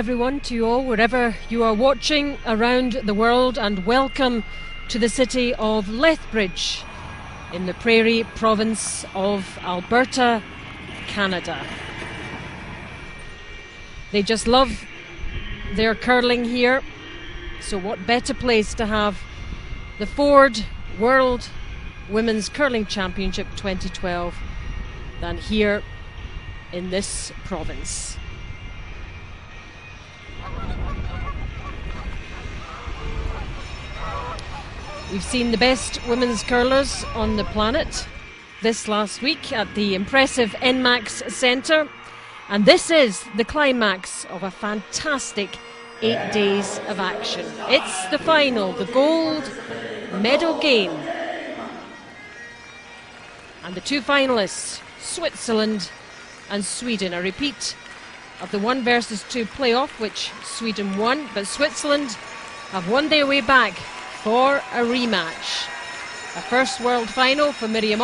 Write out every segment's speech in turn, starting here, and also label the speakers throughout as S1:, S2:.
S1: everyone, to you all, wherever you are watching around the world, and welcome to the city of Lethbridge in the Prairie province of Alberta, Canada. They just love their curling here, so what better place to have the Ford World Women's Curling Championship 2012 than here in this province. We've seen the best women's curlers on the planet this last week at the impressive NMAX Centre, and this is the climax of a fantastic 8 days of action. It's the final, the gold medal game. And the two finalists, Switzerland and Sweden. A repeat of the 1 versus 2 playoff, which Sweden won, but Switzerland have won their way back for a rematch. A first world final for Mirjam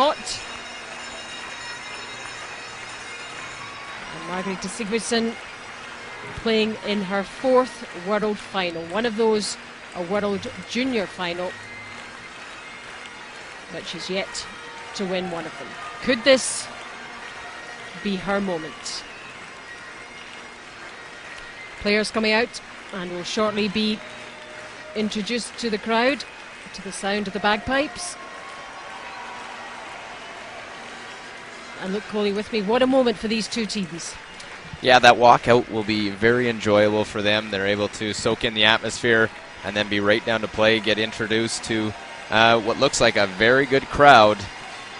S1: and Margaretha Sigfridsson playing in her 4th world final. One of those a world junior final, but she's yet to win one of them. Could this be her moment? Players coming out and will shortly be introduced to the crowd to the sound of the bagpipes. And look, Coley, with me, what a moment for these two teams.
S2: Yeah, that walkout will be very enjoyable for them. They're able to soak in the atmosphere and then be right down to play, get introduced to what looks like a very good crowd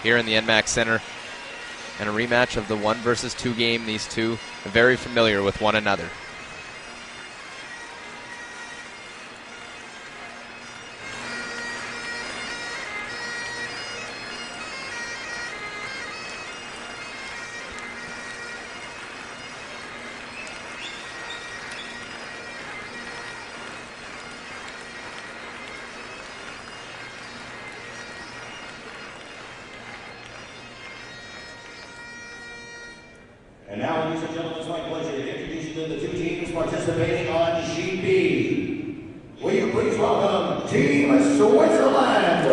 S2: here in the NMAX Center. And a rematch of the 1 versus 2 game. These two are very familiar with one another.
S3: And now, ladies and gentlemen, it's my pleasure to introduce you to the two teams participating on Sheet B. Will you please welcome Team Switzerland.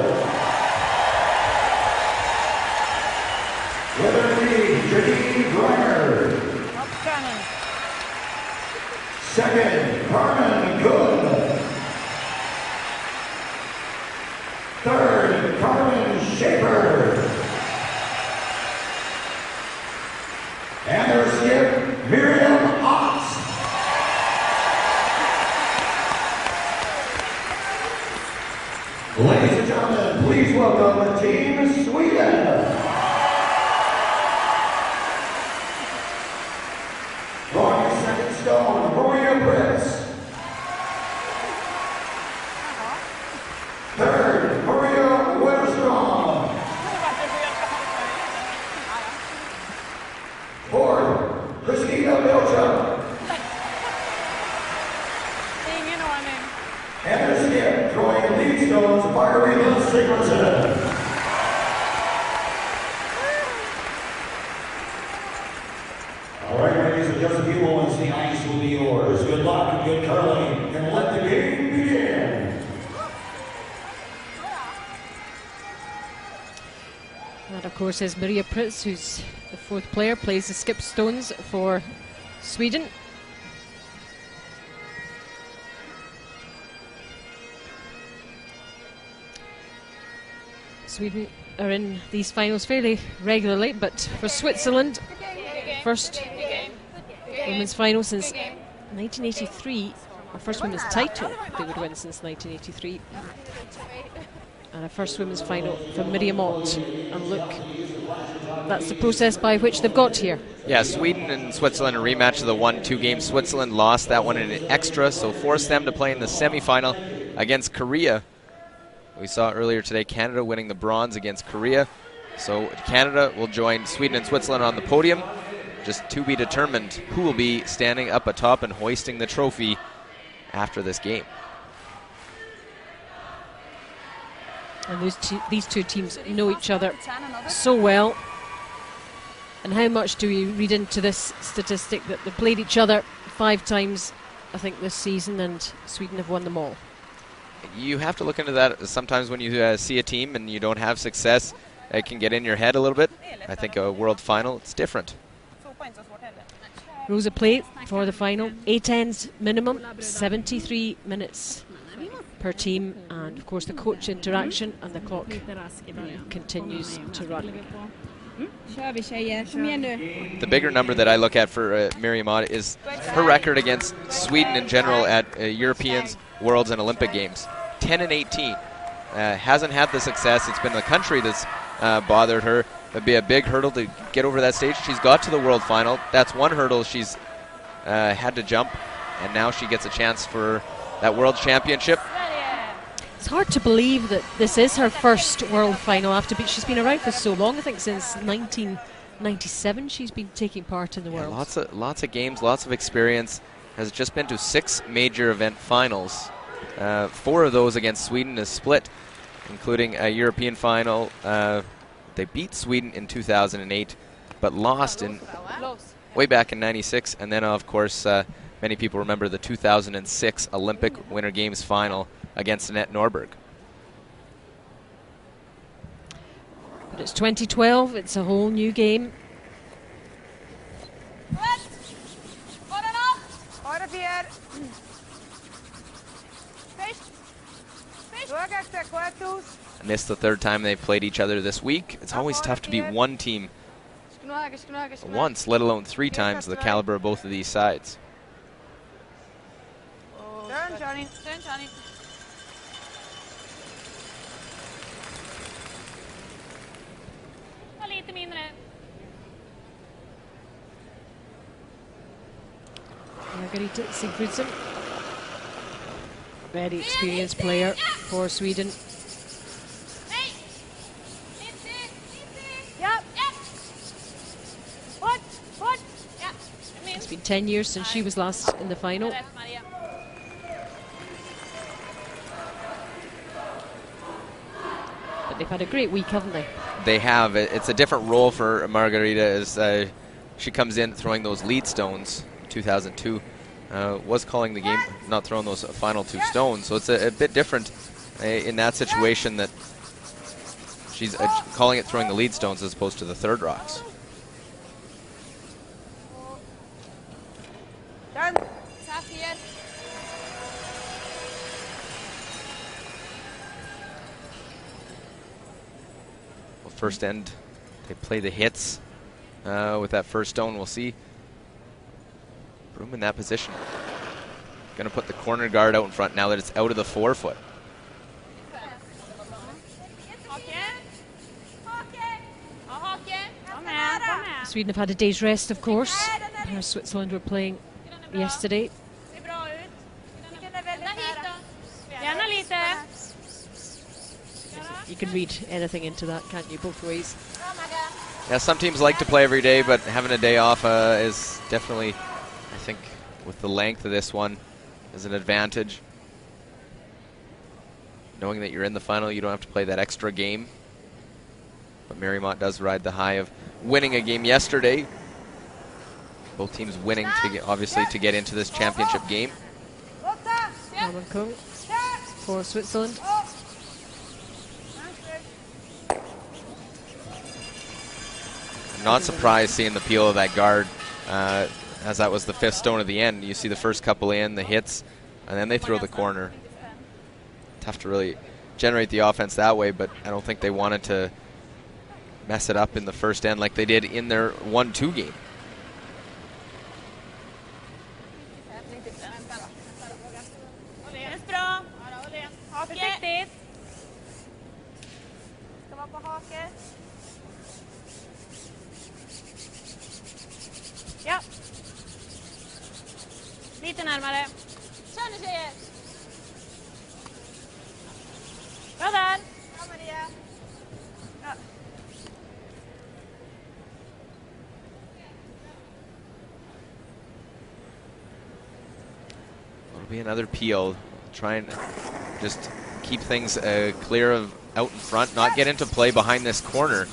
S3: Letter B, Janine Greiner. Second, Carmen Good. Third, Carmen Schaefer. And their skip, Mirjam. Ladies and gentlemen, please welcome Team Sweden. Drawing a second stone, Maria Pritz. Third, Maria Wetterstrom. Fourth, Christina Bilchuk. And their skip, drawing lead stones, Margaretha Sigfridsson. All right, ladies, in just a few moments, the ice will be yours. Good luck, good curling, and let the game begin.
S1: That, of course, is Maria Pritz, who's the 4th player, plays the skip stones for Sweden. Sweden are in these finals fairly regularly, but for Switzerland, first women's final since 1983, our first women's title they would win since 1983, and a first women's final for Mirjam. And look, that's the process by which they've got here.
S2: Yeah, Sweden and Switzerland, a rematch of the 1-2 game. Switzerland lost that one in an extra, so forced them to play in the semifinal against Korea. We saw earlier today Canada winning the bronze against Korea. So Canada will join Sweden and Switzerland on the podium. Just to be determined who will be standing up atop and hoisting the trophy after this game.
S1: And these two teams know each other so well. And how much do we read into this statistic that they played each other 5 times I think, this season, and Sweden have won them all.
S2: You have to look into that. Sometimes when you see a team and you don't have success, it can get in your head a little bit. I think a world final, it's different.
S1: Rules of play for the final: 8 ends minimum, 73 minutes per team, and of course the coach interaction, and the clock continues to run.
S2: The bigger number that I look at for Mirjam is her record against Sweden in general at Europeans, Worlds, and Olympic Games. 10-18. Hasn't had the success. It's been the country that's bothered her. It'd be a big hurdle to get over that stage. She's got to the world final. That's one hurdle she's had to jump, and now she gets a chance for that world championship.
S1: It's hard to believe that this is her first world final after she's been around for so long. I think since 1997 she's been taking part in the world.
S2: Lots of games, lots of experience. Has just been to 6 major event finals. 4 of those against Sweden is split, including a European final. They beat Sweden in 2008, but lost way back in '96. And then, of course, many people remember the 2006 Olympic Winter Games final against Annette Norberg.
S1: But it's 2012, it's a whole new game.
S2: And this is the 3rd time they've played each other this week. It's always tough to beat one team once, let alone 3 times the caliber of both of these sides.
S4: Turn, Johnny. Turn, Johnny. Lite mindre.
S1: Margaretha Sigfridsson, very experienced player for Sweden. It's been 10 years since she was last in the final. But they've had a great week, haven't they?
S2: They have. It's a different role for Margaretha as she comes in throwing those lead stones. 2002 was calling the game, not throwing those final 2 stones. So it's a bit different in that situation, that she's calling it throwing the lead stones as opposed to the 3rd rocks. Well, first end, they play the hits with that first stone. We'll see. Broom in that position. Going to put the corner guard out in front now that it's out of the 4-foot.
S1: Sweden have had a day's rest, of course. Switzerland were playing yesterday. You can read anything into that, can't you, both ways?
S2: Yeah, some teams like to play every day, but having a day off is definitely, I think, with the length of this one, is an advantage. Knowing that you're in the final, you don't have to play that extra game. But Mirjam does ride the high of winning a game yesterday. Both teams winning, obviously, to get into this championship game.
S1: Kung for Switzerland.
S2: I'm not surprised seeing the peel of that guard, as that was the 5th stone at the end. You see the first couple in, the hits, and then they throw the corner. Tough to really generate the offense that way, but I don't think they wanted to mess it up in the first end like they did in their 1-2 game.
S4: Ja. Lite närmare. Kör nu, tjejer. Bra där. Bra, Maria. Ja.
S2: It'll be another peel. Try and just keep things clear of out in front, not get into play behind this corner.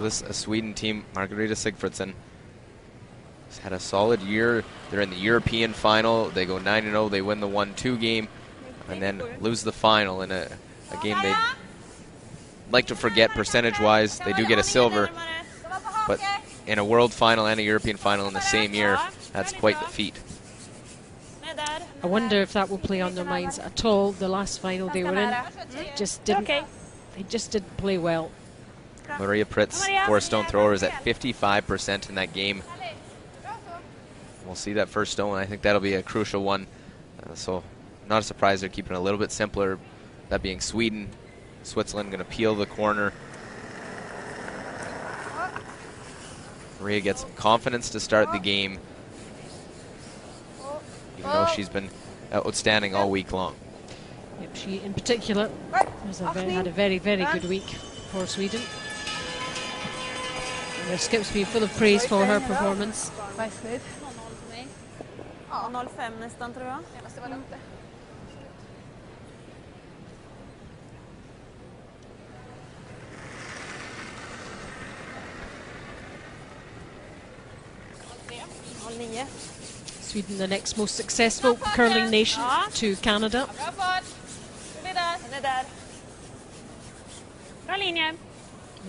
S2: So this Sweden team, Margaretha Sigfridsson, has had a solid year. They're in the European final. They go 9-0. They win the 1-2 game and then lose the final in a game they'd like to forget percentage-wise. They do get a silver, but in a world final and a European final in the same year, that's quite the feat.
S1: I wonder if that will play on their minds at all. The last final they were in, just didn't. They just didn't play well.
S2: Maria Pritz, four-stone thrower, is at 55% in that game. We'll see that first stone. I think that'll be a crucial one. So not a surprise they're keeping it a little bit simpler, that being Sweden. Switzerland going to peel the corner. Maria gets some confidence to start the game, even though she's been outstanding all week long.
S1: Yep, she in particular had a very, very good week for Sweden. And their skip's been full of praise for her performance.
S4: Ja, 05 nästan tror jag.
S1: Sweden, the next most successful curling nation to Canada.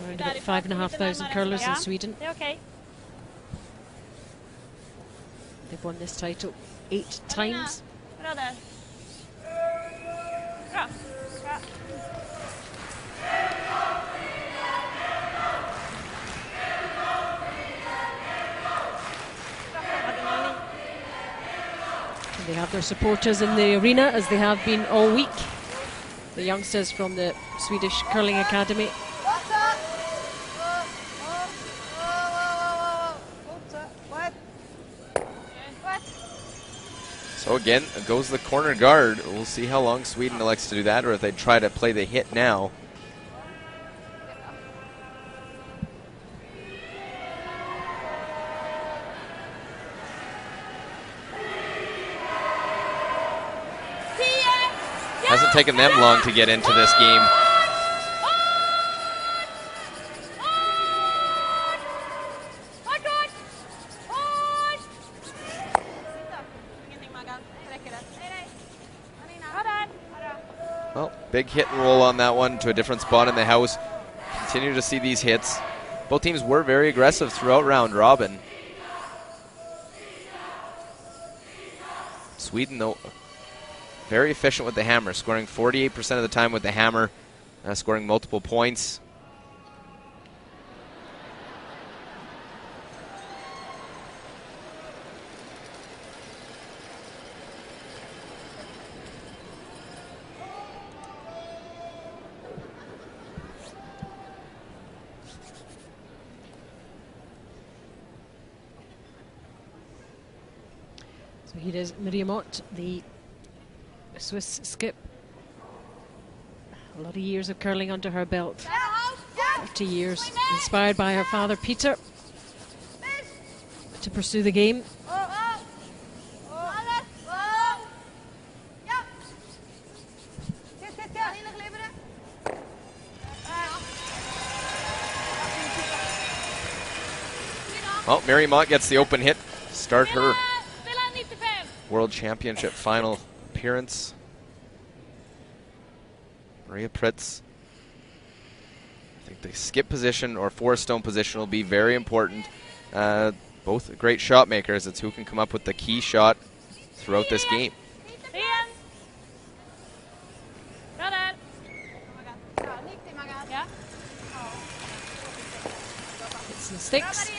S1: Around about 5,500 curlers in Sweden. They've won this title 8 times. And they have their supporters in the arena, as they have been all week. The youngsters from the Swedish Curling Academy.
S2: So again, goes the corner guard. We'll see how long Sweden elects to do that, or if they try to play the hit now. Hasn't taken them long to get into this game. Well, big hit and roll on that one to a different spot in the house. Continue to see these hits. Both teams were very aggressive throughout round robin. Sweden, though, very efficient with the hammer, scoring 48% of the time with the hammer, scoring multiple points.
S1: So here is Mirjam, the Swiss skip. A lot of years of curling under her belt. 30 years. Inspired by her father, Peter, to pursue the game.
S2: Well, Mirjam gets the open hit. Start her World Championship final appearance. Maria Pritz. I think the skip position or four-stone position will be very important. Both great shot makers. It's who can come up with the key shot throughout this game.
S1: Hits and sticks.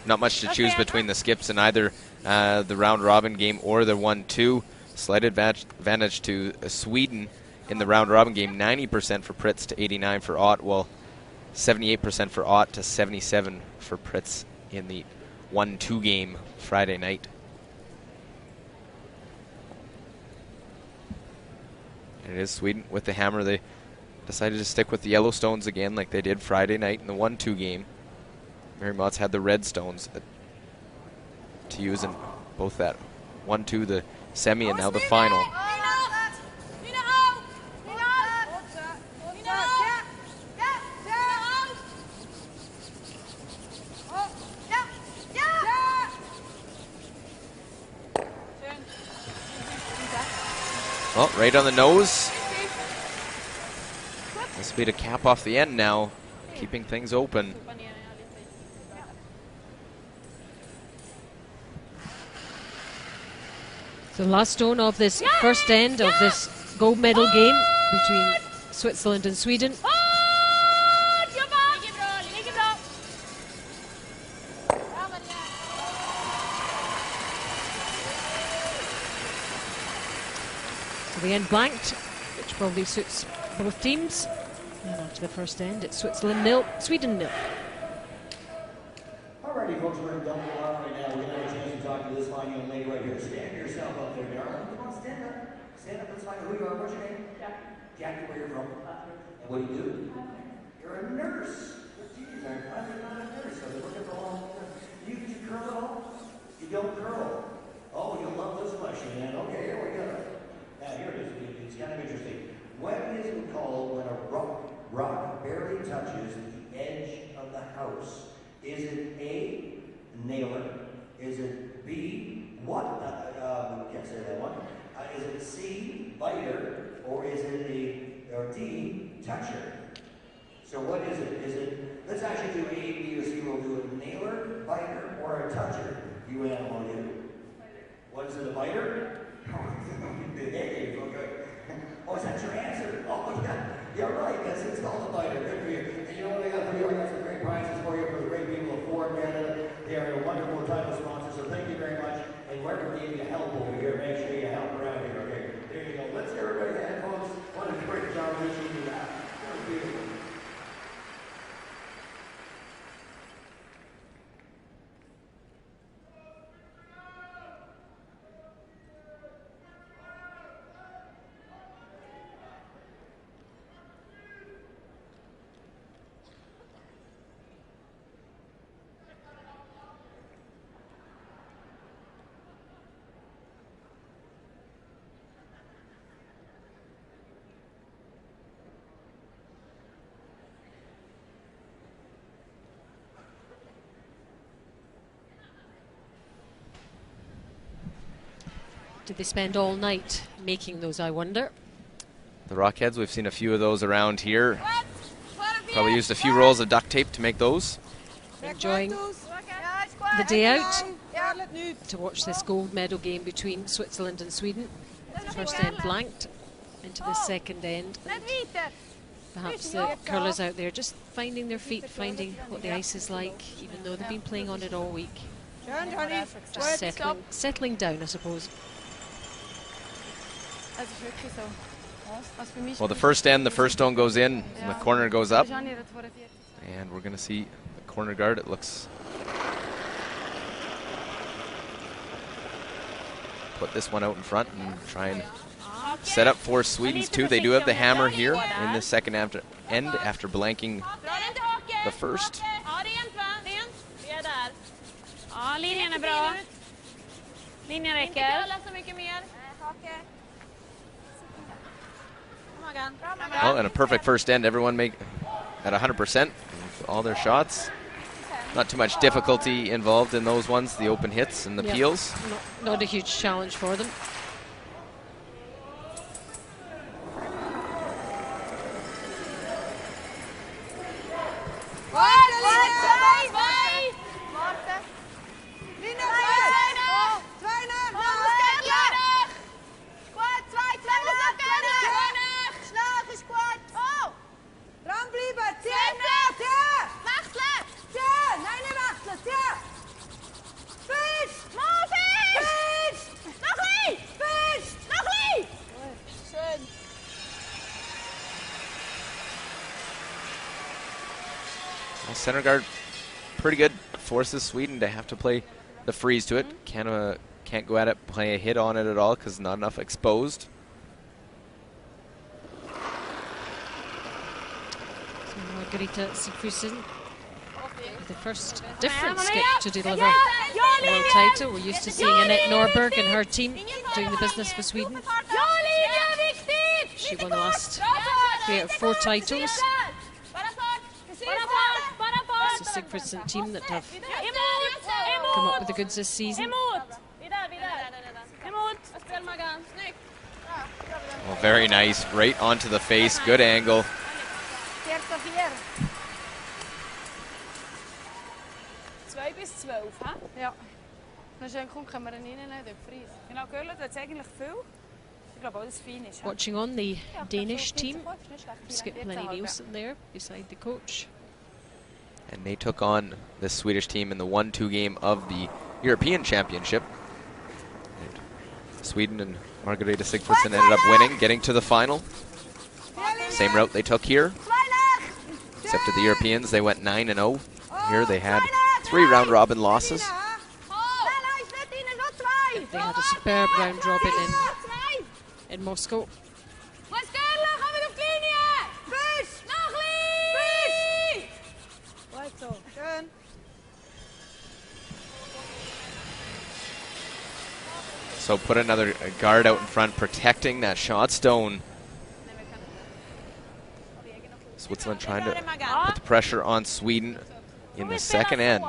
S2: Not much to choose between the skips in either the round robin game or the 1-2. Slight advantage to Sweden in the round robin game. 90% for Pritz to 89 for Ott, while 78% for Ott to 77 for Pritz in the 1-2 game Friday night. And it is Sweden with the hammer. They decided to stick with the yellow stones again like they did Friday night in the 1-2 game. Mirjam's had the red stones to use in both that 1-2, the semi, and now the final. Oh, right on the nose. This will be to cap off the end now, keeping things open.
S1: The last stone of this first end of this gold medal game between Switzerland and Sweden. So the end blanked, which probably suits both teams. And after the first end, it's Switzerland 0, Sweden 0.
S3: Alrighty, folks, we're in double R right now. We're going to have a chance to talk to this fine young lady right here. Stand yourself up there, darling. Come on, stand up. Stand up. Let's find out who you are. What's your name? Jackie. Jackie, where you're from? And what do you do? You're a nurse. Geez, I'm glad you're not a nurse. So they're looking for all. You curl at all? You don't curl. Oh, you'll love this question, man. Okay, here we go. Now, here it is. It's kind of interesting. What is it called when a rock barely touches the edge of the house? Is it A, nailer? Is it B, what? We can't say that one. Is it C, biter? Or is it or D, toucher? So what is it? Is it, let's actually do A, B, or C. We'll do a nailer, biter, or a toucher. You animal, you. What is it, a biter? Hey, okay. Oh, is that your answer? Oh, yeah. You're right. It's called a biter. Good for you. And you know what I got for you? I got some great prizes for you for the great people of Ford Canada. They are a wonderful title sponsor, so thank you very much. And whoever gave you help over here, make sure you help around here, okay? There you go. Let's give everybody a hand, folks. What a great job that you do that. That was beautiful.
S1: Did they spend all night making those, I wonder?
S2: The Rockheads, we've seen a few of those around here. Probably used a few rolls of duct tape to make those.
S1: Enjoying the day out to watch this gold medal game between Switzerland and Sweden. The first end blanked into the second end. And perhaps the curlers out there just finding their feet, finding what the ice is like, even though they've been playing on it all week. Just settling down, I suppose.
S2: Well, the first end, the first stone goes in, and the corner goes up. And we're going to see the corner guard. It looks... Put this one out in front and try and set up for Sweden's two. They do have the hammer here in the second end after blanking the first.
S5: Ja, linjen är bra. Linjen räcker.
S2: Well, and a perfect first end. Everyone make at 100% with all their shots. Not too much difficulty involved in those ones, the open hits and the peels.
S1: Not a huge challenge for them.
S2: Center guard, pretty good. Forces Sweden to have to play the freeze to it. Can't go at it, play a hit on it at all because not enough exposed.
S1: So Margaretha Sigfridsson, the first different skip to deliver the world title. We're used to seeing Annette Norberg and her team doing the business for Sweden. She won the last 3 out of 4 titles. It's a Sigfridsson team that have come up with the goods this season.
S2: Well, very nice. Right onto the face. Good angle.
S5: 2 bis 12, hè?
S6: Ja. Als je dan komt, kan maar een in uit de vries.
S5: Genau, Göller, dat is eigenlijk veel. Ik geloof ook dat het fijn is. Ja.
S1: Watching on the Danish team. Skip Lenny Nielsen there beside the coach.
S2: And they took on the Swedish team in the 1-2 game of the European Championship. And Sweden and Margaretha Sigfridsson ended up winning, getting to the final. Same route they took here. Except at the Europeans, they went 9-0. Here they had 3 round-robin losses.
S1: They had a superb round robin in Moscow.
S2: So put another guard out in front, protecting that shot stone. Switzerland trying to put the pressure on Sweden in the second end.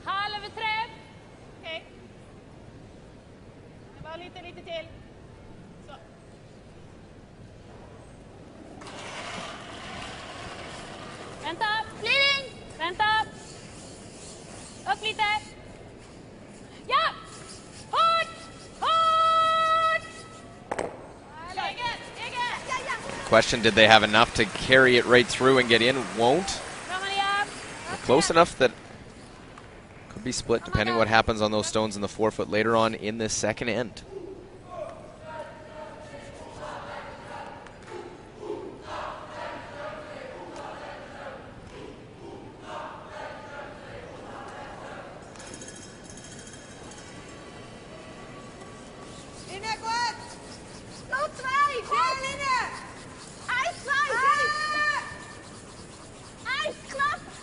S5: Halve träff. Okej. Bara lite till. Så. Vänta. Glidning. Vänta. Upp lite. Ja! Hårt! Hårt!
S2: Question, did they have enough to carry it right through and get in? Won't. Close enough that could be split depending what happens on those stones in the forefoot later on in this second end.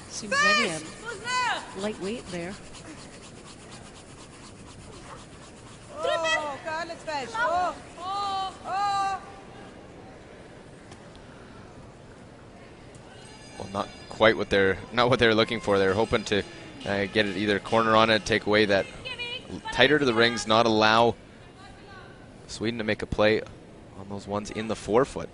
S1: Seems very lightweight there.
S2: Well, not quite what they're looking for. They're hoping to get it either corner on it, take away that tighter to the rings, not allow Sweden to make a play on those ones in the forefoot.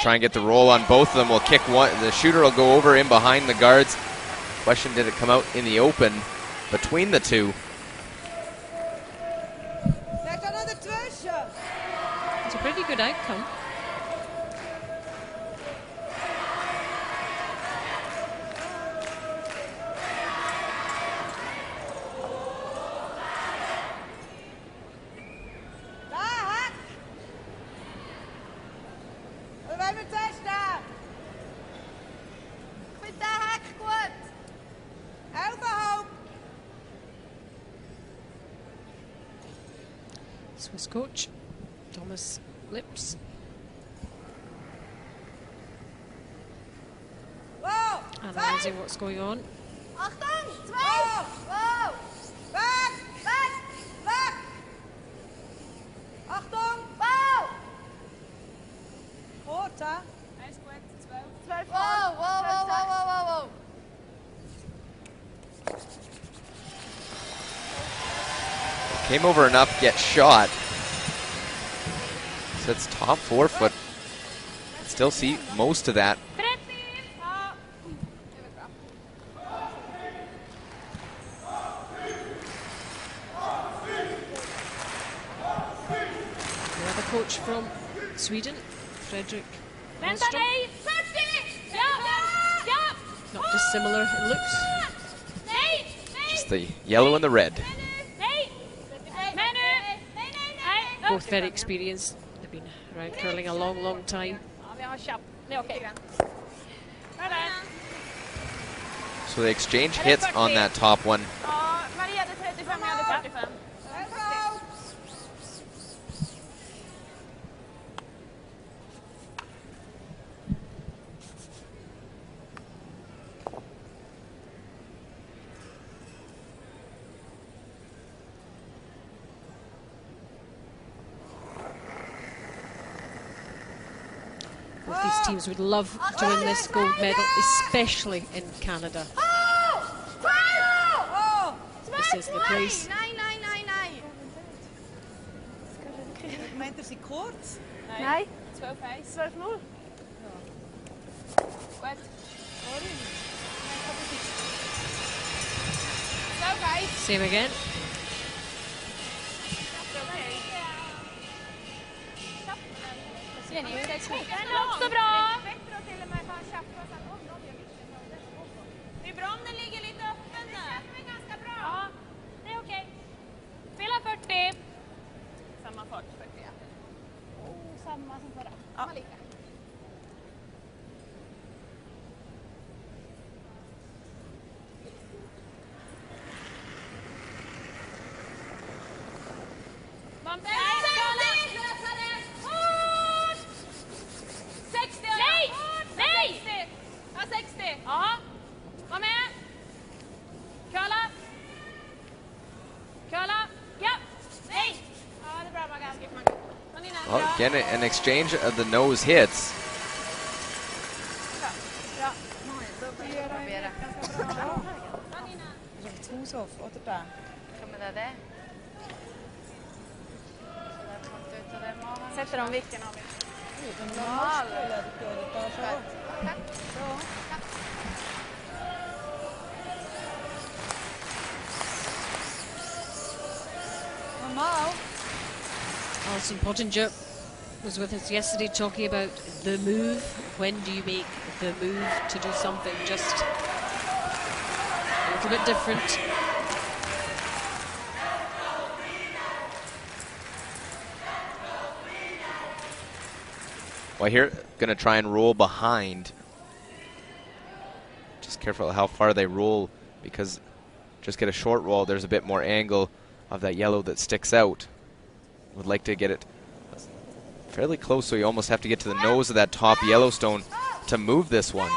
S2: Try and get the roll on both of them. We'll kick one. The shooter will go over in behind the guards. Question, did it come out in the open between the two?
S1: It's a pretty good outcome. Swiss coach Thomas Lips. Analysing what's going on.
S2: Came over enough, get shot. So it's top forefoot. Still see most of that.
S1: The other coach from Sweden, Fredrik Lundström. Not dissimilar in looks.
S2: Just the yellow and the red.
S1: Both very experienced. They've been around curling a long, long time.
S2: So they exchange hits on that top one.
S1: Both these teams would love to win this gold medal, especially in Canada. This is the place.
S6: Nee.
S4: Meint er sie kurz?
S6: Nee.
S5: 12-1.
S6: 12-0.
S5: Goed. 12-5.
S1: Same again.
S5: Den är också bra. Det är bra om den ligger lite öppen där. Ja, det är okej. Spela 40. Samma fart, 40.
S6: Samma som förra.
S5: Ja.
S2: Well, again, an exchange of the nose hits.
S6: Sätter de vilken av er?
S4: Normal. Normal.
S1: Alison Pottinger was with us yesterday talking about the move. When do you make the move to do something just a little bit different?
S2: Well, here, going to try and roll behind. Just careful how far they roll, because just get a short roll, there's a bit more angle of that yellow that sticks out. Would like to get it fairly close, so you almost have to get to the nose of that top Yellowstone to move this one.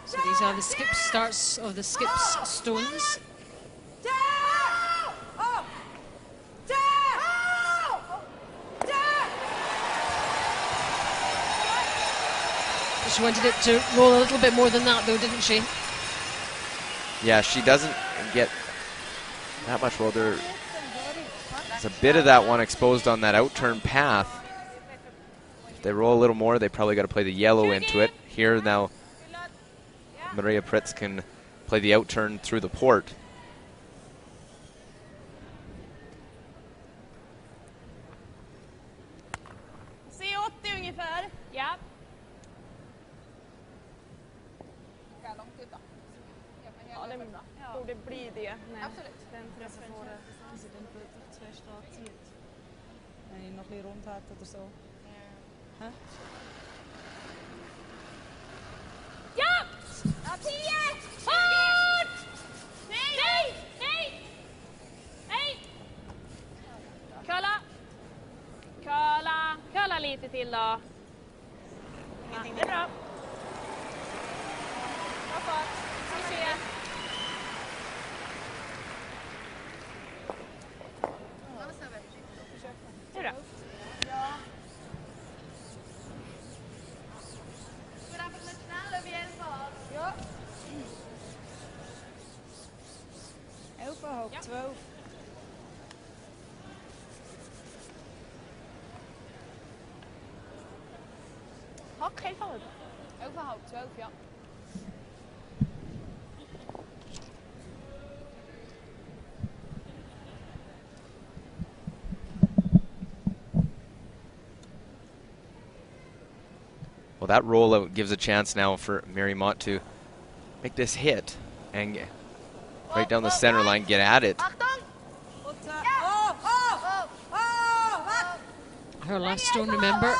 S1: So these are the skip starts of the skips stones. She wanted it to roll a little bit more than that, though, didn't she?
S2: Yeah, she doesn't get that much roll. There's a bit of that one exposed on that outturn path. If they roll a little more, they probably got to play the yellow into it. Here now, Maria Pritz can play the outturn through the port.
S5: C80 ungefär. Ja. Ja, det borde bli det. Absolut. Den träffen får det.
S4: Als je dan op 2 staat ziet. En je nog weer rond had of zo. Huh?
S5: Ja! 10! Fort! Nej! Nej! Nej! Curla lite till då. Det är bra. Bra fart. Vi ser. Det är bra.
S4: Overhoop 12.
S6: Hak geen fout.
S5: Overhoop 12, ja.
S2: Well, that rollout gives a chance now for Mirjam to make this hit and right down the center line, get at it.
S1: Her last stone, remember?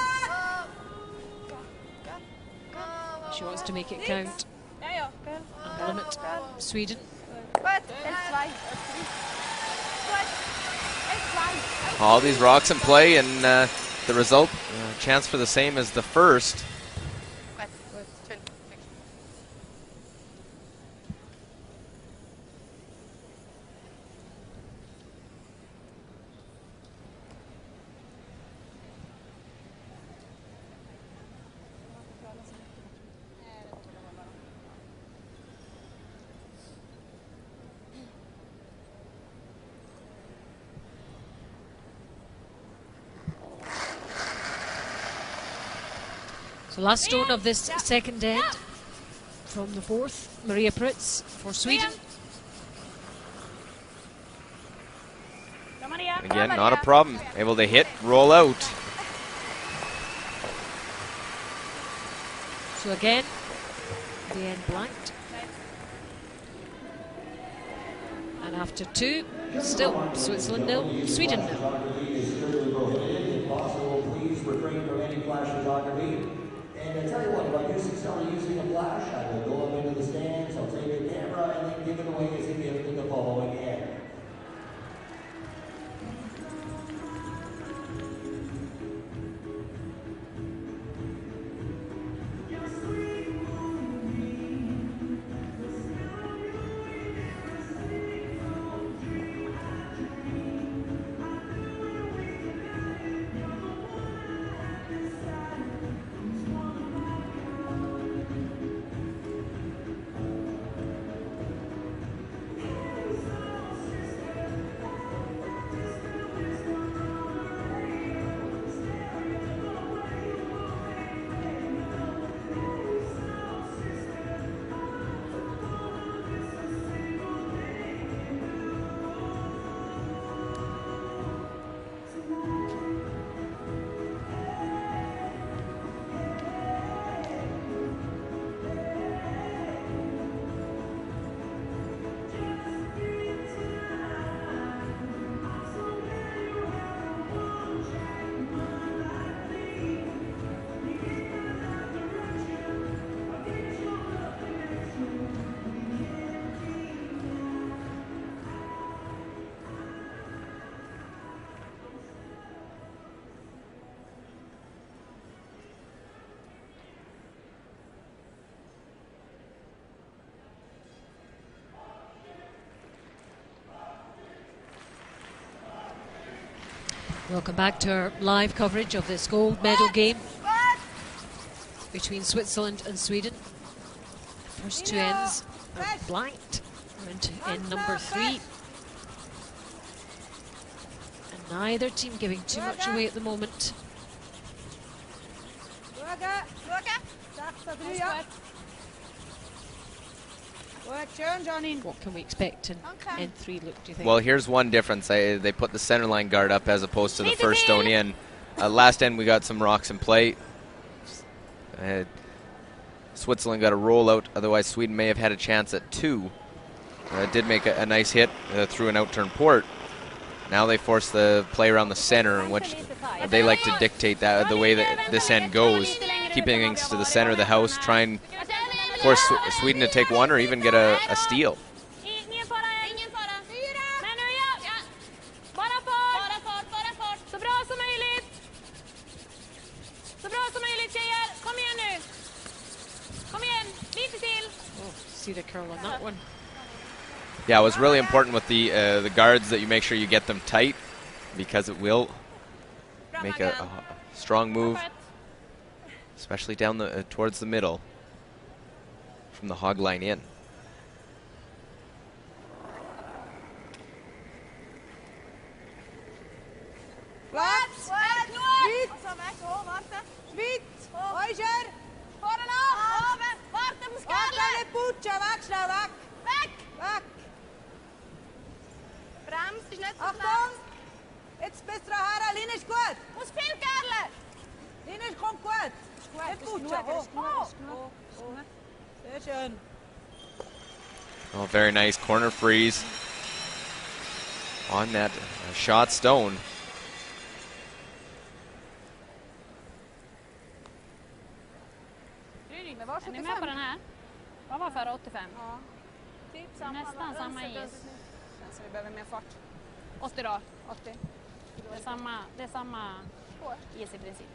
S1: She wants to make it count and limit Sweden.
S2: All these rocks in play, and the result, chance for the same as the first.
S1: So last stone of this second end from the fourth, Maria Pritz for Sweden.
S2: Again, not a problem. Able to hit, roll out.
S1: So again, the end blanked. And after two, still Switzerland 0, Sweden 0.
S3: If possible, please refrain from any flash photography. And I tell you what, if I do successfully using a flash, I will go up into the stands, I'll take the camera, and then give it away as a gift in the following end.
S1: Welcome back to our live coverage of this gold medal game between Switzerland and Sweden. First two ends are blanked. We're into end number 3. And neither team giving too much away at the moment. What can we expect in end 3, Luke, do you think?
S2: Well, here's one difference. They put the center line guard up as opposed to the first stone in. Last end, we got some rocks in play. Switzerland got a roll out. Otherwise, Sweden may have had a chance at 2. Did make a nice hit through an out-turn port. Now they force the play around the center, in which they like to dictate that the way that this end goes. Keeping things to the center of the house, try and force Sweden to take one or even get a steal.
S1: See the curl on that one.
S2: Yeah, it was really important with the guards that you make sure you get them tight, because it will make a strong move, especially down towards the middle from the hog line in.
S4: Achtung! Jetzt bist du her, Line ist gut.
S5: Muss viel, Kerle!
S4: Line kommt gut. Nicht Putscha. Sehr schön.
S2: Oh, very nice corner freeze on that shot stone.
S5: Är ni med på den här? Vad var för 85?
S6: Ja. Typ samma.
S5: Nästan samma is.
S6: Så vi behöver mer fart.
S5: 80 då?
S6: 80.
S5: Det är samma is i princip.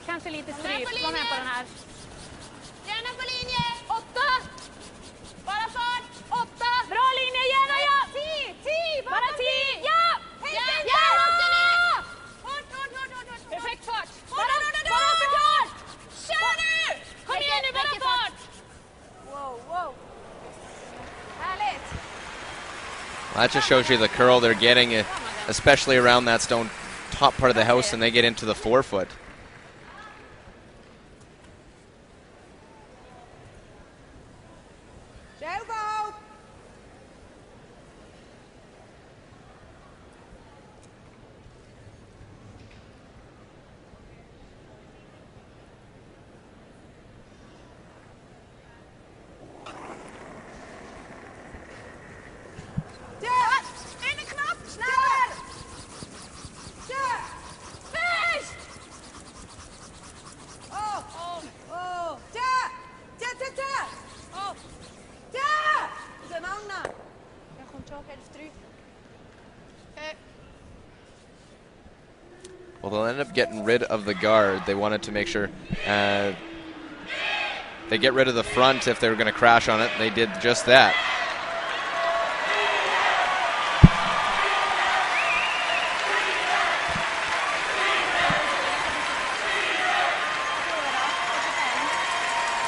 S5: Kanske lite stryp. Var med på den här. Gärna på linje. 8. Bara fart. 8. Bra linje. Gärna ja. 10. Bara 10. Ja. Ja. Hårt. Perfekt fart. Bara för fart. Kör nu. Kom igen nu. Bara fart.
S6: Wow.
S2: That just shows you the curl they're getting, especially around that stone top part of the house, and they get into the forefoot. Well, they'll end up getting rid of the guard. They wanted to make sure they get rid of the front if they were going to crash on it. They did just that.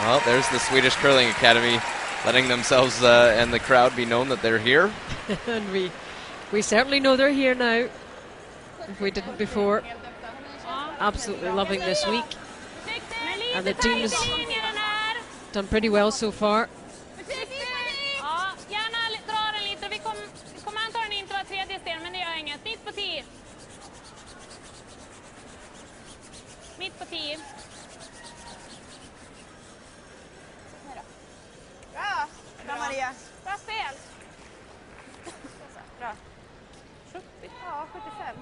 S2: Well, there's the Swedish Curling Academy letting themselves and the crowd be known that they're here.
S1: And we certainly know they're here now, if we didn't before. Absolutely loving this week. And the team's done pretty well so far.
S6: Bra Maria. Bra spel. Bra. 70. Ja, 75.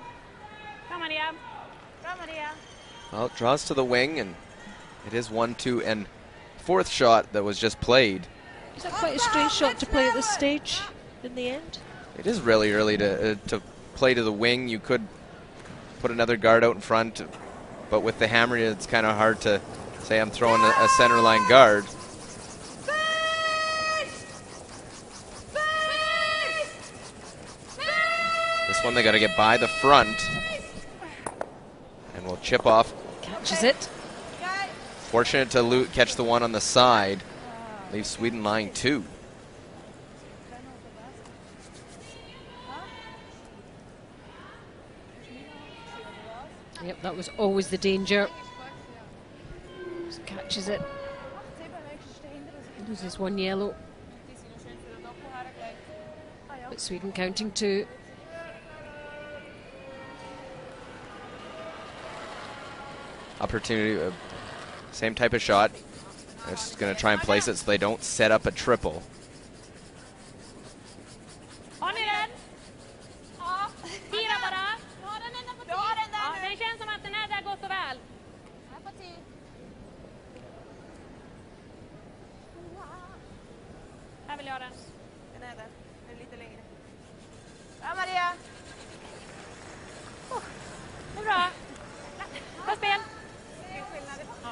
S6: Bra Maria. Bra Maria.
S2: Well, it draws to the wing, and it is 1-2, and fourth shot that was just played.
S1: Is that quite a strange shot to play at this stage in the end?
S2: It is really early to play to the wing. You could put another guard out in front, but with the hammer, it's kind of hard to say I'm throwing a center line guard. This one they got to get by the front, and we'll chip off.
S1: Catches it.
S2: Fortunate to catch the one on the side. Leaves Sweden lying 2.
S1: Yep, that was always the danger. Just catches it. Loses 1 yellow. But Sweden counting 2.
S2: Opportunity, same type of shot. They're just going to try and place it so they don't set up a triple.
S5: Har ni den? Ja. Tira bara. Ja, den är på 10. Ja, det känns som att den är där gott och väl. Här på 10. Här vill jag den.
S6: Den är där. Den är lite längre. Bra Maria.
S5: Det är bra. Bra spel.
S6: Ja.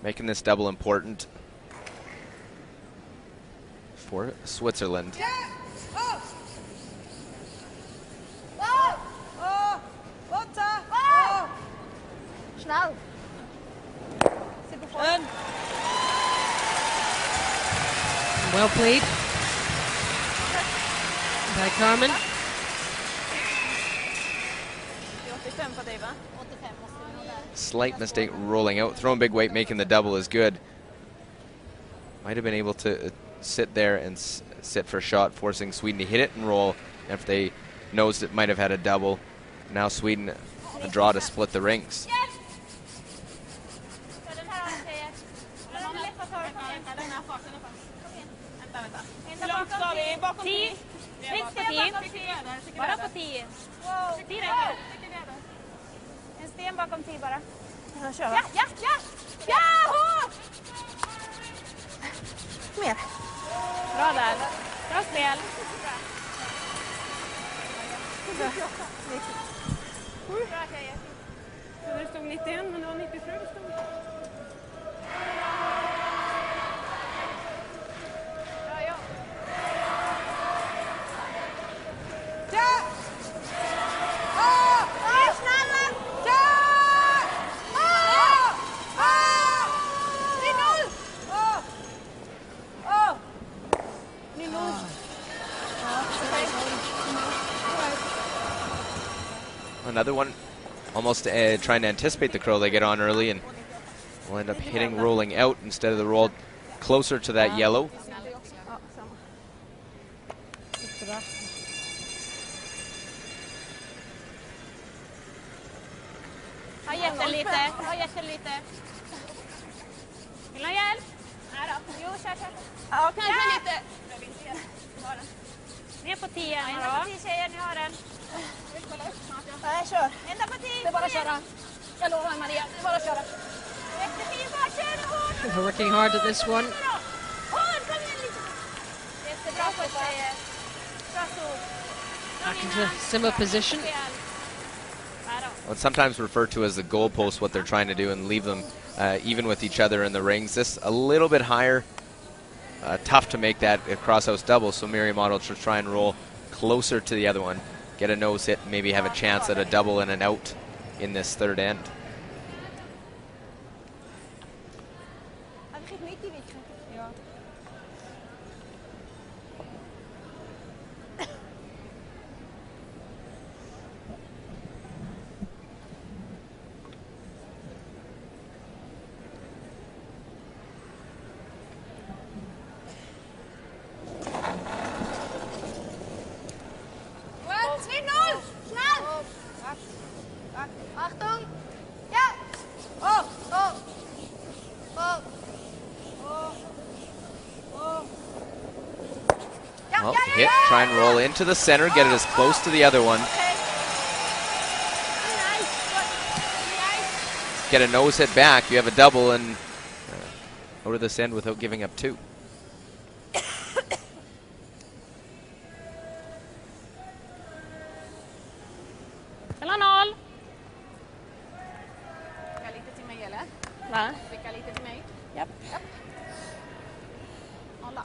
S2: Making this double important for Switzerland.
S6: Snäll.
S1: Well played by Carmen.
S6: 85 på dig va? 85 måste vi nå där.
S2: Slight mistake rolling out. Throwing big weight, making the double is good. Might have been able to sit there and sit for a shot, forcing Sweden to hit it and roll. If they nosed it, might have had a double. Now Sweden a draw to split the rings.
S5: Bara på 10.
S6: En sten bakom 10 bara.
S5: Ja, ja, ja! Ja!
S6: Mer.
S5: Bra där. Bra spel.
S6: Bra tjejer.
S4: Så det stod 91, men det var 97 det stod.
S6: Bra jobb.
S2: another one, almost trying to anticipate the curl. They get on early and will end up hitting rolling out instead of the roll closer to that yellow.
S5: Höj efter lite. Vill du ha hjälp? Nej då. Jo, kör. Ja, kanske lite. Ner på 10. Ända på 10 tjejer, ni har den.
S6: Nej, kör.
S5: Ända på 10.
S6: Det är bara att köra. Jag lovar Maria, det är bara att köra.
S5: Efter 10 bara, kör.
S1: They're working hard at this one.
S5: Kom igen lite. Jättebra på tjejer. Bra så.
S1: Back into similar position.
S2: What's sometimes referred to as the goalpost, what they're trying to do, and leave them even with each other in the rings. This a little bit higher. Tough to make that a crosshouse double, so Mirjam will just try and roll closer to the other one, get a nose hit, maybe have a chance at a double and an out in this third end.
S5: Achtung! Ja! Oh!
S2: Well, hit, try and roll into the center, get it as close to the other one. Get a nose hit back, you have a double and go to this end without giving up two.
S5: Eller noll.
S6: Skicka lite till mig eller?
S5: Va?
S6: Skicka lite till mig.
S5: Japp.
S6: Nolla.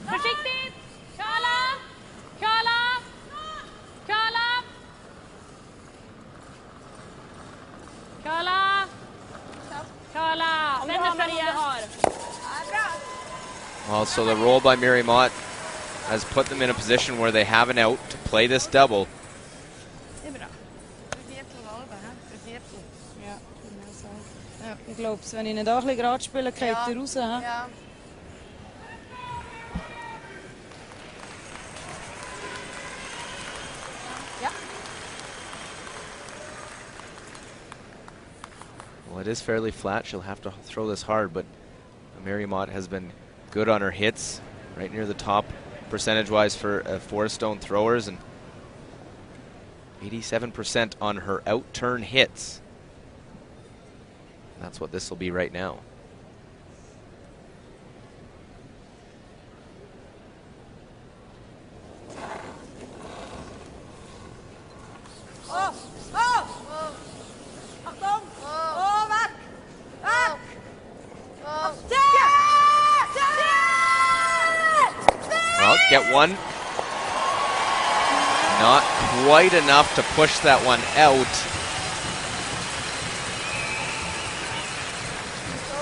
S5: Försiktigt! Curla! Vänder Maria.
S2: Well, so the roll by Mirjam has put them in a position where they have an out to play this double.
S4: Ja, ich glaube, wenn ich ihn da ein bisschen gerade spiele, geht er raus.
S6: Ja.
S2: Well, it is fairly flat. She'll have to throw this hard, but Mirjam has been good on her hits, right near the top percentage-wise for Forest Stone throwers, and 87% on her out-turn hits. That's what this will be right now. Well, get one. Not quite enough to push that one out.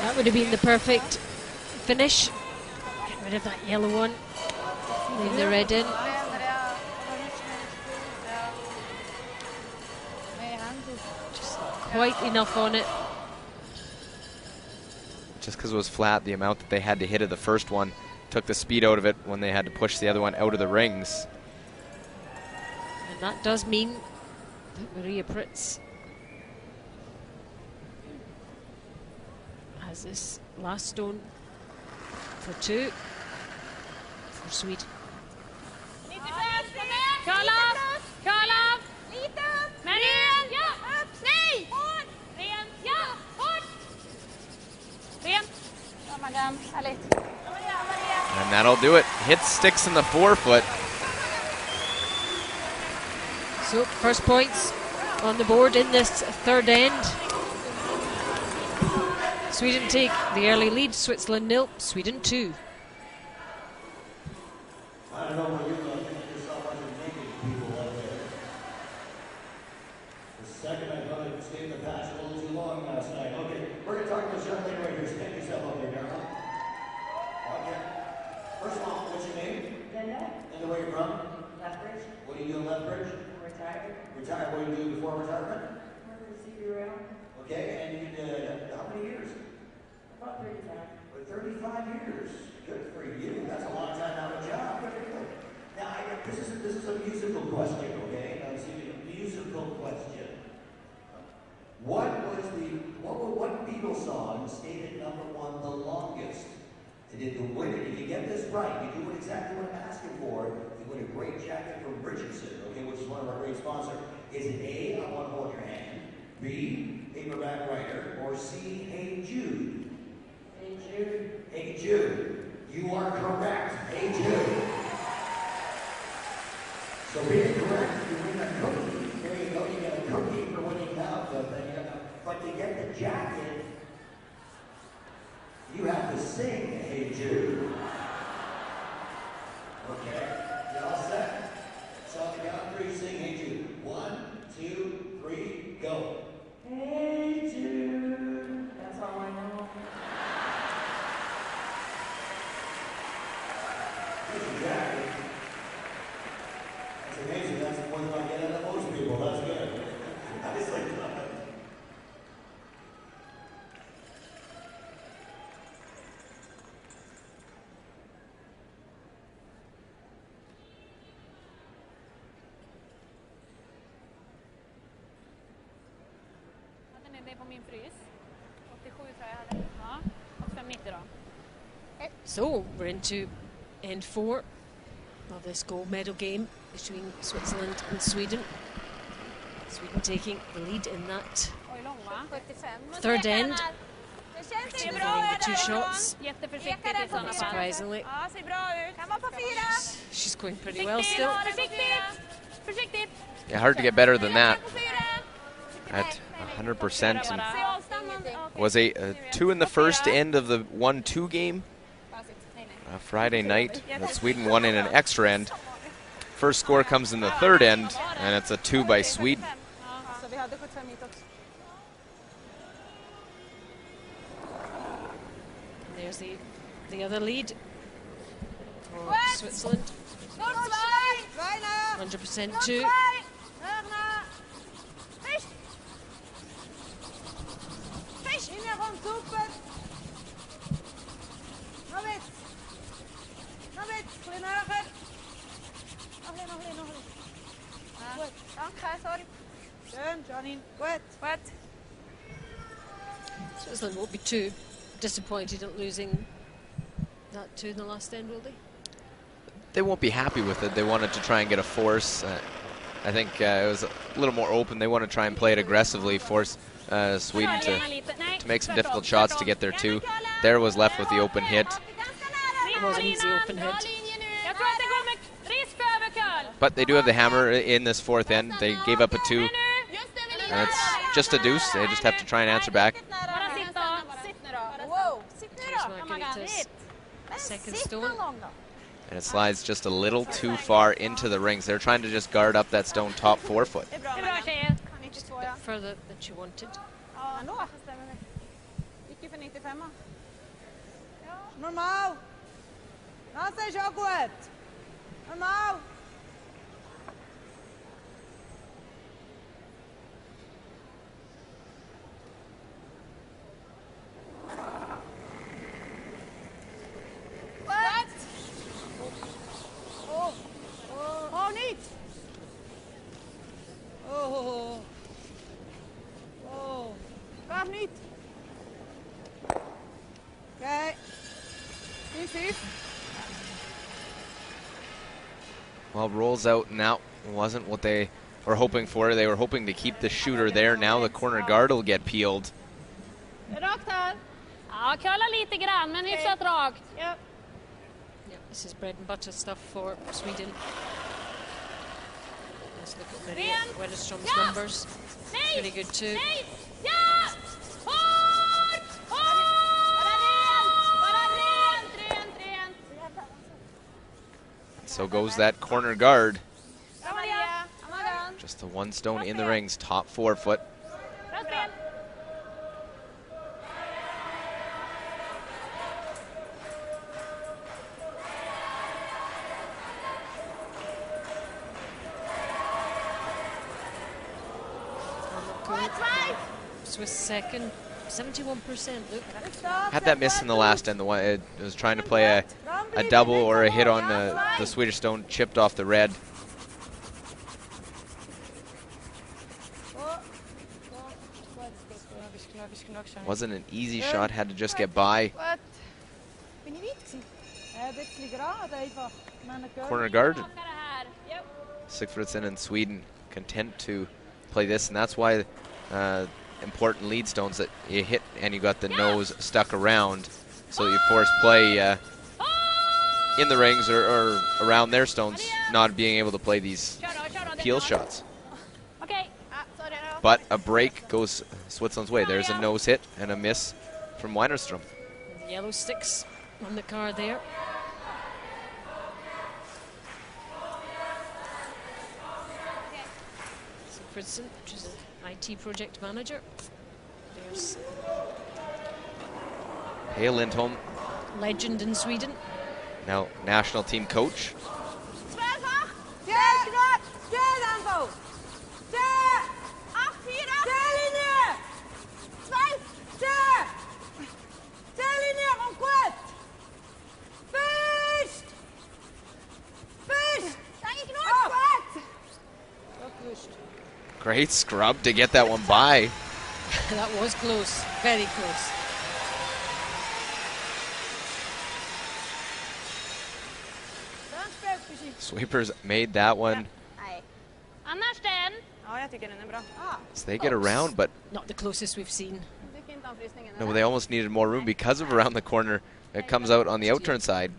S1: That would have been the perfect finish. Get rid of that yellow one. Leave the red in. Just quite enough on it.
S2: Just because it was flat, the amount that they had to hit of the first one took the speed out of it when they had to push the other one out of the rings.
S1: And that does mean that Maria Pritz has this last stone for two for Sweden.
S5: Curla! Lite upp! Ren! Ja! Upp! Nej! Hårt! Ren! Ja! Hårt! Ren!
S6: Ja, madame. Härligt.
S2: And that'll do it. Hit sticks in the forefoot.
S1: So first points on the board in this third end. Sweden take the early lead. Switzerland 0, Sweden 2.
S3: I don't know what you thought. There's so much of naked people out there. The second I thought the pass a little too long last night. Okay, we're going to talk to this young lady right here. Stand yourself up there, Darla. Okay. First of all, what's your name?
S7: Linda.
S3: And where you're from?
S7: Lethbridge.
S3: What do you do in Lethbridge?
S7: Retired.
S3: Retired. What do you do before retirement?
S7: Worked for CBRL.
S3: Okay, and you did how many years?
S7: About 35.
S3: For 35 years. Good for you. That's a long time out of a job. Now, this is a musical question, okay? Now, see, a musical question. What Beatles song stayed at #1 the longest? And if you get this right, you do exactly what I'm asking for, you win a great jacket from Richardson, okay, which is one of our great sponsors. Is it A, I Want to Hold Your Hand, B, Paperback Writer, or C, Hey Jude?
S7: Hey Jude.
S3: Hey Jude. You are correct. Hey Jude. So being correct, you win a cookie. There you go. You get a cookie for winning that. But to get the jacket, you have to sing Hey Jude. Okay. You all set? So on the count of 3, sing Hey Jude. 1, 2, 3, go.
S7: Hey Jude. That's all I know.
S3: Here's the jacket. That's amazing. That's more than I get out of most people. That's good. Nicely done.
S6: Hade ni det på min frys? 87 tror jag hade. Ja, 85-90 då.
S1: So we're into end 4 of this gold medal game between Switzerland and Sweden. Sweden taking the lead in that
S6: Oj, lång va?
S5: 75.
S1: third end.
S5: Det känns
S1: Sweden
S5: inte
S1: winning
S5: bra.
S1: the 2 shots.
S6: Jätteförsiktigt i sådana fall.
S1: Surprisingly,
S5: Ja, ser bra ut. Kan vara på 4.
S1: she's going pretty well still.
S6: Försiktigt! Försiktigt!
S2: Yeah, hard to get better than that
S5: På 4.
S2: at 100%. And
S5: Se avstånd.
S2: was a 2 in the first end of the 1-2 game Friday night that Sweden won in an extra end. First score comes in the third end, and it's a 2 by Sweden.
S4: Så vi hade 75 hit också.
S1: There's the other lead for Switzerland.
S5: Snart
S1: 100%
S5: Snart
S1: 2.
S5: Hörna. Fisch. Fisch.
S4: In runt uppåt. Något. Något. Klinörer. Något.
S5: Danke, sorry.
S4: Schön, Janine. Gut.
S5: What?
S1: Switzerland won't be too disappointed at losing that 2 in the last end, will they?
S2: They won't be happy with it. They wanted to try and get a force. I think it was a little more open. They want to try and play it aggressively, force Sweden to make some difficult shots to get their 2. There was left with the open hit.
S1: It was an easy open hit.
S6: Jag tror att det går med risk för överkull.
S2: But they do have the hammer in this 4th end. They gave up a 2, and it's just a deuce. They just have to try and answer back.
S6: Bara sitta.
S5: Sitt nu då. Wow. Sitt nu då.
S1: Margaretha's second stone.
S2: And it slides just a little too far into the rings. They're trying to just guard up that stone top forefoot.
S6: Det är bra tjejer.
S1: Further than she wanted.
S4: Ja, ändå. Gick ju för 95. Normal. Nossa, jogo. Normal.
S5: What?
S4: Oh, neat. Oh. Bra, neat. Okay. See.
S2: Well, rolls out and out. Wasn't what they were hoping for. They were hoping to keep the shooter there. Now the corner guard will get peeled.
S4: Rakt här.
S6: Ja, köla lite grann, men hyfsat rakt.
S1: Yeah, this is bread and butter stuff for Sweden. Let's look at Mirjam Wedderstrom's numbers. Pretty good too.
S6: Nej! Ja! Hårt!
S5: Rent.
S2: So goes that corner guard.
S5: Bra, Maria.
S2: Just the 1 stone in the rings, top forefoot.
S6: Bra spel!
S1: Swiss second, 71%. Look.
S2: Had that miss in the last end. The one it was trying to play a double or a hit on the Swedish stone, chipped off the red. Wasn't an easy shot, had to just get by. Corner guard. Sigfridsson and Sweden content to play this, and that's why important lead stones that you hit and you got the nose stuck around, so you force play in the rings or around their stones, not being able to play these peel shots. But a break goes Switzerland's way. There's a nose hit and a miss from Weinerstrom.
S1: Yellow sticks on the card there. Sigfridsson, which is an IT project manager. There's
S2: Hey Lindholm,
S1: legend in Sweden.
S2: now national team coach. Great scrub to get that one by.
S1: That was close, very close.
S2: Sweepers made that one.
S6: Annars den.
S4: Ja, jag tycker den är bra.
S2: So they get around, but
S1: Not the closest we've seen.
S2: no, they almost needed more room because of around the corner. It comes out on the outturn side,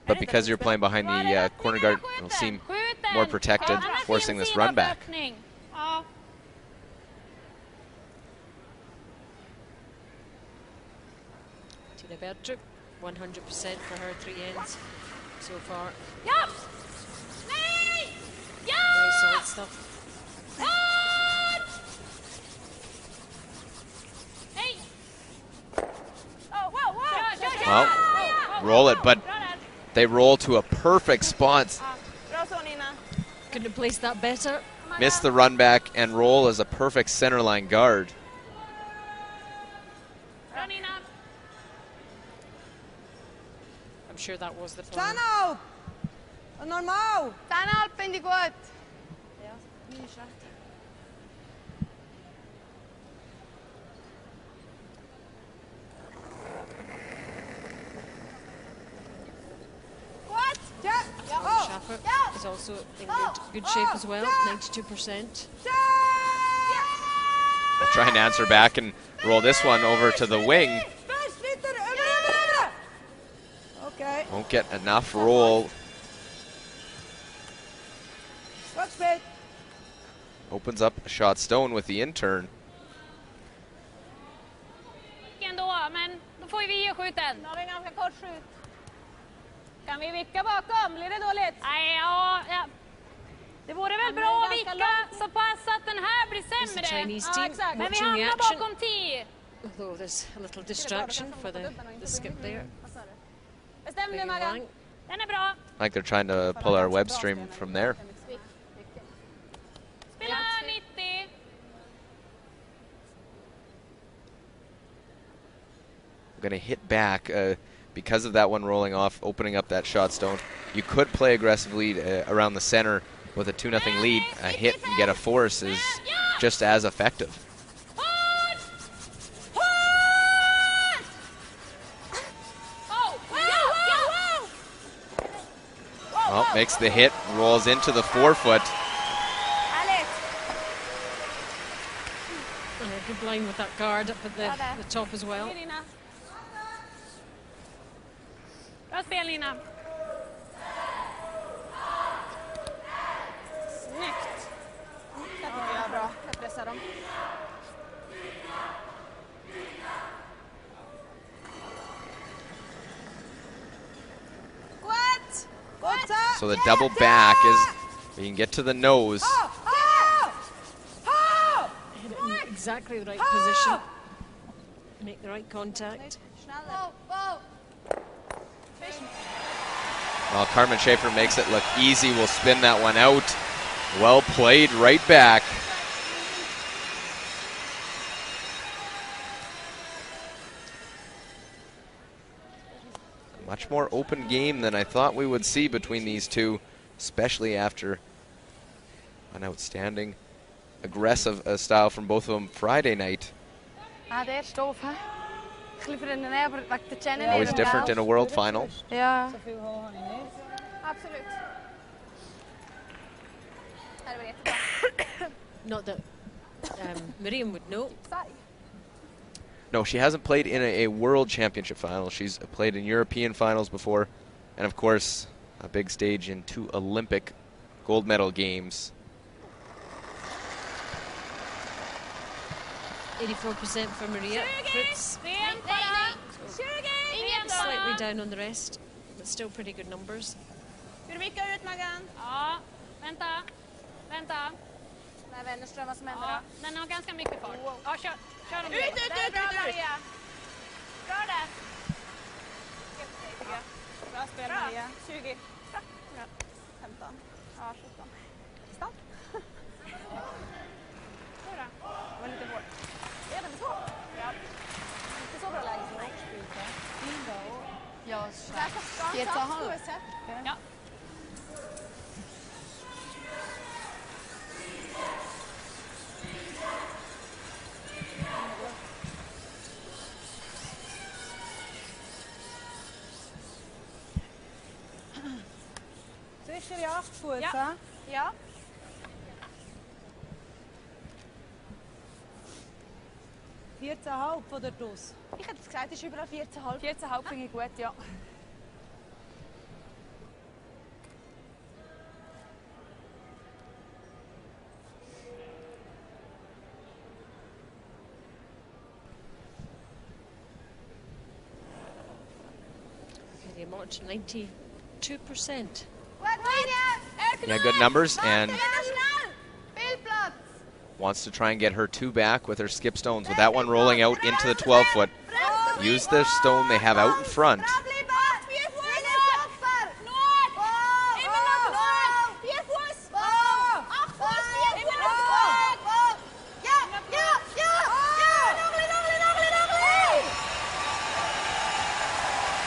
S2: but because you're playing behind the corner guard, it'll seem more protected, forcing this run back.
S6: Ja.
S1: Tina Bertrup, 100% for her 3 ends so far.
S6: Ja! Nej! Ja!
S1: Very solid stuff.
S6: Nej! Oh, wow, wow!
S2: Well, roll it, but they roll to a perfect spot.
S4: Bra så Nina.
S1: Couldn't have placed that better.
S2: Miss the run back and roll as a perfect centerline guard.
S6: Bra Nina.
S1: I'm sure that was the plan.
S4: Stanna upp! Normal! Stanna upp, inte gott!
S1: Schaffer is also in good shape as well, 92%.
S2: We'll try and answer back and roll this one over to the wing.
S4: Okay.
S2: Won't get enough roll. Opens up a shot stone with the intern.
S6: Ändå, men då får vi ge skjuten.
S4: Ja, det är ganska kort skjut.
S6: Kan vi vicka bakom? Blir det dåligt? Nej, ja. Det vore väl bra att vicka så pass att den här blir
S1: It's the
S6: sämre.
S1: Chinese team
S6: Men vi
S1: watching the
S6: hamnar
S1: action.
S6: bakom 10.
S1: Although there's a little distraction for the skip there.
S6: Bestäm
S1: Big
S6: dig Maggan.
S1: Lang.
S6: Den är bra.
S2: Like they're trying to pull our web stream from there.
S6: Spela 90.
S2: We're going to hit back because of that one rolling off, opening up that shot stone. You could play aggressively around the center with a 2-0 lead. A hit and get a force is just as effective. Well, makes the hit, rolls into the 4-foot.
S1: And a good line with that guard up at the top as well.
S6: Bra spel Nina.
S4: Snyggt. Det tycker jag är bra. Jag pressar dem.
S2: So the double back is, you can get to the nose.
S1: Hit it in exactly the right position. Make the right contact.
S2: Well, Carmen Schaefer makes it look easy. We'll spin that one out. Well played right back. Much more open game than I thought we would see between these two, especially after an outstanding aggressive style from both of them Friday night.
S5: Det stof, hè?
S2: Always different in a world final.
S5: Ja.
S4: Zoveel hoger han inte.
S5: Absolut.
S1: Not that Mirjam would know.
S2: No, she hasn't played in a World Championship final. She's played in European finals before, and of course, a big stage in 2 Olympic gold medal games.
S1: 84% for Maria Fritz. Slightly down on the rest, but still pretty good numbers.
S6: Ska du vicka ut, Maggan? Ja, vänta.
S5: Nej, Wennerström, vad som händer
S6: Ja,
S5: då?
S6: den har ganska mycket fart. Ja, kör den.
S5: Ut!
S6: Bra där.
S4: Bra spel Maria. 20. 15.
S5: Ja, 17. Stann. Det var lite hårt. Det är den så. Ja. Inte så bra läge. Ja,
S6: Ja.
S4: Sicher ja, goed
S6: Ja.
S4: hè?
S5: Ja.
S4: Halb von der Dose.
S5: Ich hätte gesagt, es ist überall 14,5.
S6: 14,5 finde ich gut, ja.
S1: Mirjam Ott, 92%.
S2: Yeah, good numbers, and
S5: Bildplatz.
S2: wants to try and get her 2 back with her skip stones. With that one rolling out into the 12-foot. Use the stone they have out in front.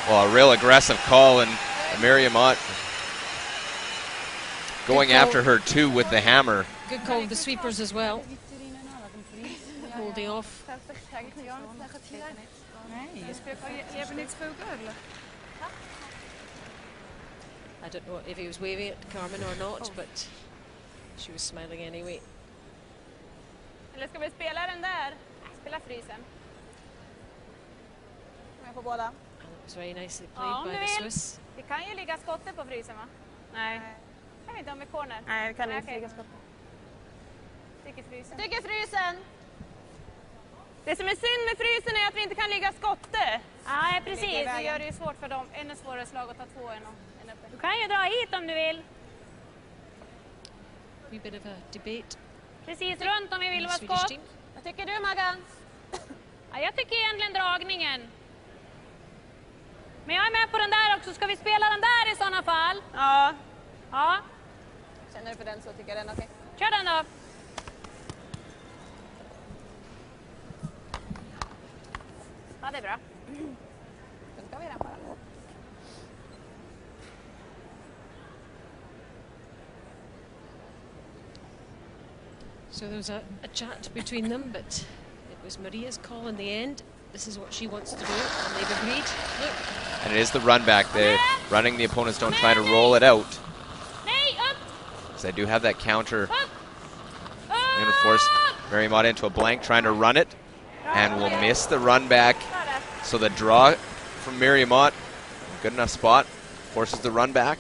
S2: Well, a real aggressive call, and Mirjam Ott going after her 2 with the hammer.
S1: Good call with the sweepers as well. Holding off. I don't know if he was waving at Carmen or not, but she was smiling anyway.
S6: Eller ska vi spela den där? Spela frysen.
S5: Jag får båda.
S1: And it was very nicely played
S6: Ja, om
S1: by
S6: du
S1: the
S6: vill.
S1: Swiss.
S6: Det kan ju ligga skottet på frysen, va? Nej. Kan vi inte ha med corner?
S5: Nej, det kan inte
S6: Okej.
S5: ligga skott.
S6: Stick i frysen.
S5: Tycker frysen.
S6: Det som är synd med frysen är att vi inte kan ligga skotte. Nej, precis. Det gör det ju svårt för dem. Ännu svårare slag att ta 2 än uppe. Du kan ju dra hit om du vill.
S1: Wee bit of a debate.
S6: Precis runt om vi vill
S1: in the
S6: vara
S1: Swedish
S6: skott.
S1: team.
S5: Vad tycker du, Maggan?
S6: Ja, jag tycker egentligen dragningen. Men jag är med på den där också. Ska vi spela den där i sådana fall? Ja. Ja,
S5: Känner du för den så tycker jag den är okej.
S6: kör den då. Ja, det är bra.
S5: Då ska vi den bara.
S1: So there was a chat between them, but it was Maria's call in the end. This is what she wants to do, and they've agreed. Look,
S2: And it is the run back. They're running the opponent's stone, trying to roll it out.
S6: Nej, upp!
S2: So they do have that counter.
S6: Upp!
S2: They're going to force Mirjam Ott into a blank, trying to run it, and will miss the run back. So the draw from Mirjam Ott, good enough spot, forces the run back.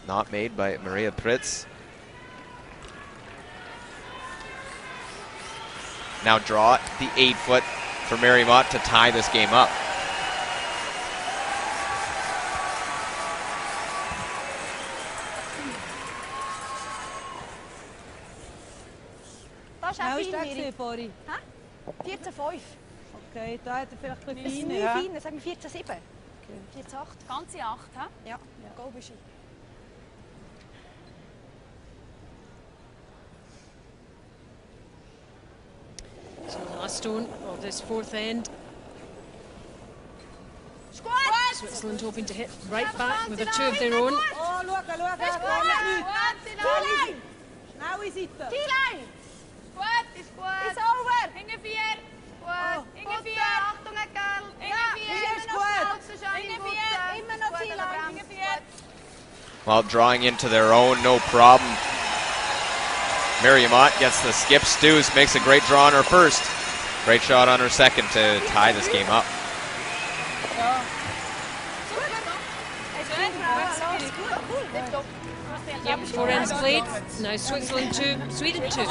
S2: Not made by Maria Pritz. Now draw the 8-foot for Mirjam Ott to tie this game up.
S5: Das ist auch
S4: Nou is
S5: fein,
S4: dat
S5: Miri.
S4: Bori.
S5: 14,5.
S4: Okay, da hat er vielleicht ein
S5: Das
S4: bisschen
S5: ist
S4: feiner.
S5: nie
S4: Ja.
S5: fein, sagen wir 14,7. 14,8.
S6: Ganze 8, ha?
S5: Ja, go Buschi.
S1: so the last stone of this fourth end.
S5: Squad!
S1: Switzerland hoping to hit right back with a 2 of their own.
S4: Oh, look, kom nu. Now is it.
S5: T-line. Squat. It's over. Inge 4. Squat. Inge 4. Achtung, Karl. Inge 4. Inge 4. Immer noch T-line. Inge 4.
S2: While drawing into their own, no problem. Mirjam gets the skip. Stews makes a great draw on her first. Great shot on her second to tie this game up.
S1: Yep, 4 ends played. Now Switzerland 2, Sweden 2.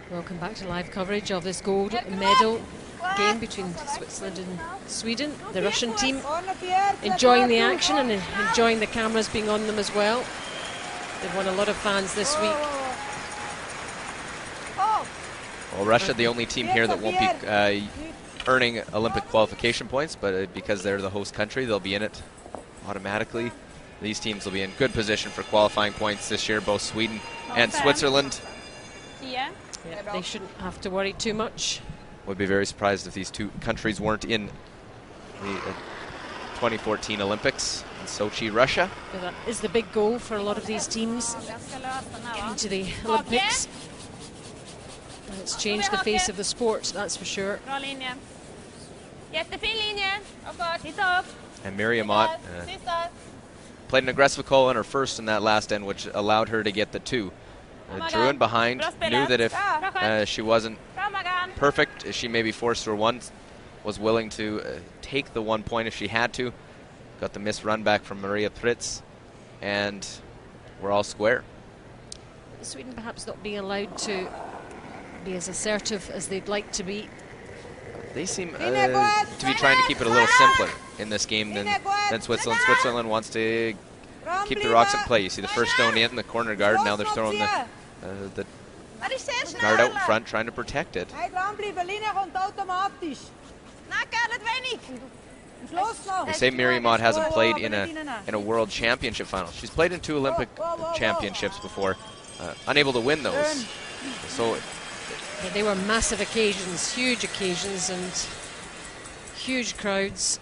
S1: Welcome back to live coverage of this gold medal game between Switzerland and Sweden. The Russian team enjoying the action and enjoying the cameras being on them as well. They've won a lot of fans this week.
S2: Well, Russia, the only team here that won't be earning Olympic qualification points, but because they're the host country, they'll be in it automatically. These teams will be in good position for qualifying points this year, both Sweden and Switzerland.
S6: Yeah.
S1: Yeah, they shouldn't have to worry too much.
S2: Would be very surprised if these two countries weren't in the 2014 Olympics in Sochi, Russia.
S1: But that is the big goal for a lot of these teams, getting to the Olympics. And it's changed the face of the sport, that's for sure.
S6: Bra linje. Jättefin linje. Titta upp.
S2: And Mirjam played an aggressive call on her first in that last end, which allowed her to get the 2. Drew in behind, knew that if she wasn't perfect, she maybe forced her one, was willing to take the 1 point if she had to. Got the missed run back from Maria Pritz, and we're all square.
S1: Sweden perhaps not being allowed to be as assertive as they'd like to be.
S2: They seem to be trying to keep it a little simpler in this game than Switzerland. Switzerland wants to keep the rocks in play. You see the first stone in the corner guard. Now they're throwing the guard out in front, trying to protect it. They say Mirjam hasn't played in a world championship final. She's played in 2 Olympic championships before, unable to win those. So
S1: yeah, they were massive occasions, huge occasions, and huge crowds.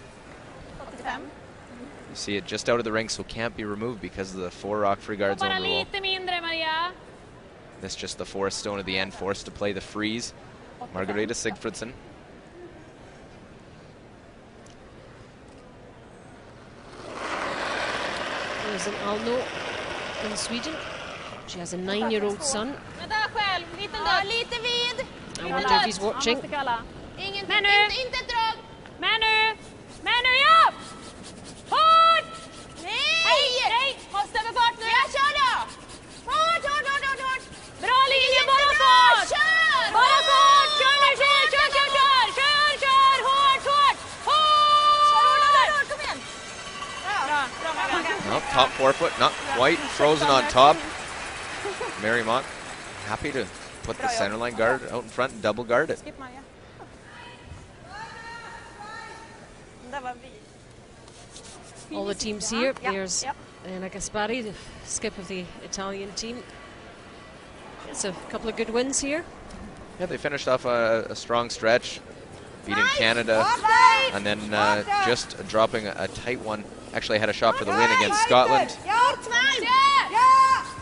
S2: You see it just out of the ring, so can't be removed because of the 4 rock-free guards on the wall. This just the 4th stone of the end, forced to play the freeze. Margaretha Sigfridsson.
S1: There's an Alno in Sweden. She has a 9-year-old son. I wonder if he's watching.
S6: Manu, ja! Hårt! Nej! Måste med fart nu! Jag kör då! Hårt! Bra linje, bara fart! Kör! Bara fart! Kör nu, kör! Hårt! Hårt! Hårt!
S5: Kom igen!
S2: top forefoot, not quite frozen on top. Mirjam happy to put the centerline guard out in front and double guard it.
S4: Skip Maria. Det var vi.
S1: All the teams here. There's Elena Gaspari, the skip of the Italian team. It's a couple of good wins here.
S2: Yeah, they finished off a strong stretch, beating Canada, and then just dropping a tight one. Actually had a shot for the win against Scotland.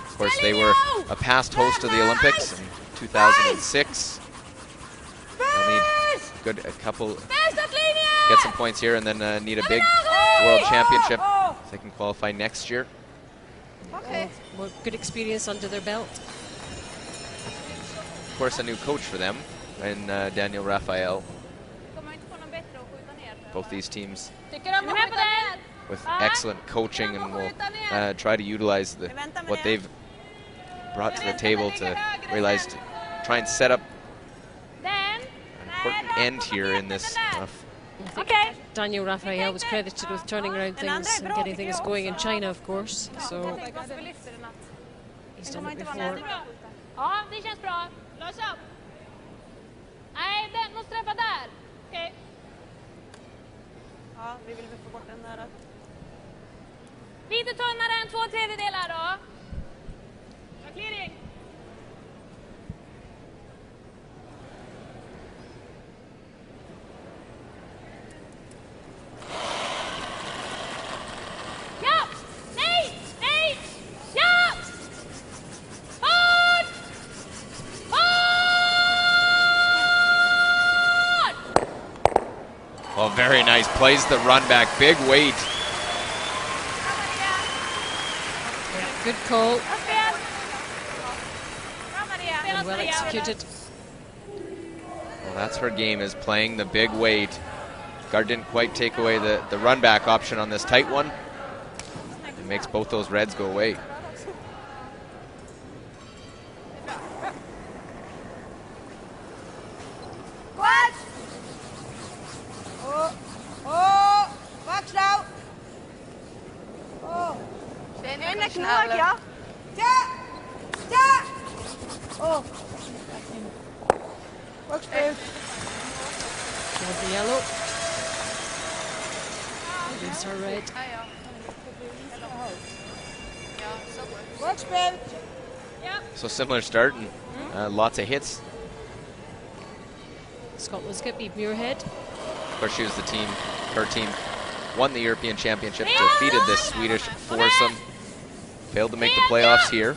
S2: Of course, they were a past host of the Olympics in 2006. They'll need a couple, get some points here, and then need a big world championship if they can qualify next year.
S1: More good experience under their belt.
S2: Of course, a new coach for them, and Daniel Raphael. Both these teams with excellent coaching, and will try to utilize what they've brought to the table to realize to try and set up an important end here in this.
S1: Daniel Raphael was credited with turning around things and getting things going in China, of course. So he's done it before.
S6: Ja, det känns bra. Lös upp. Nej, den måste träffa där. Okej.
S4: Ja, vi vill få bort den där.
S6: Lite tunnare än 2/3 då. Clearing. Ja! Nej! Nej! Ja! Hårt! Hårt!
S2: Oh, very nice. Plays the run back. Big weight.
S1: Good call. And well executed.
S2: Well, that's her game, is playing the big weight. Guard didn't quite take away the run back option on this tight one. It makes both those reds go away.
S5: Watch out! Oh. Ja. Oh. Watch out.
S1: The yellow. These are red.
S5: Watch out.
S2: So similar start, and lots of hits.
S1: Scotland's got beat Muirhead.
S2: Of course, she was her team won the European Championship, defeated this Swedish foursome, failed to make the playoffs here.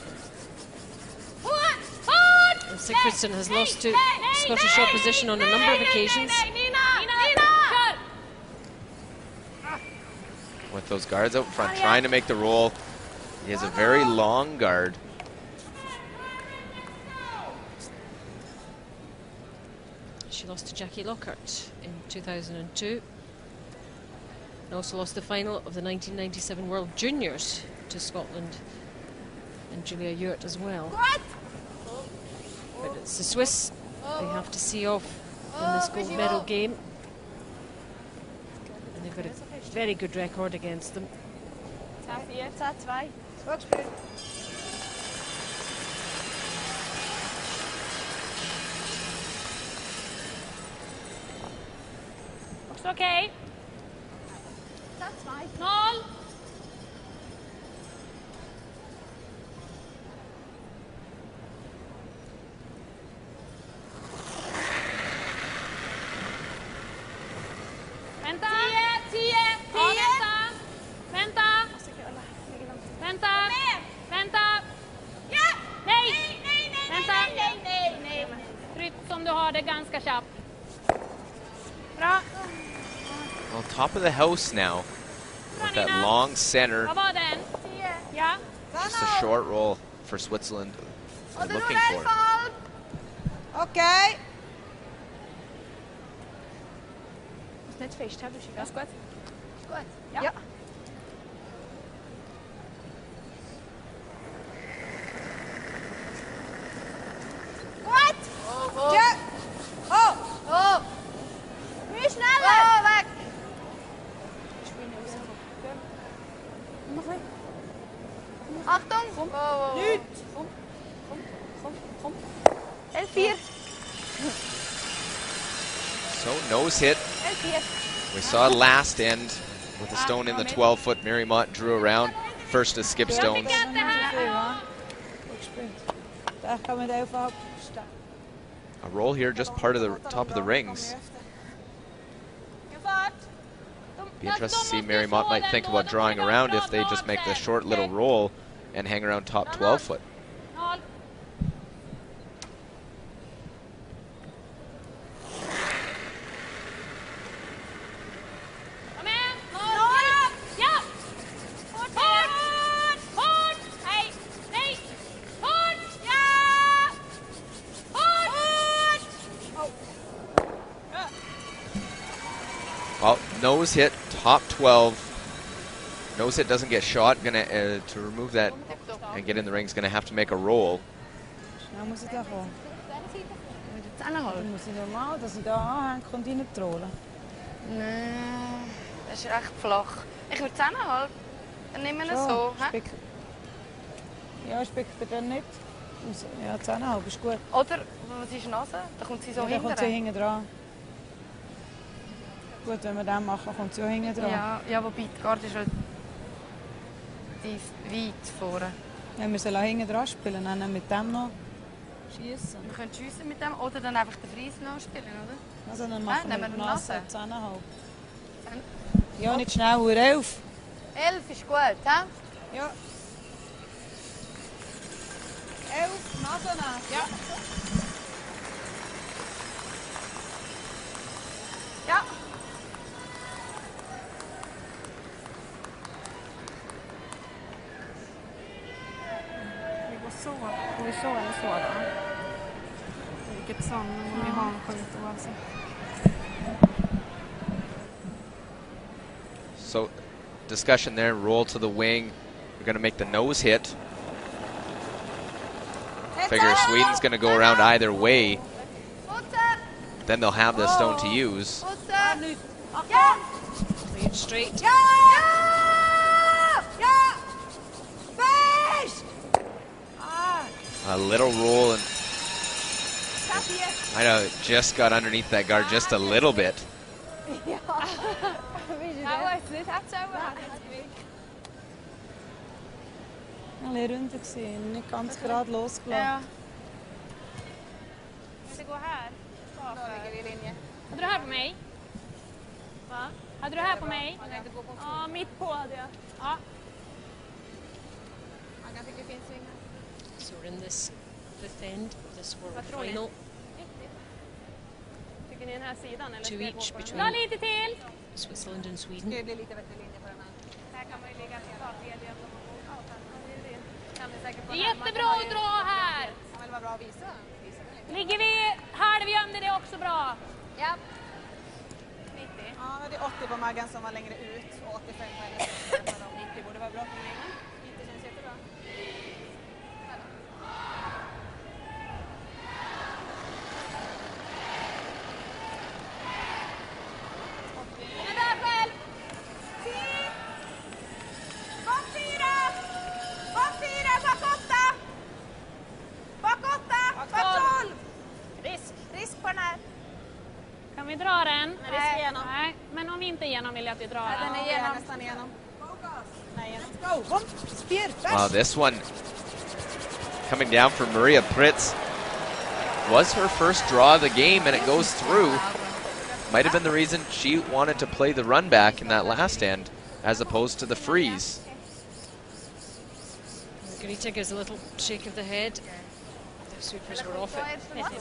S1: And Sigfridsson has lost to Scottish opposition on a number of occasions.
S2: With those guards out front, trying to make the roll. He has a very long guard.
S1: She lost to Jackie Lockhart in 2002. And also lost the final of the 1997 World Juniors to Scotland and Julia Ewart as well. But it's the Swiss they have to see off in this gold medal game. And they've got a very good record against them.
S6: Looks okay.
S5: That's fine.
S6: 0. Vänta! 10! Ja, vänta! Vänta! Vänta! Ja! Nej! Vänta! Nej! Tryck som du har det ganska snabbt. Bra.
S2: Well, top of the house now with that long center.
S6: Vad var den? Ja.
S2: Just a short roll for Switzerland. They're looking for it.
S5: Okay.
S6: Net feest hebben ze. Dat is goed.
S5: Goed.
S6: Ja.
S5: What? Ja. Oh. Nu sneller. Weg.
S6: 11-4.
S2: So nose hit.
S6: 11-4.
S2: We saw last end with the stone in the 12-foot. Mirjam drew around. First to skip stones.
S4: Daar gaan we het even op staan.
S2: A roll here, just part of the top of the rings. Be interested to see Mirjam might think about drawing around if they just make the short little roll and hang around top 12-foot. Well, nose hit, top 12. Nose hit doesn't get shot. Gonna to remove that and get in the ring is gonna have to make a roll.
S4: Nou moet het daar gewoon. Dan moet hij normaal, als hij daar aanhangt, komt hij niet trollen.
S6: Nee, dat is echt vlog. Ik wil het aanhouden. Dan neem je het zo.
S4: Ja, spek er niet. Ja, het aanhouden is goed.
S6: Oder, wat is je nase? Dan komt hij zo
S4: Dan komt hij hinten eraan. Gut, wenn wir das machen, kommt es ja hinten dran.
S6: Ja, wobei die Karte ist halt die weit vorne.
S4: Ja, wir sollen hinten dran spielen, dann mit dem noch schießen.
S6: Wir können schiessen mit dem oder dann einfach den Freis noch spielen, oder?
S4: Also dann machen wir die Nase, 10,5.
S6: Ten-
S4: Ja, nicht schnell, Uhr 11.
S6: 11 ist gut, hä?
S4: Ja. 11, Nase nach. Ja.
S6: Ja.
S8: Vi så eller så då? Vilket sån vi har skjut oavsett.
S2: So, discussion there. Roll to the wing. We're going to make the nose hit. Figure Sweden's going to go around either way. Then they'll have the stone to use.
S1: Play it straight.
S2: A little roll and might have just got underneath that guard just a little bit.
S4: Alleen runter gezien, niet ganz gerade losgelaten.
S5: Ska gå här? Hade du här på mig? Va? Hade du här på mig? Ja, mitt på hade jag. Ja.
S1: So we're in this fifth end of this world final.
S5: Tycker ni den här sidan? Eller
S1: Two each
S5: dra
S1: between
S5: lite till.
S1: Switzerland and Sweden.
S5: Här kan man ju ligga startledig. Det är jättebra att dra här. Ligger vi halvjämn är det också bra. Ja. 90.
S8: Ja, det är 80 på Maggan som var längre ut och 85 på hennes. 90 borde vara bra för mig. 90 känns jättebra.
S5: Den är där själv. Bak 4. Bak 4, bak 8. Bak 8, bak 12. Risk på den här. Kan vi dra den? Nej, men om vi inte är igenom vill jag att vi drar den.
S8: Den är igenom. Nästan igenom. Nej,
S4: Go, kom, spier,
S2: Wow, this one coming down for Maria Pritz. Was her first draw of the game and it goes through. Might have been the reason she wanted to play the run back in that last end as opposed to the freeze.
S1: Margaretha gives a little shake of the head. The sweepers were off it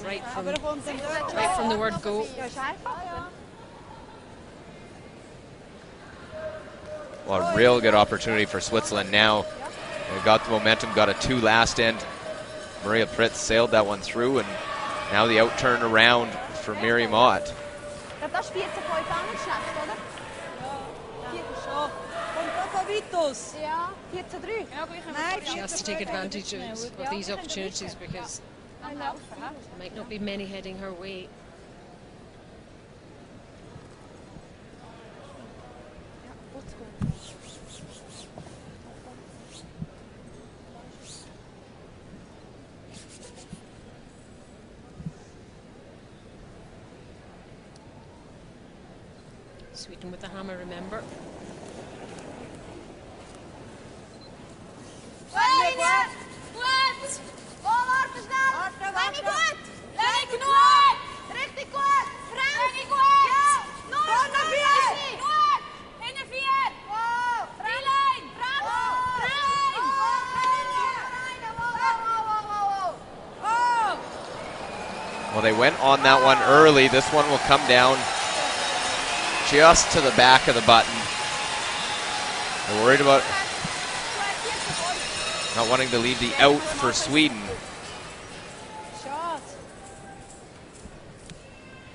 S1: right from the word go.
S2: Well, a real good opportunity for Switzerland now. They got the momentum, got a 2 last end. Maria Pritz sailed that one through, and now the out turn around for Mirjam.
S6: Das spielt sich heute auch nicht schlecht, oder? Ja, 4-3.
S1: She has to take advantage of these opportunities because there might not be many heading her way. Sweden with the hammer, remember.
S2: Well, they went on that one early. This one will come down just to the back of the button. They're worried about not wanting to leave the out for Sweden.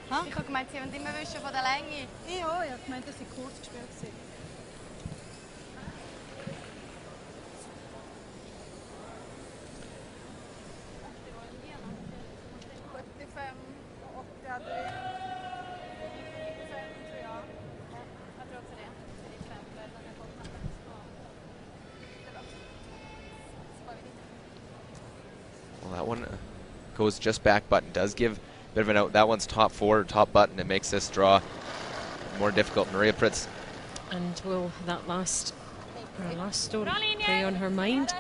S5: Ich habe gemeint, sie haben immer wischen von der Länge.
S4: Ja, ich habe gemeint, dass sie kurz gespielt sind.
S2: Well, that one goes just back button. Does give a bit of an out. That one's top 4, top button. It makes this draw more difficult. Mirjam Pritz.
S1: And will that last stone play on her mind?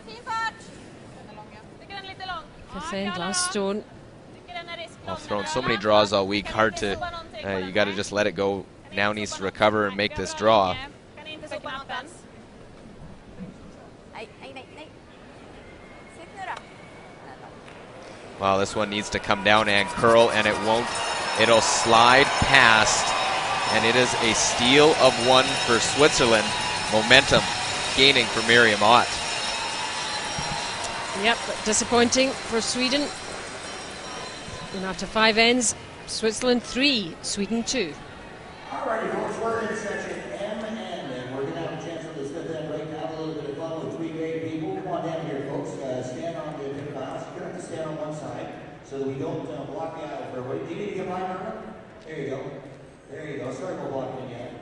S1: Fifth end, last stone.
S2: I've thrown so many draws all week. Hard to, you got to just let it go. Now needs to recover and make this draw. Wow, this one needs to come down and curl, and it won't. It'll slide past, and it is a steal of 1 for Switzerland. Momentum gaining for Mirjam Ott.
S1: Yep, but disappointing for Sweden. And after 5 ends, Switzerland 3, Sweden 2.
S3: Alrighty, folks, we're in section M, and we're going to have a chance on this fifth end right now. A little bit of fun with 3 great people. Come on down here, folks. Stand on the tip of the house. You're going to have to stand on one side so that we don't block the aisle for everybody. Do you need to get by, Margaretha? There you go. There you go. Sorry for blocking again.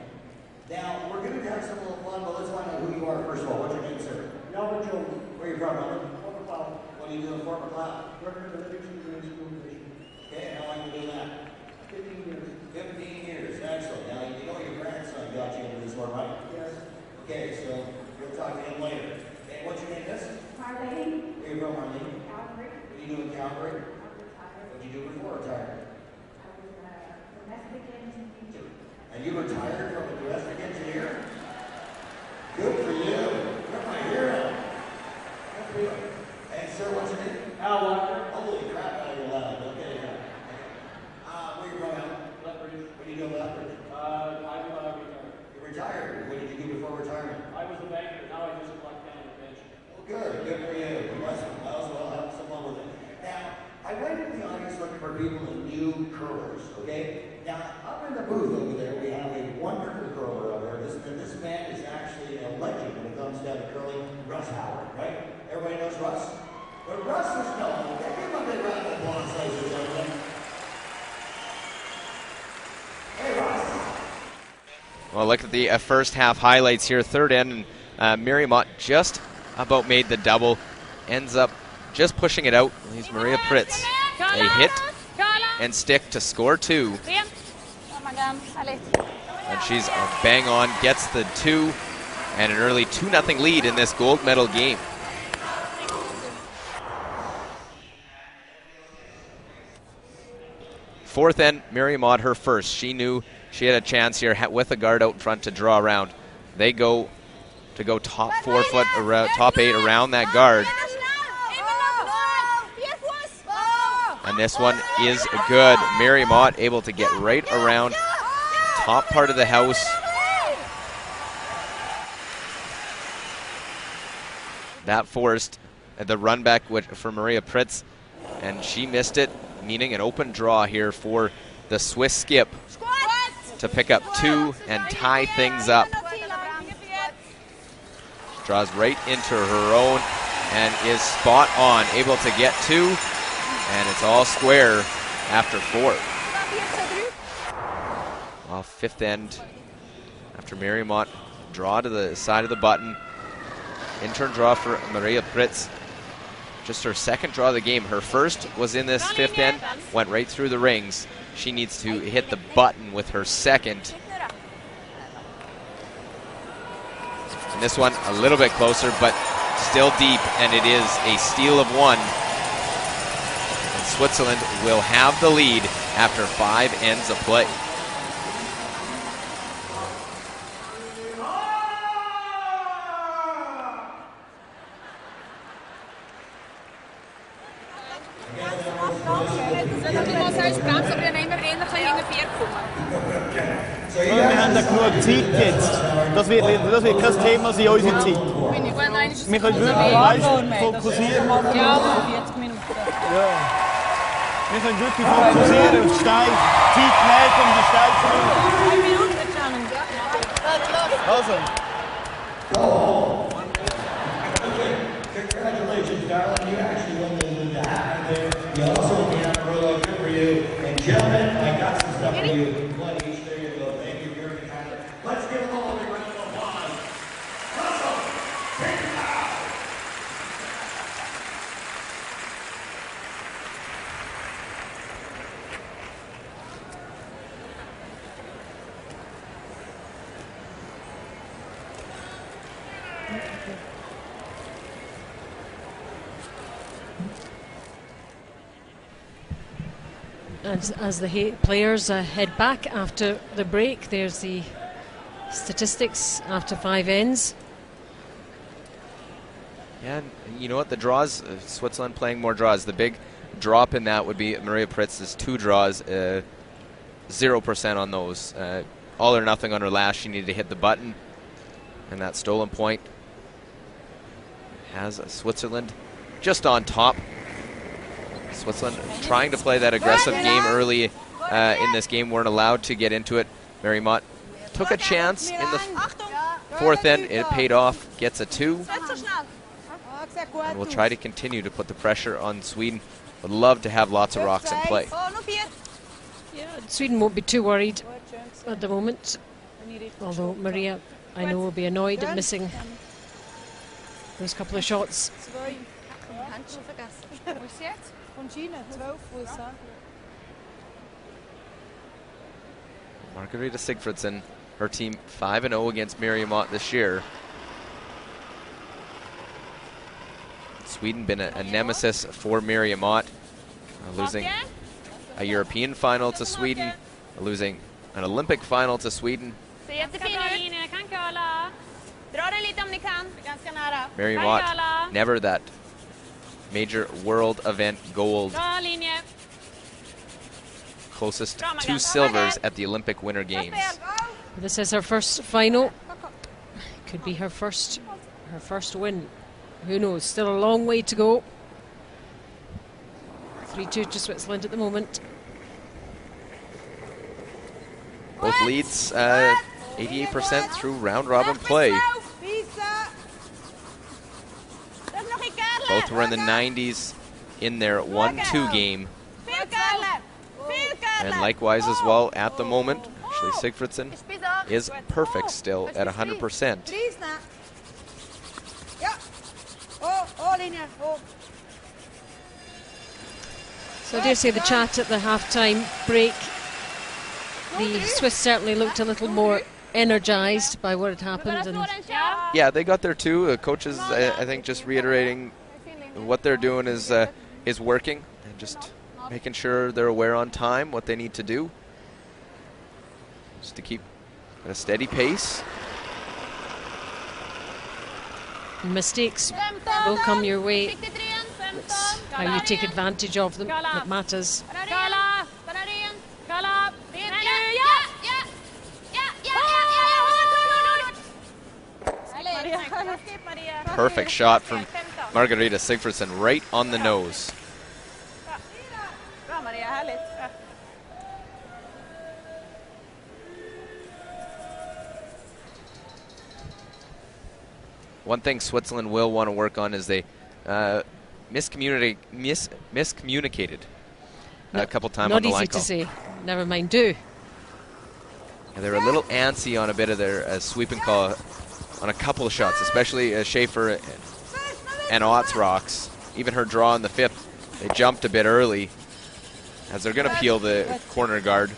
S3: Now, we're going to have some little fun, but let's find out who you are first of all. What's your name, sir?
S7: Albert Jones.
S3: Where are you from, Albert?
S7: Fort McLeod.
S3: What do you do in Fort McLeod?
S7: Working at the Livingston Grade School Division.
S3: Okay, and how long have you been doing that?
S7: 15 years.
S3: 15 years, excellent. Now, you know your grandson got you into this one, right?
S7: Yes.
S3: Okay, so we'll talk to him later. Okay, what's your name, miss?
S9: Marlene.
S3: Where are you from, Marlene?
S9: Calgary.
S3: What do you do in Calgary?
S9: I'm retired.
S3: What did you do before retirement?
S9: I was a domestic engine teacher.
S3: And you retired from a domestic engineer? Good for you. You're my hero. Good for you. And sir, what's your name?
S7: Al Walker.
S3: Holy crap, out of your loud. Okay, yeah. Where are you from, Al?
S7: Lethbridge.
S3: What do you do in Lethbridge?
S7: I'm retired.
S3: You're retired. What did you do before retirement?
S7: I was a banker. Now I just collect down the pension.
S3: Well, good. Good for you. You must as well have some fun with it. Now, I went in the audience looking for people with new curlers, okay? Now, up in the booth over there, we have a wonderful curler over there. This man is actually a legend when it comes down to curling. Russ Howard, right? Everybody knows Russ? But Russ is known. Give him a big round of applause, ladies and gentlemen. Hey, Russ.
S2: Well, look at the first half highlights here. Third end, and Mirjam Ott just about made the double. Ends up just pushing it out. He's Mirjam Pritz. A hit and stick to score 2. And she's bang on, gets the 2, and an early 2-0 lead in this gold medal game. Fourth end, Mirjam Ott, her first. She knew she had a chance here with a guard out in front to draw around. They go top 4 foot, top 8 around that guard. And this one is good. Mirjam Ott able to get right around top part of the house. That forced the run back for Mirjam Pritz, and she missed it, meaning an open draw here for the Swiss skip to pick up 2 and tie things up. Draws right into her own and is spot on, able to get 2, and it's all square after 4. Well, fifth end after Mirjam Ott draw to the side of the button. In-turn draw for Mirjam Pritz. Just her second draw of the game. Her first was in this fifth end, went right through the rings. She needs to hit the button with her second. And this one a little bit closer, but still deep, and it is a steal of 1. And Switzerland will have the lead after 5 ends of play.
S10: Wir haben ja genug Zeit jetzt. Das wird kein Thema sein, unsere Zeit. Wir können wirklich fokussieren.
S4: Ja, 40 Minuten.
S10: Ja. Wir können wirklich fokussieren auf die Steine. Zeit nehmen, um die Steine zu holen.
S4: 1 Minute schon.
S10: Also.
S3: Congratulations, darling. You actually won the hat there. You also won the umbrella. Good for you. And gentlemen, I got some stuff for you. One each. There you go. Thank you very much. Let's give them all a round of applause. Russell, take it out.
S1: As the players head back after the break, there's the statistics after 5 ends.
S2: Yeah, and you know what? The draws, Switzerland playing more draws. The big drop in that would be Maria Pritz's 2 draws, 0% on those. All or nothing on her last. She needed to hit the button. And that stolen point has Switzerland just on top. Switzerland trying to play that aggressive game early in this game. Weren't allowed to get into it. Mirjam took a chance in the 4th end. It paid off. Gets a 2. And we'll try to continue to put the pressure on Sweden. Would love to have lots of rocks in play.
S1: Yeah, Sweden won't be too worried at the moment. Although Maria, I know, will be annoyed at missing those couple of shots.
S2: Margaretha Sigfridsson, her team 5-0 against Mirjam this year. Sweden been a nemesis for Mirjam, losing a European final to Sweden, losing an Olympic final to Sweden. Mirjam, never that major world event gold. Closest 2 silvers at the Olympic Winter Games.
S1: This is her first final. Could be her first win. Who knows? Still a long way to go. 3-2 to Switzerland at the moment.
S2: Both leads 88% through round robin play. Both were in the 90s in their 1-2 game. And likewise as well at the moment. Actually, Sigfridsson is perfect still at 100%.
S1: So I dare say the chat at the half-time break, the Swiss certainly looked a little more energised by what had happened. And
S2: yeah, they got there too. Coaches, I think, just reiterating what they're doing is working, and just making sure they're aware on time what they need to do, just to keep at a steady pace.
S1: Mistakes will come your way. It's how you take advantage of them that matters.
S2: Perfect shot from Margaretha Sigfridsson, right on the nose. One thing Switzerland will want to work on is they miscommunicated a couple times on the line call.
S1: Not easy to say. Never mind do.
S2: And they were a little antsy on a bit of their sweeping call on a couple of shots, especially Schaefer and Ott's rocks. Even her draw in the 5th, they jumped a bit early as they're going to peel the corner guard.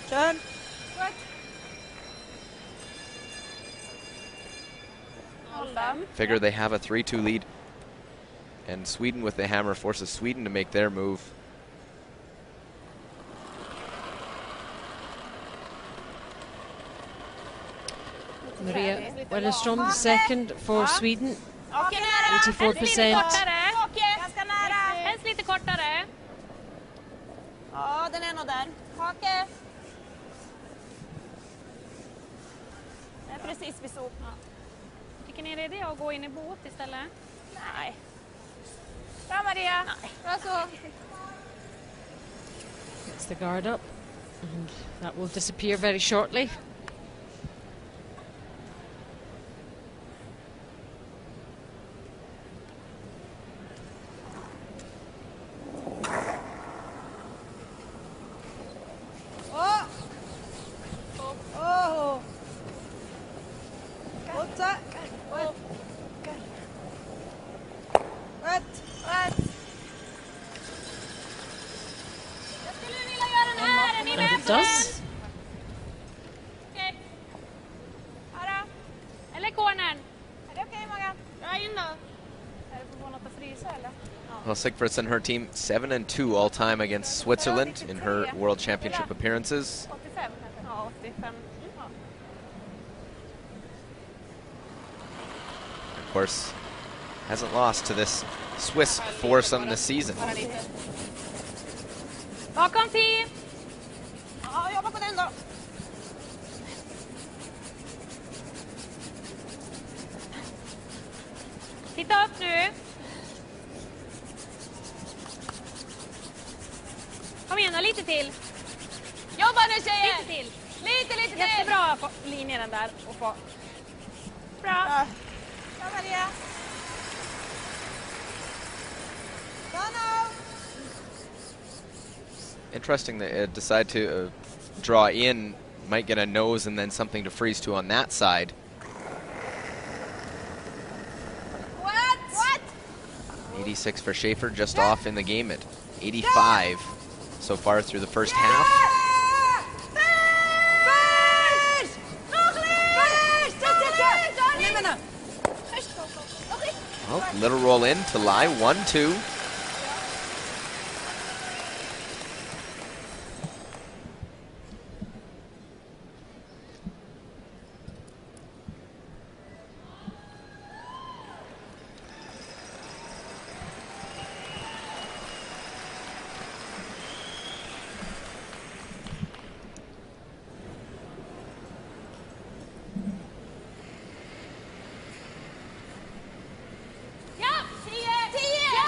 S2: Figure they have a 3-2 lead. And Sweden with the hammer forces Sweden to make their move.
S1: Maria Wellerström, the second for Sweden. 84%.
S6: Ganska nära. Helst lite kortare.
S8: Ja, den är nog där. Hake. Det är precis vid soporna.
S6: Tycker ni det är det att gå in i båt istället?
S8: Nej.
S6: Bra Maria.
S8: Nej.
S6: Bra så.
S1: Gets the guard up, and that will disappear very shortly.
S2: Well, Sigfridsson, her team 7-2 all time against Switzerland in her World Championship appearances. Of course, hasn't lost to this Swiss foursome this season.
S6: Bakom 10.
S8: Ja, jobba på den då.
S6: Titta upp nu. Kom igen, lite till.
S8: Jobba nu tjejer!
S6: Lite till.
S8: Lite till.
S6: Jättebra på linjen där. Och få. Bra.
S8: Bra Maria.
S2: Interesting they decide to draw in, might get a nose and then something to freeze to on that side.
S8: What?
S2: 86 for Schaefer, just off in the game at 85 so far through the first half. Well, little roll in to lie, 1-2.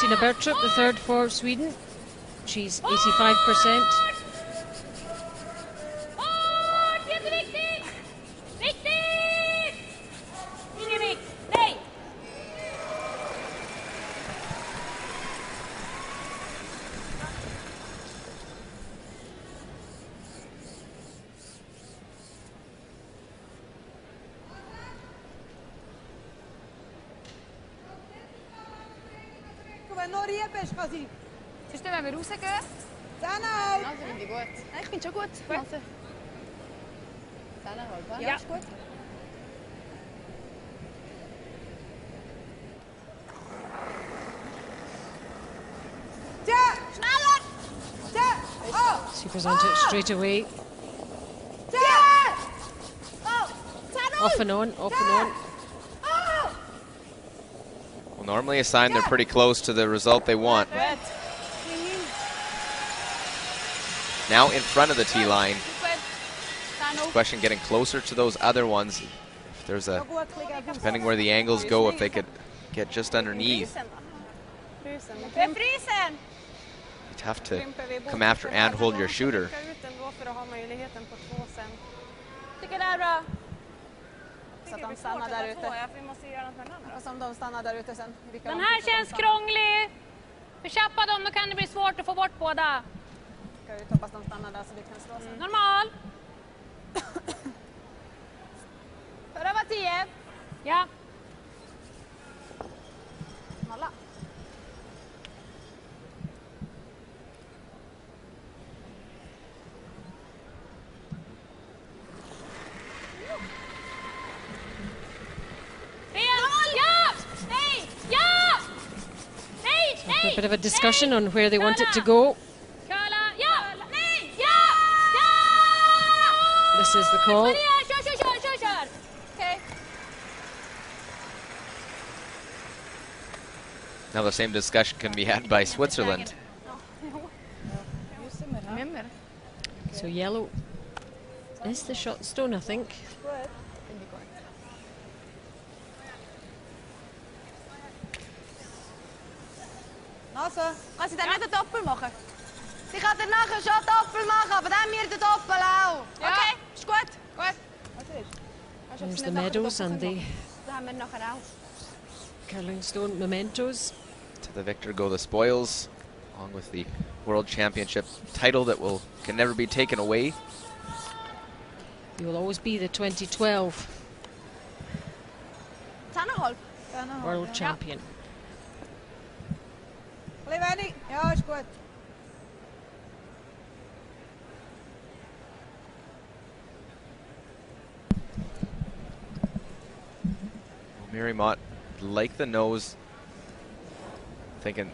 S1: Tina Bertrup, the third for Sweden. She's 85%.
S4: Verstehen, wenn wir rausgehen?
S11: Also, finde ich gut. Ja, ich finde schon gut. Also. 10,5, ja, ist gut.
S1: She goes onto it straight away. Off and on, off and on.
S2: Well, normally a sign they're pretty close to the result they want. Now in front of the tee line. Question getting closer to those other ones. If there's a, depending where the angles go, if they could get just underneath. Tough to come after and hold your shooter.
S8: Så att de stannar där ute. Fast om de stannar där ute sen.
S6: Den här känns krånglig. Förtjappa dem, då kan det bli svårt att få bort båda.
S8: Ska ut, hoppas de stannar där så vi kan slå sen.
S6: Normal.
S8: Förra var 10.
S6: Ja.
S8: Nolla.
S1: bit of a discussion on where they want it to go. This is the call.
S6: Okay.
S2: Now the same discussion can be had by Switzerland.
S1: So yellow is the shot stone, I think.
S4: Nase.
S11: Kann sie dann nicht einen Doppel machen? Sie kann dann nachher schon einen Doppel machen, aber dann mir den Doppel auch.
S6: Ja.
S11: Okay, ist gut? Gut.
S1: There's the medals and the
S11: Dann haben wir nachher auch.
S1: curling stone mementos.
S2: To the victor go the spoils, along with the World Championship title that can never be taken away.
S1: You will always be the 2012
S11: 10,5.
S1: world champion.
S4: Ein bisschen wenig. Ja, ist gut.
S2: Mirjam like the nose, thinking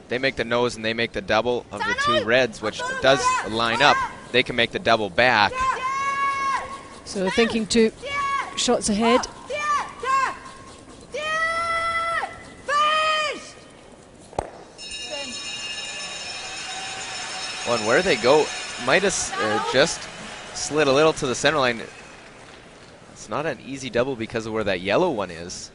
S2: they make the nose and they make the double of the two reds, which does line up. They can make the double back.
S1: So thinking 2 shots ahead.
S2: Well, and where they go might have just slid a little to the center line. It's not an easy double because of where that yellow one is.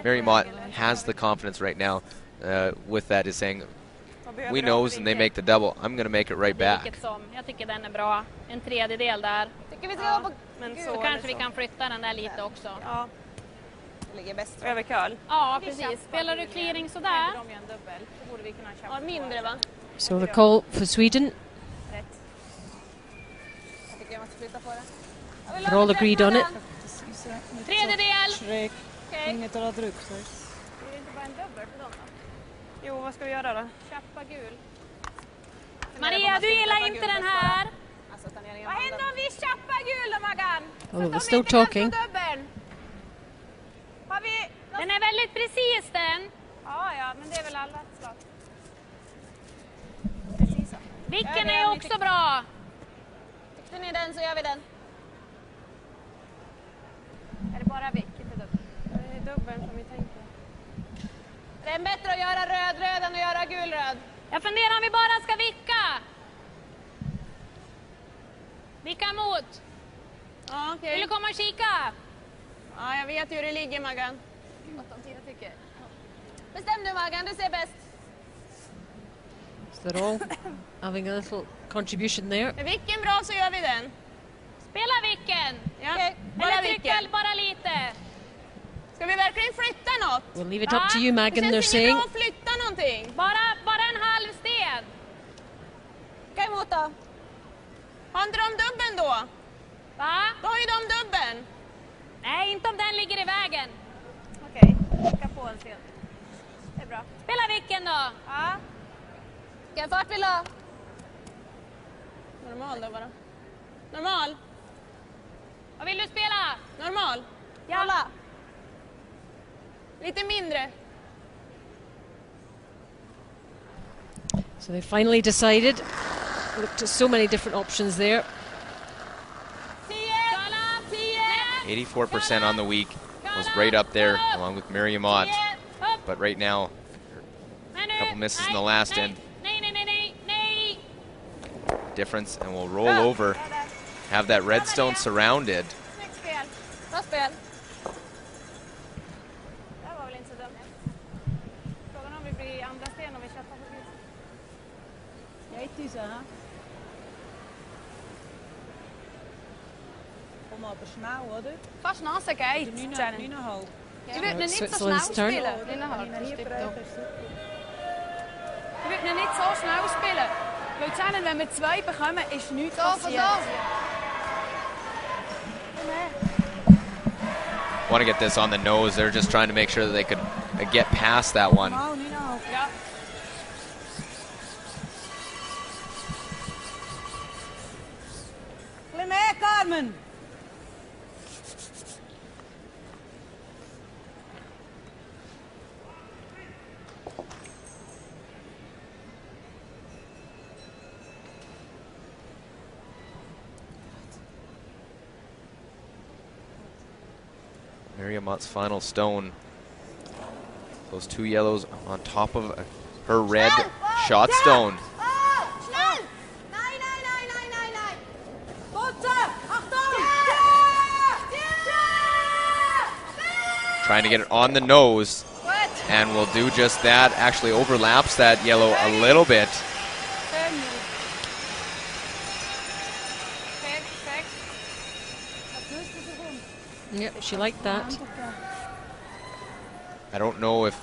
S2: Mirjam has the confidence right now with that, is saying, we nose and they make the double. I'm going to make it right back.
S6: Jag tycker den är bra. En tredjedel där.
S11: Tycker vi ska gå på
S6: Men så kanske vi kan flytta den där lite också.
S8: Ja. Det ligger bäst över curl.
S6: Ja, precis. Spelar du clearing sådär?
S8: De gör en dubbel. Då borde vi kunna köpa.
S6: Ja, mindre va?
S1: So the call for Sweden.
S8: Rätt. Jag tycker jag måste flytta på det.
S1: They're all agreed on it.
S6: Tredjedel!
S4: Schräg.
S6: Okej.
S4: Inget att dra upp.
S8: Blir det inte bara en dubbel för dem då? Jo, vad ska vi göra då?
S6: Köpa gul. Maria, du gillar inte den här.
S8: Alltså,
S6: Vad händer om vi köper gul då, Maggan?
S1: Oh, they're still talking.
S6: Har vi... Den är väldigt precis den. Ja, men det är väl alla slag.
S8: Precis så.
S6: Vilken är också bra.
S8: Tyckte ni den så gör vi den.
S6: Är det bara vilket är dubbel?
S8: Det är dubbeln som vi tänker.
S6: Det är bättre att göra röd-röd än att göra gul-röd. Jag funderar om vi bara ska vicka. Vicka mot.
S8: Ja, okej.
S6: Vill du komma och kika?
S8: Ja, jag vet hur det ligger, Maggan.
S6: Vad de tiden tycker.
S8: Bestäm du, Maggan. Du ser bäst.
S1: So they're all having a little contribution there.
S8: Är vilken bra så gör vi den.
S6: Spela vilken.
S8: Ja,
S6: Eller
S8: bara
S6: trycka
S8: vilken.
S6: bara lite.
S8: Ska vi verkligen flytta något?
S1: We'll leave it up to you, Megan,
S8: Det
S1: they're
S8: känns inget
S1: saying.
S8: bra att flytta någonting.
S6: Bara en halv sten.
S8: Ska emot då? Har inte de dubbeln då?
S6: Va?
S8: Då har ju de dubbeln.
S6: Nej, inte om den ligger i vägen.
S8: Okej, skicka på en sten. Det är bra.
S6: Spela vilken då?
S8: Ja. Vilken fart vill du ha? Normal då bara. Normal.
S6: Vad vill du spela?
S8: Normal.
S6: Ja.
S8: Kolla. Lite mindre.
S1: So they finally decided. Looked at so many different options there.
S2: 84% on the week, was right up there along with Mirjam. But right now, a couple misses in the last end. Difference, and we'll roll over. Have that redstone surrounded.
S8: Bra spel. Det var väl inte så dumt. Frågan om vi blir andra sten om vi köper på gris.
S4: Jag är inte så här. Kom maar op snel, oder?
S11: Fast nasse geht.
S4: Nu nog halb.
S11: Ich würde nicht so schnell
S1: Switzerland's turn.
S11: spielen. Ich würde nicht so schnell spielen. Weil Shannon, wenn wir 2 bekommen, ist nichts passiert.
S2: Want to get this on the nose. They're just trying to make sure that they could get past that one.
S4: Nou, nu nog.
S8: Ja.
S4: Klim mee, Carmen.
S2: Mirjam's final stone. Those two yellows on top of her red shot stone. Trying to get it on the nose, and will do just that. Actually overlaps that yellow a little bit.
S1: Yep, she liked that.
S2: I don't know if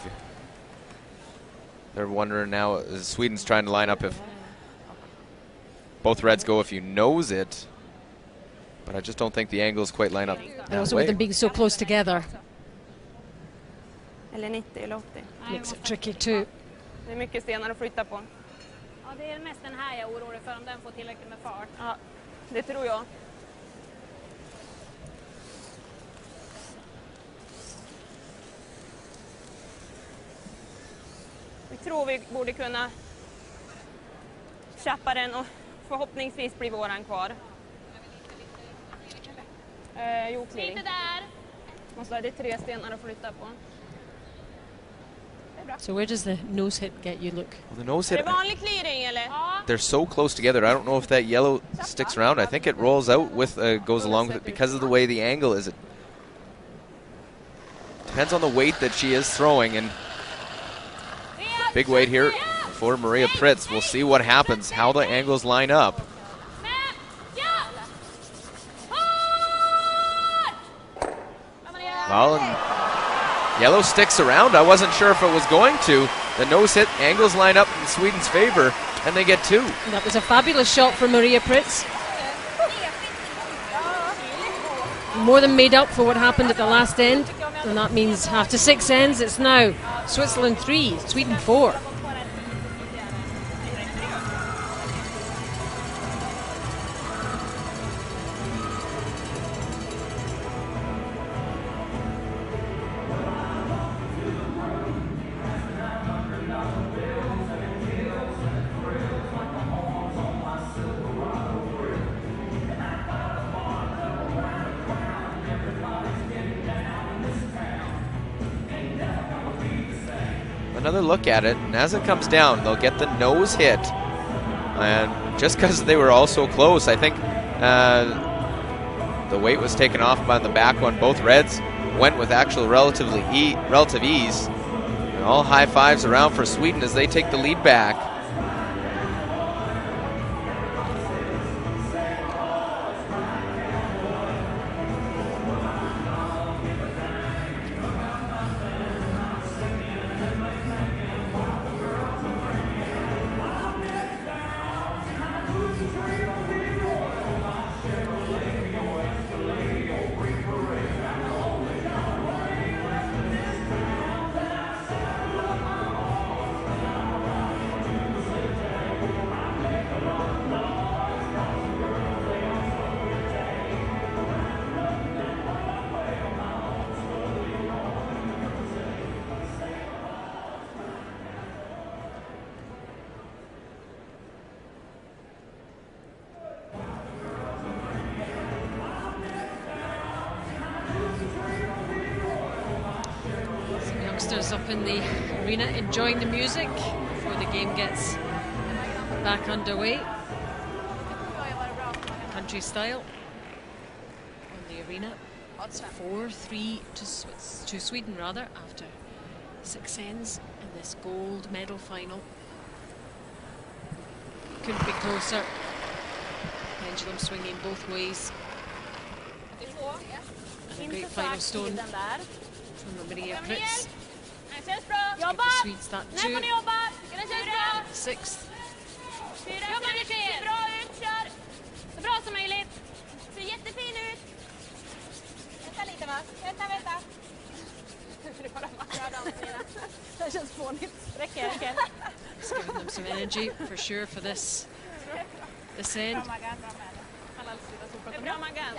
S2: they're wondering now, Sweden's trying to line up if both reds go if you nose it, but I just don't think the angles quite line up.
S1: Also with them being so close together.
S6: Eller 90 eller 80.
S1: Makes it tricky too.
S6: Det är mycket stenar att flytta på.
S5: Ja, det är mest den här jag är orolig för, om den får tillräckligt med fart.
S6: Ja, det tror jag. Vi tror vi borde kunna chappa den och förhoppningsvis blir våran kvar. Jo, clearing.
S5: Lite där.
S6: Det är 3 stenar att flytta på.
S1: So where does the nose hit get you, Luke?
S2: Well, the nose
S6: Är
S2: hit,
S6: det vanlig clearing eller?
S2: they're so close together. I don't know if that yellow sticks around. I think it rolls out with, goes along with it because of the way the angle is. It depends on the weight that she is throwing, and big weight here for Maria Pritz. We'll see what happens, how the angles line up. Well, and yellow sticks around. I wasn't sure if it was going to. The nose hit, angles line up in Sweden's favor, and they get 2.
S1: That was a fabulous shot from Maria Pritz. More than made up for what happened at the last end, and that means after 6 ends, it's now Switzerland 3, Sweden 4.
S2: Another look at it, and as it comes down, they'll get the nose hit. And just because they were all so close, I think the weight was taken off by the back one. Both reds went with actual relative ease. And all high fives around for Sweden as they take the lead back.
S1: Up in the arena enjoying the music before the game gets back underway. Country style on the arena. It's 4-3 to Sweden rather after 6 ends in this gold medal final. Couldn't be closer. Pendulum swinging both ways. And a great final stone from Maria Pritz.
S5: Jobba!
S1: När
S5: får ni jobba! Det känns bra!
S1: 6th.
S5: Jobba med det! Ser bra ut, kör! Så bra som möjligt. Ser jättefin ut. Vänta lite va? Vänta. Det är bara det känns fånigt. Räcker.
S1: It's giving them some energy for sure for this end.
S6: Det är bra Maggan.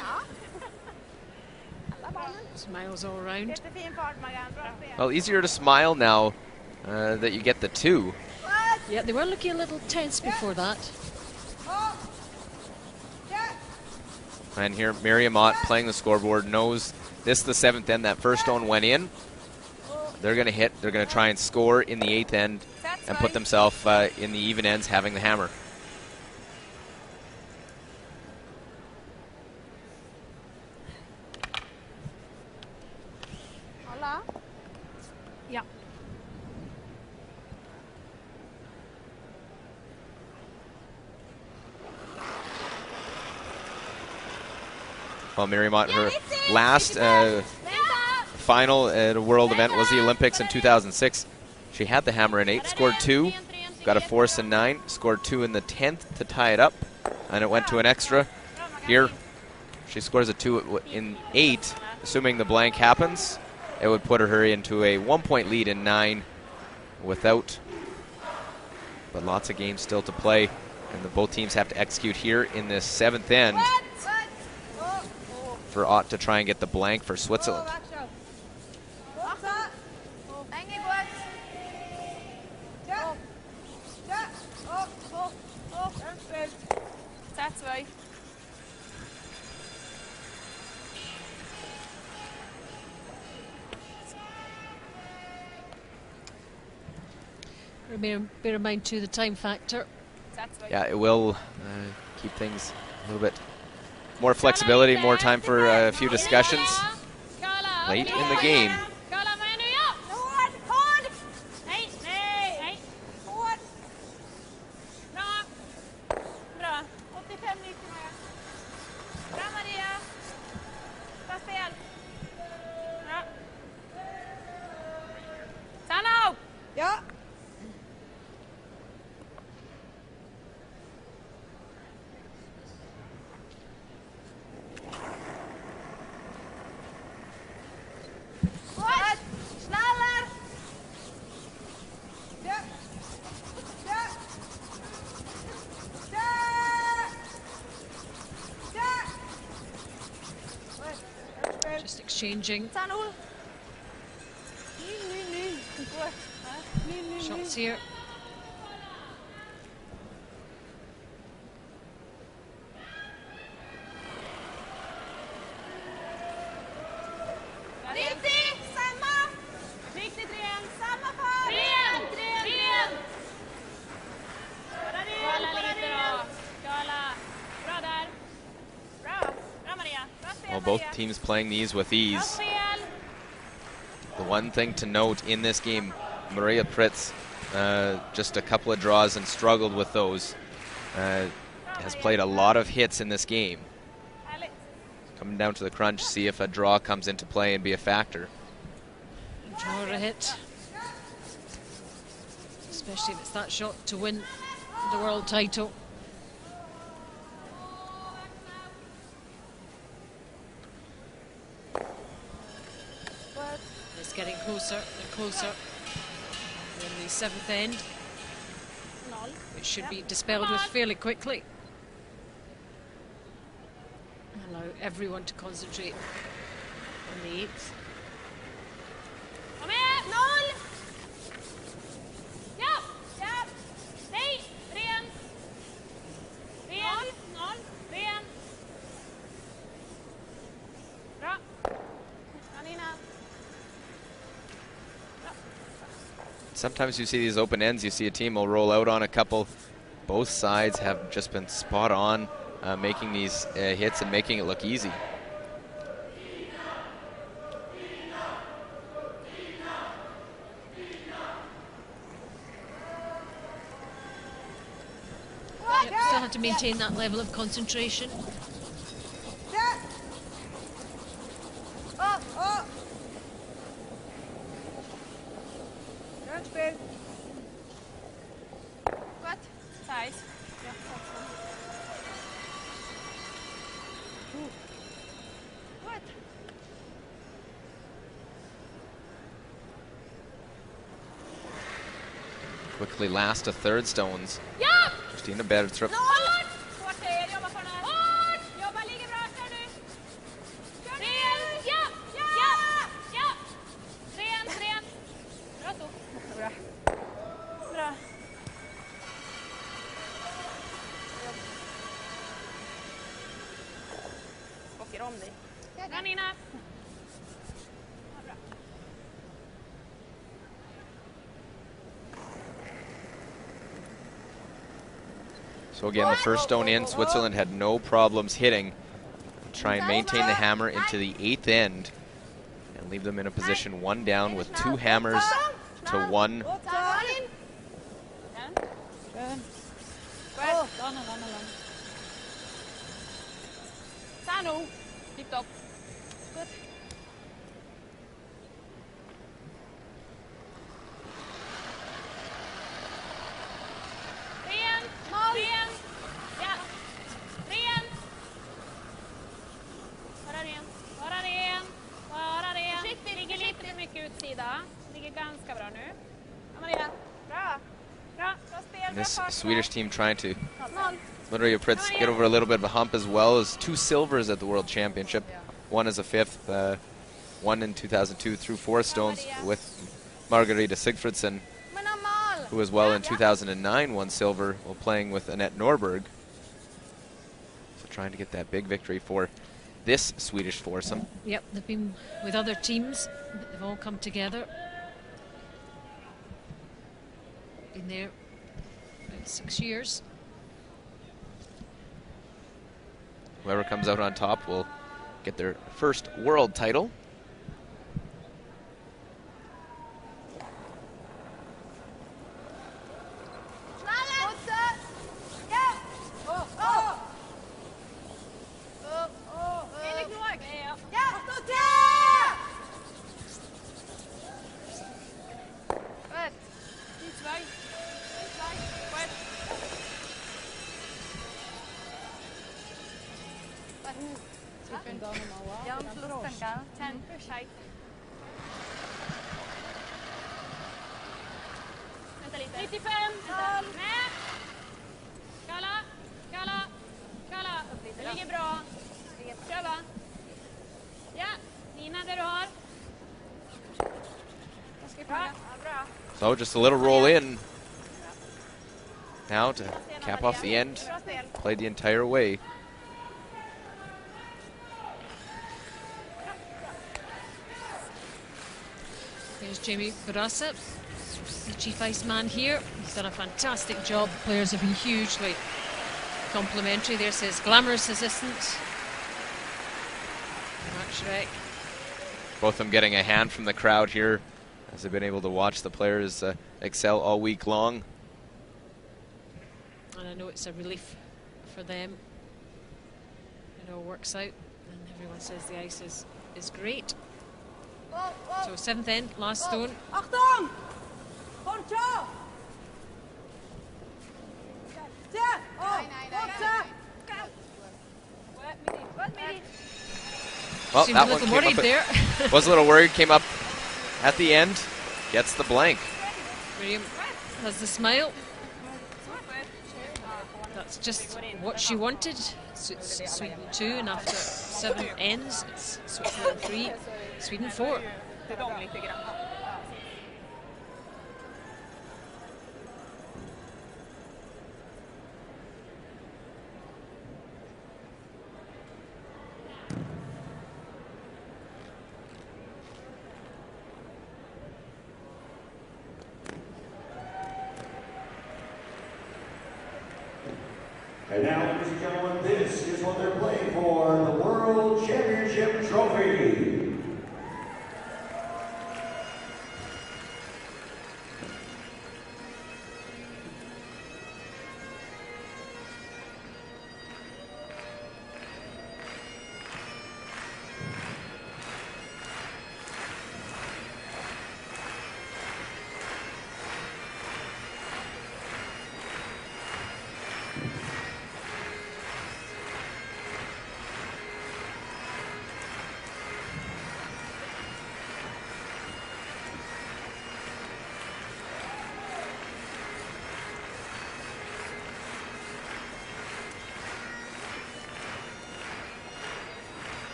S1: Smiles all around.
S2: Well, easier to smile now that you get the 2.
S1: Yeah, they were looking a little tense before that.
S2: And here Mirjam playing the scoreboard knows This is the 7th end. That first stone went in. They're going to hit. They're going to try and score in the 8th end and put themselves in the even ends having the hammer.
S6: Hola.
S1: Yeah.
S2: Well, Mirjam, her last final at a world event was the Olympics in 2006. She had the hammer in 8, scored 2, got a force in 9, scored 2 in the 10th to tie it up, and it went to an extra. Here, she scores a 2 in 8, assuming the blank happens. It would put her into a 1-point lead in 9 without, but lots of games still to play, and both teams have to execute here in this 7th end for Ott to try and get the blank for Switzerland.
S6: SWE.
S1: Bear in mind too the time factor.
S2: Yeah, it will keep things a little bit more flexibility, more time for a few discussions late in the game.
S1: Just exchanging shots here.
S2: Well, both teams playing these with ease. The one thing to note in this game, Maria Pritz, just a couple of draws and struggled with those. Has played a lot of hits in this game. Coming down to the crunch, see if a draw comes into play and be a factor.
S1: Draw or a hit. Especially if it's that shot to win the world title. It's getting closer and closer in the 7th end. It should be dispelled with fairly quickly. Allow everyone to concentrate on the 8th.
S2: Sometimes you see these open ends, you see a team will roll out on a couple. Both sides have just been spot on making these hits and making it look easy.
S1: Yep, still have to maintain that level of concentration.
S6: What? Size. What?
S2: Quickly last to third stones. Justina Bergtrup. So again, the first stone in, Switzerland had no problems hitting. Try and maintain the hammer into the 8th end and leave them in a position 1 down with 2 hammers to 1.
S6: Sanu, tiếp tục. Ren, ren. Ja. Ren. Bara ren. Bara ren. Bara ren. Försiktigt, ligger lite för mycket utsida. Ligger ganska bra nu. Maria, bra. Bra, bra spel.
S2: And this Swedish team trying to Margaretha Pritz get over a little bit of a hump as well as 2 silvers at the World Championship. 1 as a 5th, 1 in 2002 through 4 stones with Margaretha Sigfridsson, who as well in 2009 won silver while playing with Annette Norberg. So trying to get that big victory for this Swedish foursome.
S1: Yep, they've been with other teams, but they've all come together. Been there about 6 years.
S2: Whoever comes out on top will get their first world title. So just a little roll in now to cap off the end. Played the entire way.
S1: Here's Jamie Barassa, the chief ice man here. He's done a fantastic job. The players have been hugely complimentary. There's his glamorous assistant, Mark Schreck.
S2: Both of them getting a hand from the crowd here as they've been able to watch the players excel all week long.
S1: And I know it's a relief for them. It all works out, and everyone says the ice is great. So 7th end, last stone.
S4: Achtung! Porto!
S2: Well,
S1: Seemed
S2: that
S1: a
S2: one
S1: little
S2: came
S1: worried
S2: up
S1: there.
S2: Was a little worried, came up at the end, gets the blank.
S1: Mirjam has the smile. That's just what she wanted. Sweden 2, and after 7 ends, it's Switzerland 3, Sweden 4.
S3: And now, ladies and gentlemen, this is what they're playing for, the World Championship Trophy.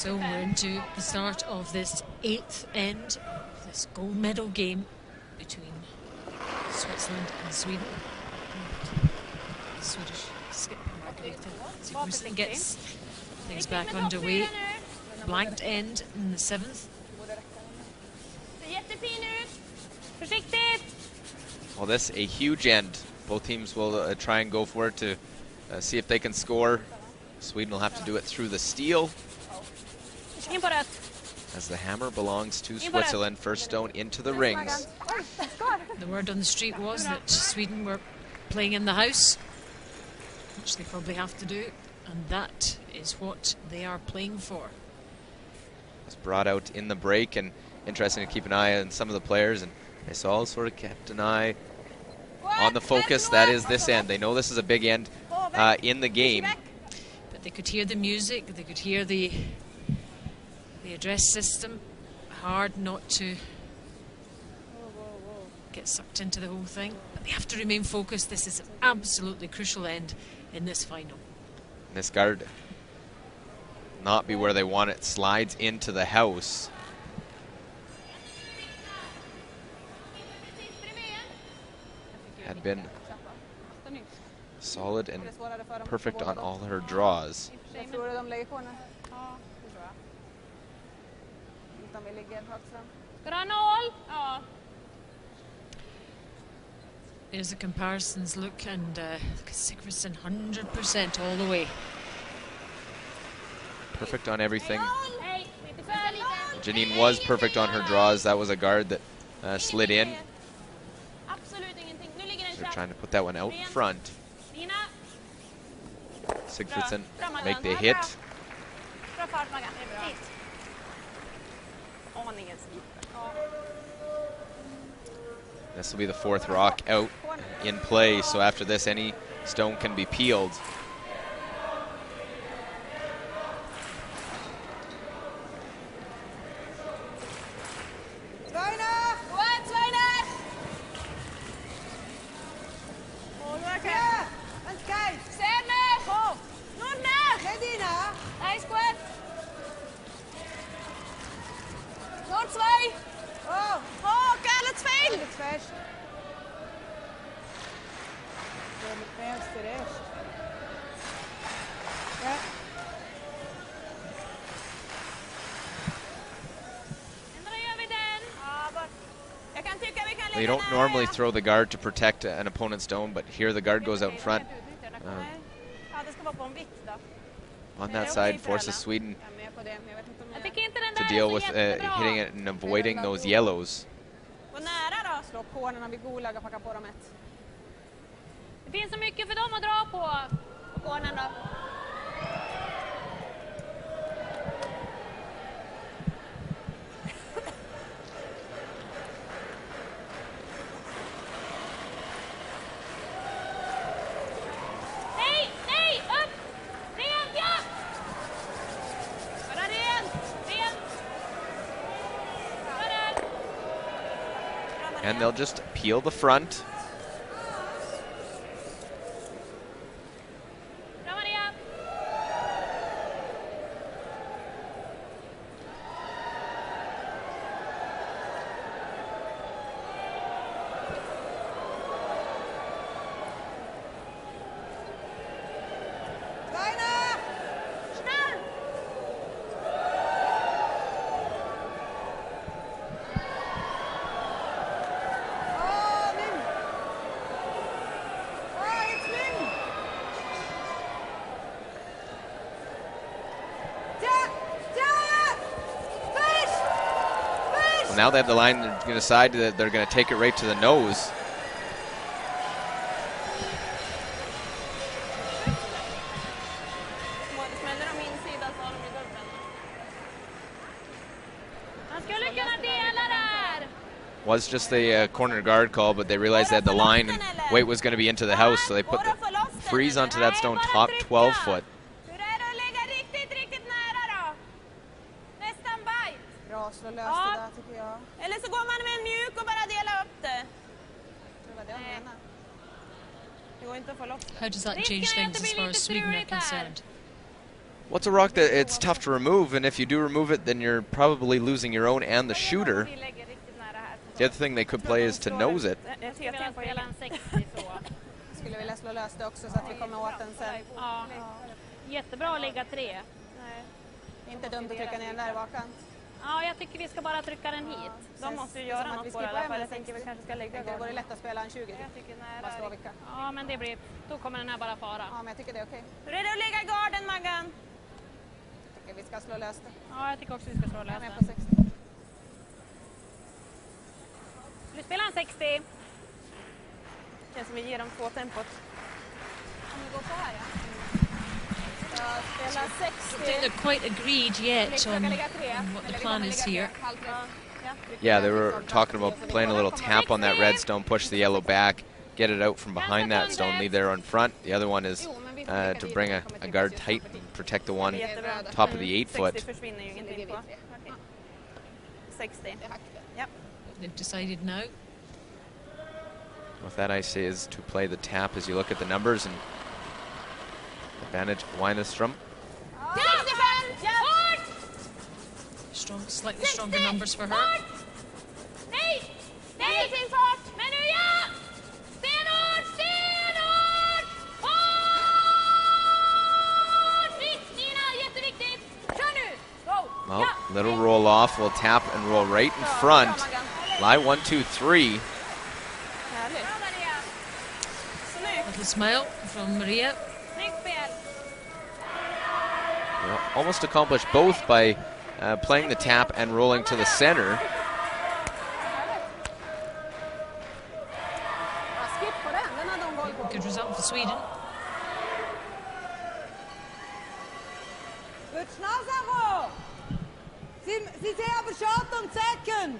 S1: So we're into the start of this 8th end of this gold medal game between Switzerland and Sweden. The Swedish skipper Margaretha Sigfridsson gets things back underway. Blanked end in the 7th.
S2: Well, this a huge end. Both teams will try and go for it to see if they can score. Sweden will have to do it through the steel, as the hammer belongs to Switzerland. First stone into the rings.
S1: The word on the street was that Sweden were playing in the house, which they probably have to do, and that is what they are playing for.
S2: Was brought out in the break, and interesting to keep an eye on some of the players, and they all sort of kept an eye on the focus that is this end. They know this is a big end in the game.
S1: But they could hear the music, they could hear the address system. Hard not to get sucked into the whole thing. But they have to remain focused. This is an absolutely crucial end in this final.
S2: This guard not be where they want it. Slides into the house. Had been solid and perfect on all her draws.
S1: There's the comparisons look, and Sigfridsson 100% all the way.
S2: Perfect on everything. Janine was perfect on her draws. That was a guard that slid in. They're trying to put that one out front. Sigfridsson make the hit. This will be the 4th rock out in play, so after this any stone can be peeled. They don't normally throw the guard to protect an opponent's stone, but here the guard goes out in front. On that side, forces Sweden to deal with hitting it and avoiding those yellows.
S6: Det finns så mycket för dem att dra på cornern då. Nej, nej, upp! Rent, ja! Bara rent, rent.
S2: And they'll just peel the front. Now they have the line, they're going to decide that they're going to take it right to the nose. Was just the corner guard call, but they realized they had the line and weight was going to be into the house, so they put the freeze onto that stone top 12 foot.
S8: Eller så går man med en mjuk och bara delar upp det.
S1: How does that change things as far as Sweden are concerned?
S2: What's a rock that it's tough to remove, and if you do remove it, then you're probably losing your own and the shooter. The other thing they could play is to nose it.
S8: Skulle vilja slå löst det också så att vi kommer åt den sen.
S6: Ja. Jättebra att ligga 3.
S8: Inte dumt att trycka ner den där i bakkant.
S6: Ja, jag tycker vi ska bara trycka den hit. De måste ju göra något på det i alla fall. Jag tänker vi kanske ska lägga
S8: det. Vore lätt att spela en 20. Bara slå vilka.
S6: Ja, men det blir, då kommer den här bara fara.
S8: Ja, men jag tycker det är okej.
S6: Hur är det att ligga i garden, Maggan?
S8: Jag tycker vi ska slå löst det.
S6: Ja, jag tycker också vi ska slå löst
S8: det.
S6: Jag
S8: är med på 60.
S6: Du spelar en 60. Det som vi ger dem 2 tempot.
S8: Om vi går så här, ja. Spela 60.
S1: I don't think they're quite agreed yet on what the plan is here.
S2: Yeah, they were talking about playing a little tap on that red stone, push the yellow back, get it out from behind that stone, leave there on front. The other one is to bring a guard tight and protect the one top of the 8-foot.
S6: 60.
S1: Yep. They've decided now.
S2: With that, I say is to play the tap as you look at the numbers and advantage Weinestrom.
S1: Strong, slightly stronger numbers for her.
S2: Well, little roll off, will tap and roll right in front. Lie 1, 2, 3.
S1: Little smile from Maria.
S2: Almost accomplished both by playing the tap and rolling to the center.
S1: Good result for Sweden.
S4: Sie sehen aber shot on second.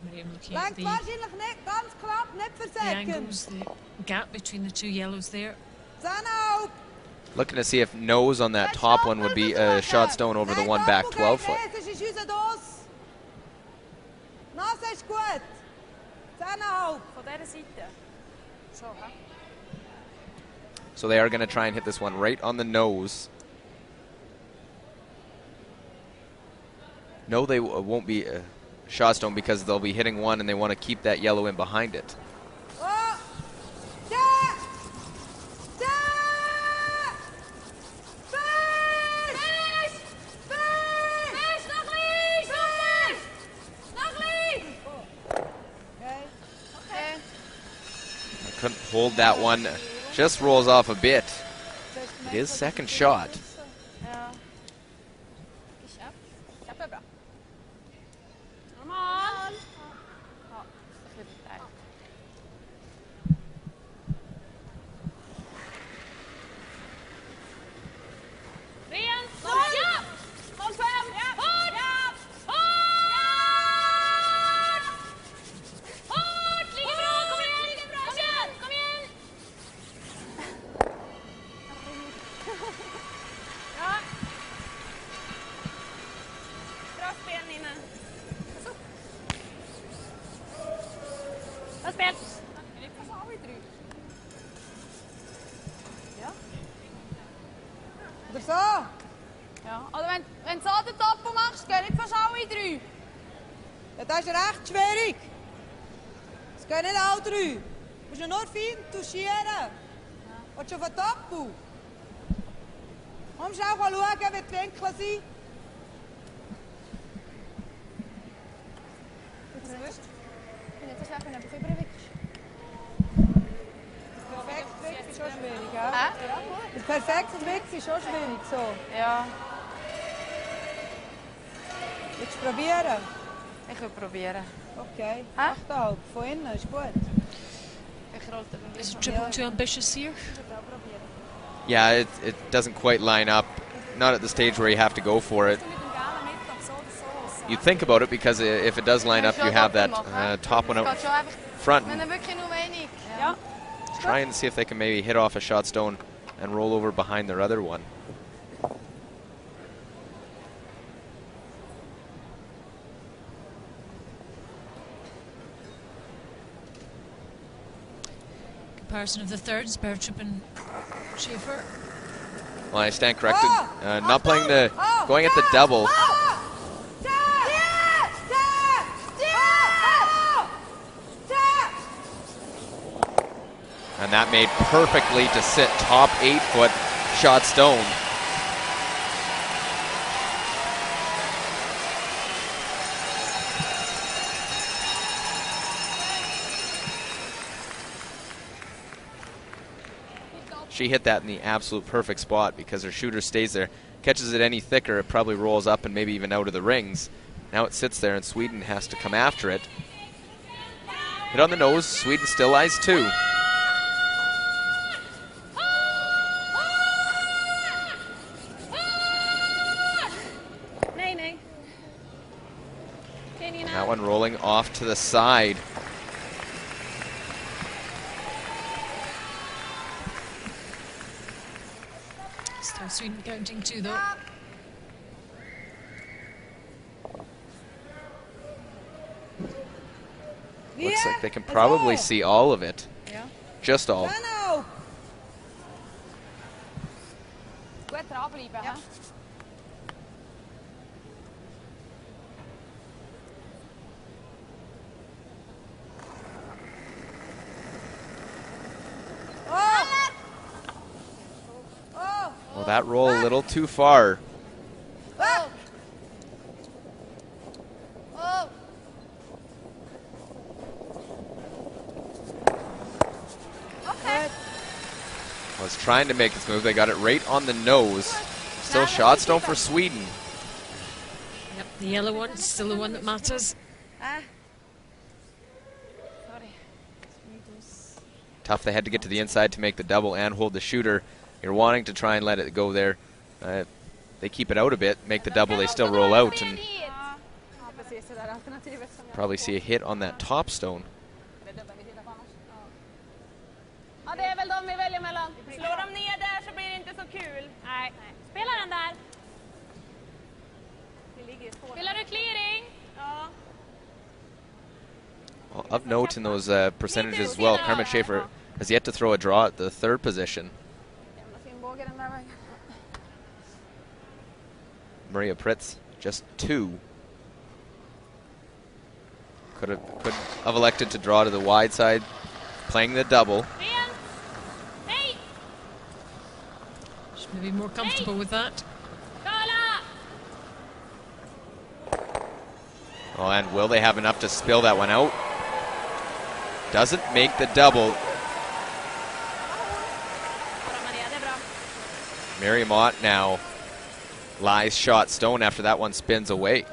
S1: Mirjam looking at the angles, the gap between the two yellows there.
S2: Looking to see if nose on that top one would be a shot stone over the one back 12-foot. So they are going to try and hit this one right on the nose. No, they won't be a shot stone because they'll be hitting one and they want to keep that yellow in behind it. Couldn't hold that one. Just rolls off a bit. It is second shot.
S11: Wenn du so den Topo machst, gehen nicht fast alle 3.
S4: Ja, das ist recht schwierig. Es gehen nicht alle 3. Du musst ja nur fein touchieren. Willst du auf den Topo? Komm schnell schauen, wie die Winkel sind.
S11: Ich bin jetzt so schlecht, wenn du einfach überwickst.
S4: Perfekt Wichs ist schon schwierig, ja? Das perfekte Wichs ist schon schwierig, so.
S11: Ja.
S4: Willst du probieren?
S11: Ich will probieren.
S4: Okay. 8,5 von innen ist gut.
S11: Ich rollte den
S1: Is triple too ambitious here?
S2: Yeah, it doesn't quite line up. Not at the stage where you have to go for it. You think about it because if it does line up, you have that top one out front. Try and see if they can maybe hit off a shot stone and roll over behind their other one.
S1: comparison of the thirds, Bertrup and Schaefer.
S2: Well, I stand corrected. Not playing the, going at the double. And that made perfectly to sit top 8-foot shot stone. She hit that in the absolute perfect spot because her shooter stays there. Catches it any thicker, it probably rolls up and maybe even out of the rings. Now it sits there and Sweden has to come after it. Hit on the nose, Sweden still lies 2. That one rolling off to the side.
S1: Still Sweden counting 2 though.
S2: Looks like they can probably see all of it.
S4: Yeah.
S2: Just all.
S11: Gut dranbleiben, ja.
S2: Well, that roll a little too far. Was trying to make this move. They got it right on the nose. Still shot stone for Sweden.
S1: Yep, the yellow one, still the one that matters.
S2: Tough they had to get to the inside to make the double and hold the shooter. You're wanting to try and let it go there. They keep it out a bit, make the double, they still roll out and probably see a hit on that top stone.
S6: Ja, det är väl de vi väljer mellan. Slår de ner där så blir det inte så kul. Nej. Spela den där. Spelar du clearing? Ja.
S2: Well, of note in those percentages as well, Carmen Schaefer has yet to throw a draw at the 3rd position. Maria Pritz, just 2. Could have elected to draw to the wide side, playing the double.
S1: Should maybe be more comfortable with that.
S2: Oh, and will they have enough to spill that one out? Doesn't make the double. Mirjam now lies shot stone after that one spins away.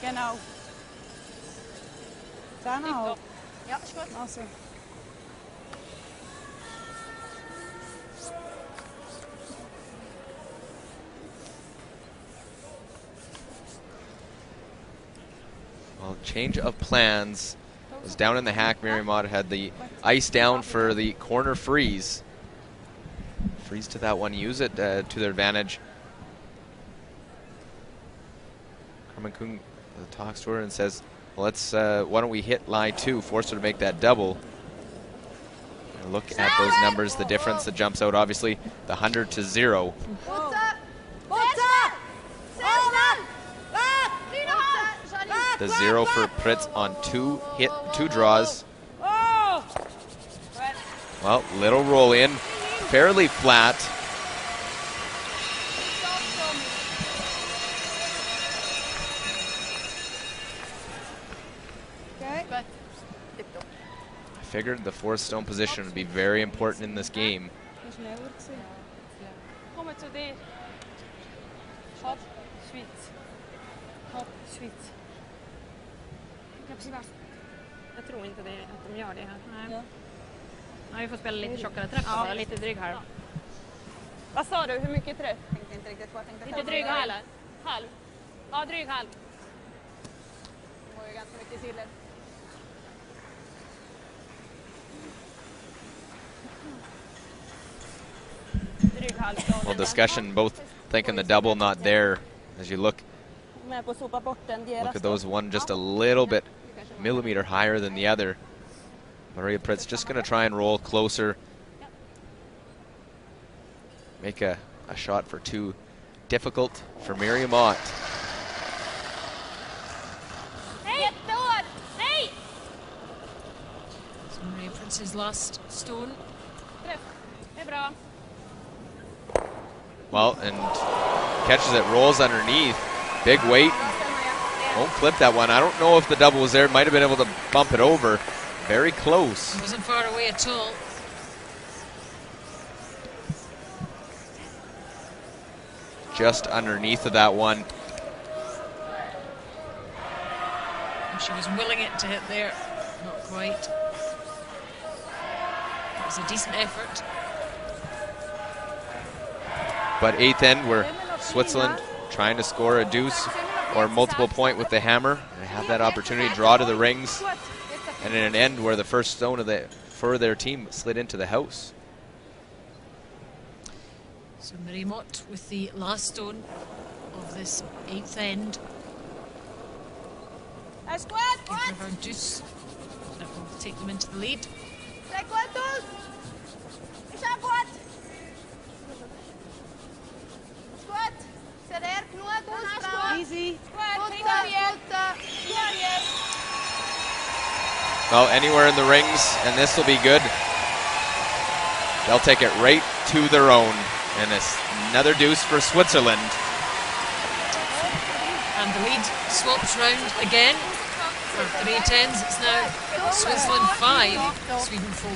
S4: Genau. 10,5. Ja, ist gut. Also.
S2: Well, change of plans. Was down in the hack. Mirjam had the ice down for the corner freeze. Freeze to that one, use it to their advantage. Carmen Kung talks to her and says, well, let's, why don't we hit line 2, force her to make that double. And look at those numbers, the difference that jumps out, obviously, the 100 to 0. The 0 for Pritz on 2 draws. Well, little roll in, fairly flat.
S11: Okay. Good.
S2: I figured the 4th stone position would be very important in this game.
S11: Kom het zo dit. Hop, sweet. Hop, sweet.
S6: Jag tror inte att de gör det här. Nej. Ja, vi får spela lite tjockare träff, bara lite dryg halv. Vad sa du, hur mycket träff?
S8: Tänkte inte riktigt på. Jag tänkte
S6: Lite dryg halv. Halv. Ja, dryg halv.
S8: Det var ju ganska mycket silver.
S6: Dryg halv.
S2: Well, discussion, both thinking the double not there as you look at those, one just a little bit millimeter higher than the other. Maria Pritt's just going to try and roll closer. Make a shot for 2 difficult for Mirjam.
S6: Hey, hey!
S1: So Maria Pritt's last stone.
S6: Det är bra.
S2: Well, and catches it, rolls underneath. Big weight. Won't clip that one. I don't know if the double was there. Might have been able to bump it over. Very close.
S1: It wasn't far away at all.
S2: Just underneath of that one.
S1: She was willing it to hit there. Not quite. It was a decent effort.
S2: But 8th end, where Switzerland trying to score a deuce or multiple point with the hammer. They have that opportunity, draw to the rings, and in an end where the first stone for their team slid into the house.
S1: So Mirjam with the last stone of this 8th end. Give her deuce. That will take them into the lead.
S11: Easy.
S2: Well, anywhere in the rings, and this will be good. They'll take it right to their own. And it's another deuce for Switzerland.
S1: And the lead swaps round again. After 8 ends, it's now Switzerland 5, Sweden 4.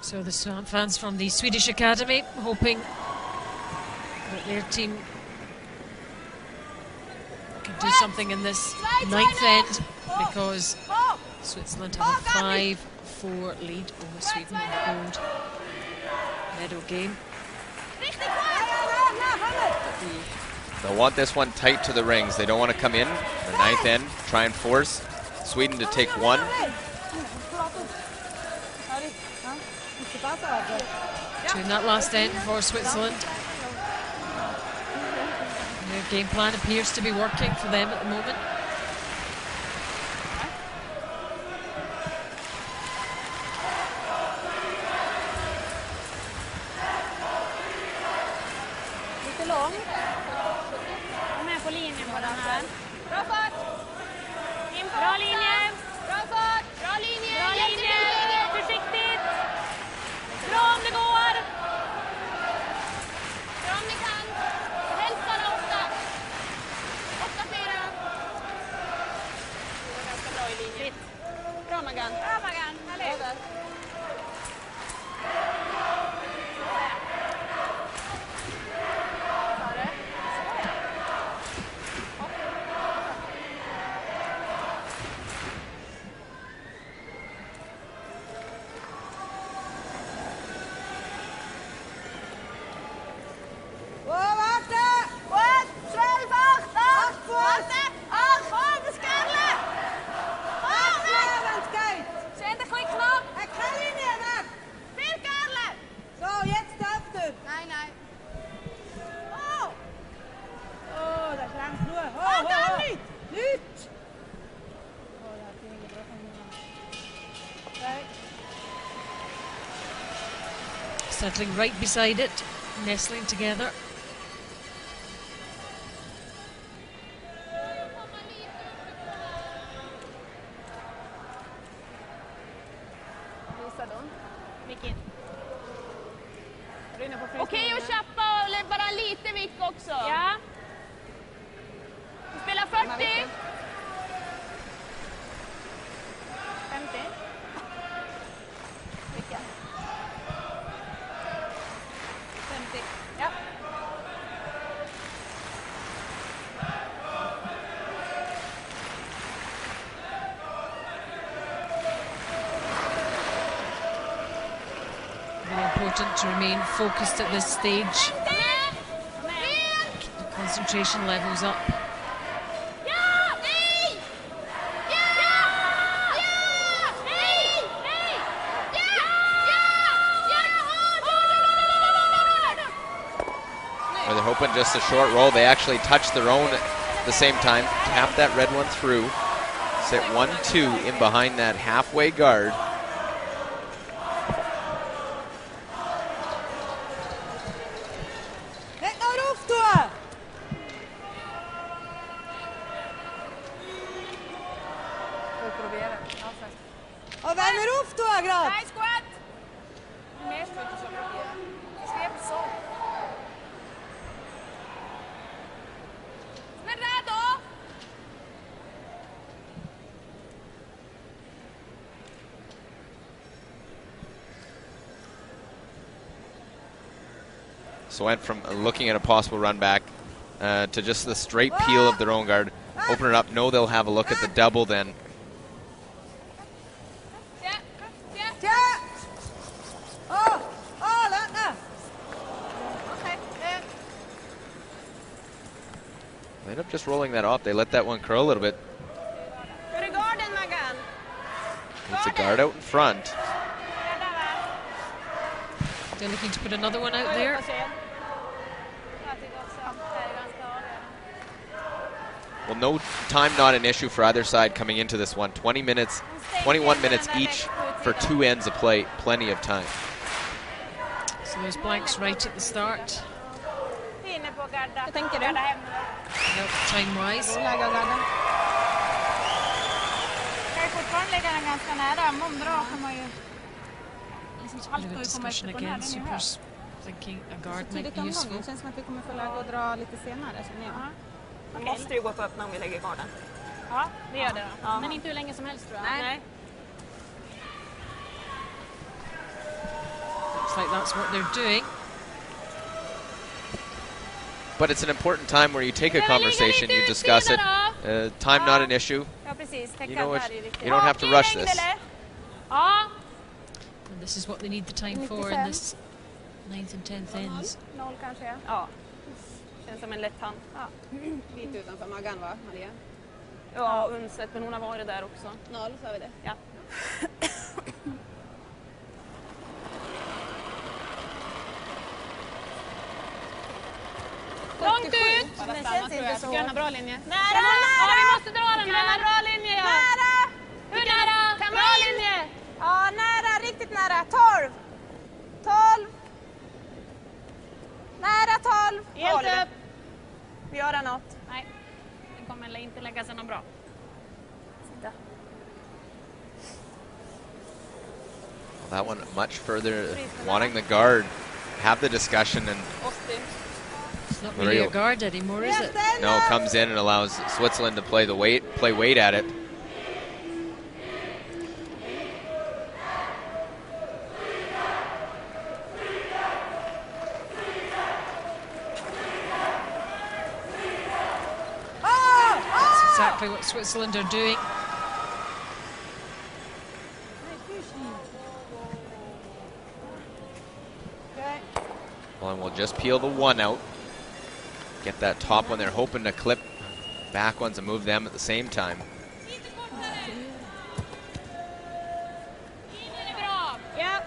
S1: So the fans from the Swedish Academy hoping that their team can do something in this 9th end, because Switzerland have a 5-4 lead over Sweden in the gold medal game.
S2: They'll want this one tight to the rings. They don't want to come in the ninth end, try and force Sweden to take one.
S1: Doing that last end for Switzerland. Their game plan appears to be working for them at the moment.
S6: Lite lång. Kom med på linjen på den här. Bra fart! Bra linje! Bra fart! Bra linje! Bra linje! Försiktigt! Bra om det går! Bra om ni kan! Helst bara 8. 8-4. Ganska bra i linje. Bra Magan. Bra Magan. Härligt.
S1: Settling right beside it, nestling together.
S6: Okej att chappa och bara lite vick också. Ja. Du spelar 40. 50. 50. Ja.
S1: Very important to remain focused at this stage. Keep the concentration levels up.
S2: Or they're hoping just a short roll. They actually touch their own at the same time. Tap that red one through. Sit 1-2 in behind that halfway guard. So went from looking at a possible run back to just the straight peel of their own guard. Open it up, know they'll have a look at the double then. They end up just rolling that off. They let that one curl a little bit. It's a guard out in front.
S1: They're looking to put another one out there.
S2: Well, no time, not an issue for either side coming into this one. 20 minutes, 21 minutes each for two ends of play. Plenty of time.
S1: So those blanks right at the start.
S8: Jag tänker det.
S1: Nope, time-wise.
S6: Kan ju fortfarande lägga den ganska nära. Om de drar kan man ju
S1: A bit of a discussion again. Super's thinking a guard might be useful.
S8: Det känns som att vi kommer få lägga och dra lite senare, känner jag. Man måste ju gå på öppna om vi lägger garden.
S6: Ja, det gör det då. Ja. Men inte hur länge som helst tror jag. Nej.
S1: Looks like that's what they're doing.
S2: But it's an important time where you take a conversation, you discuss it. Time not an issue. You know what? You don't have to rush this.
S1: And this is what they need the time for in this 9th and 10th ends.
S6: 0 kanske. Ja. Känns som en lätt hand.
S8: Ja. Lite utanför Maggan va, Maria?
S6: Ja, Undset, men hon har varit där också.
S8: 0 sa vi det.
S6: Ja. Långt ut!
S8: Men känns inte så
S6: Gröna
S8: hårt.
S6: bra linje.
S8: Nära!
S6: Ja, vi måste dra den här.
S8: Gröna bra linje, ja.
S6: Nära! Hur nära? Bra linje!
S8: Ja, nära, riktigt nära. 12. 12. Nära 12.
S6: Helt
S8: 12.
S6: upp.
S8: Göra något.
S6: Nej, den kommer inte lägga sig något bra. Sitta.
S2: That one much further, wanting the guard, have the discussion, and
S6: 80.
S1: It's not really a guard anymore, is it?
S2: no, comes in and allows Switzerland to play weight at it.
S1: That's exactly what Switzerland are doing.
S2: Well, and we'll just peel the one out. Get that top one. They're hoping to clip back ones and move them at the same time.
S6: Ja.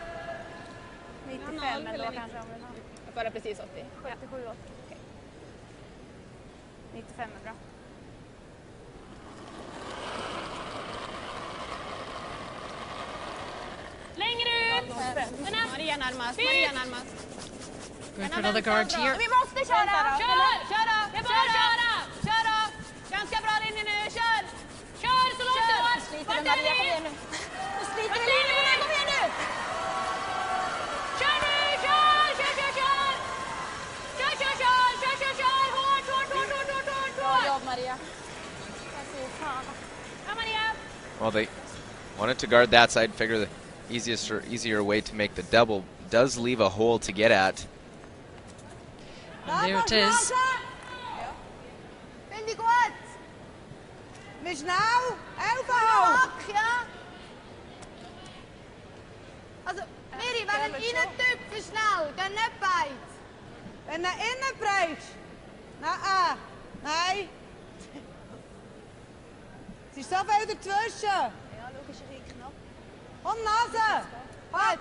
S8: 95 men då kanske om vi har. Bara precis 80.
S6: 77, 80. Okej. 95 är bra. Längre ut!
S8: Maria närmast. Maria närmast.
S1: Going for another guard here.
S6: Vi måste köra! Kör! Kör då! Det är bara att köra! Kör då! Ganska bra linje nu, kör! Kör så långt du har!
S8: Sliter med Maria, kom igen nu. Nu sliter vi linjen, kom igen nu!
S6: Kör nu! Kör! Kör, kör, kör! Kör, kör, kör! Kör, kör, kör! Hårt, hårt, hårt, hårt, hårt, hårt!
S8: Bra jobb Maria.
S6: Ja, Maria!
S2: Well, they wanted to guard that side. Figure the easier way to make the double does leave a hole to get at.
S1: And there it is.
S8: Vind die gut. Mich now. Elbow. Ja. Also, Miri, wenn er innen typ för snäll, kan nicht beit. Wenn er innen breit. Nej. Sie ist so viel dazwischen. Ja, logisch, ein knapp. Und Nase. Halt.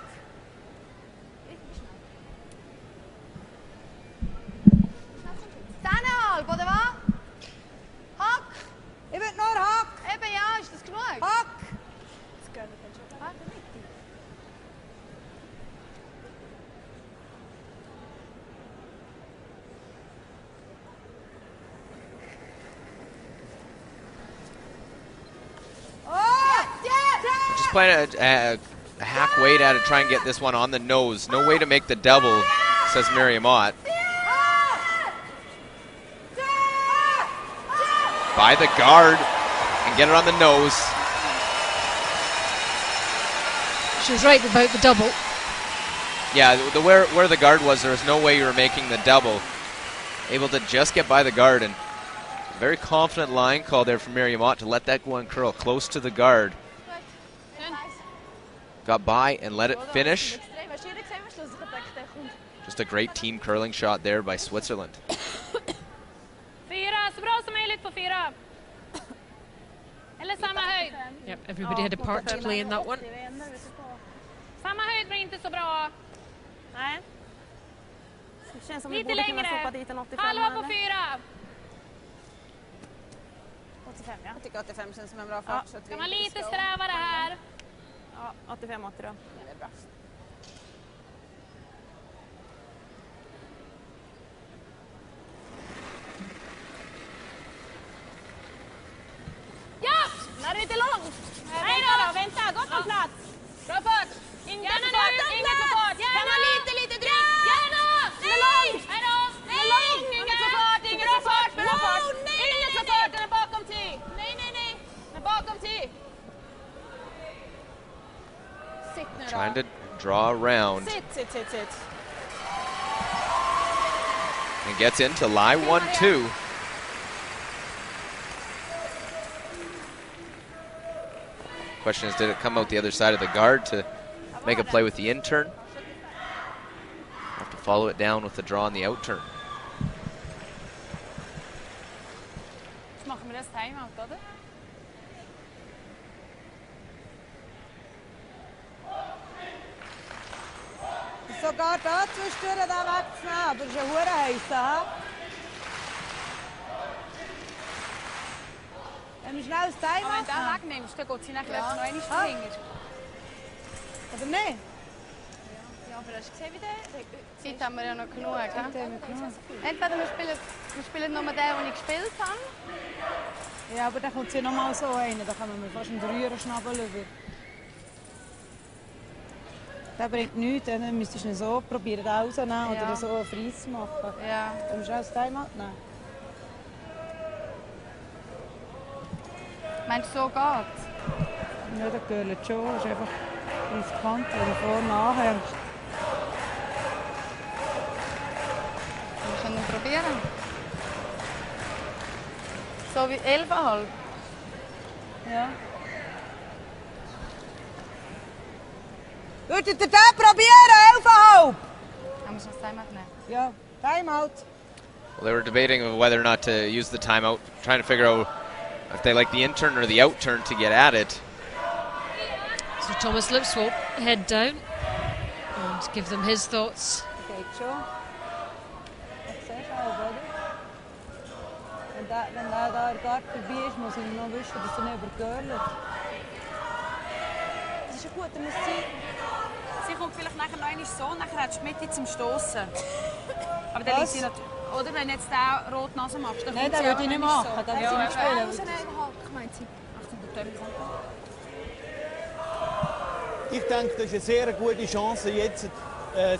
S8: Halb, oder was? Hack! Ich will nur Hack! Eben ja, ist das genug? Hack! Das geht nicht schon. Warte mit dir.
S2: Just playing a half weight at it, try and get this one on the nose. No way to make the double, says Mirjam. By the guard and get it on the nose.
S1: She was right about the double.
S2: Yeah, where the guard was, there was no way you were making the double. Able to just get by the guard, and very confident line call there from Mirjam to let that one curl close to the guard. Got by and let it finish. Just a great team curling shot there by Switzerland.
S6: Så bra som möjligt på 4. Eller samma höjd.
S1: Yep, everybody had a part to play in that one.
S6: Samma höjd blir inte så bra.
S8: Nej. Det känns som vi
S6: Lite
S8: borde kunna
S6: längre.
S8: sopa dit en 85.
S6: Halva på 4.
S8: 85, ja. Jag tycker 85 känns som en bra fart.
S6: Ja. Kan man lite strävare här.
S8: Ja, 85-80 då. Ja, det är bra.
S6: Ja!
S8: När du är inte långt.
S6: Nej då!
S8: Vänta, gott om plats.
S6: Bra fart! Inget för fart, inget för fart!
S8: Kan man lite drygt?
S6: Gärna!
S8: Nej!
S6: Hej då!
S8: Nej!
S6: Inget för fart, inget för fart!
S8: Bra fart!
S6: Inget för fart, den är bakom 10! Nej! Den är bakom 10!
S8: Sitt nu då.
S2: Trying to draw around.
S8: Sitt.
S2: And gets into lie 1-2. Question is, did it come out the other side of the guard to make a play with the in turn? Have to follow it down with the draw on the out turn.
S11: machen wir das Timeout, oder?
S4: Sogar da zwischendurch den wegzunehmen, aber es ist ein hure heißer. Wenn wir schnell das Timeout
S11: wenn du den wegnimmst, dann geht sie nachher noch einmal verringert.
S4: Oder nicht?
S8: Ja, aber hast du gesehen, wie der... Zeit haben wir ja noch genug, gell? Entweder wir spielen nur den, den ich gespielt habe.
S4: Ja, aber dann kommt sie nochmal so rein, da kommen wir fast einen Dreier-Schnabel über. Das bringt nichts, dann müsstest du ihn so probieren, den rauszunehmen oder so einen Freis zu machen.
S8: Ja.
S4: Dann musst du auch das Timeout nehmen.
S8: Meinst du, so geht's?
S4: Ja, das geht schon. Das ist einfach riskant, wenn du vorne anhängst.
S8: Wir können probieren. So wie 11,5.
S4: Ja. Würdet ihr das probieren, 11,5?
S8: Haben wir schon das Timeout nehmen?
S4: Ja, Timeout.
S2: Well, they were debating whether or not to use the timeout, trying to figure out if they like the in-turn or the out-turn to get at it.
S1: So Thomas Lips will head down and give them his thoughts.
S4: Geht schon. Ich sehe schon, oder? Wenn der da in der Garten vorbei ist, muss ich noch wissen, dass er nicht übergörlet. Das ist ja gut, dann muss
S11: Sie kommt vielleicht nachher noch einmal so, nachher hat sie Mitte zum Stossen. Aber dann liegt sie natürlich... Oder wenn jetzt der rote Nase machst, dann
S4: nein, das würde ich nicht machen. Das würde ich nicht spielen.
S10: Ich denke, das ist eine sehr gute Chance, jetzt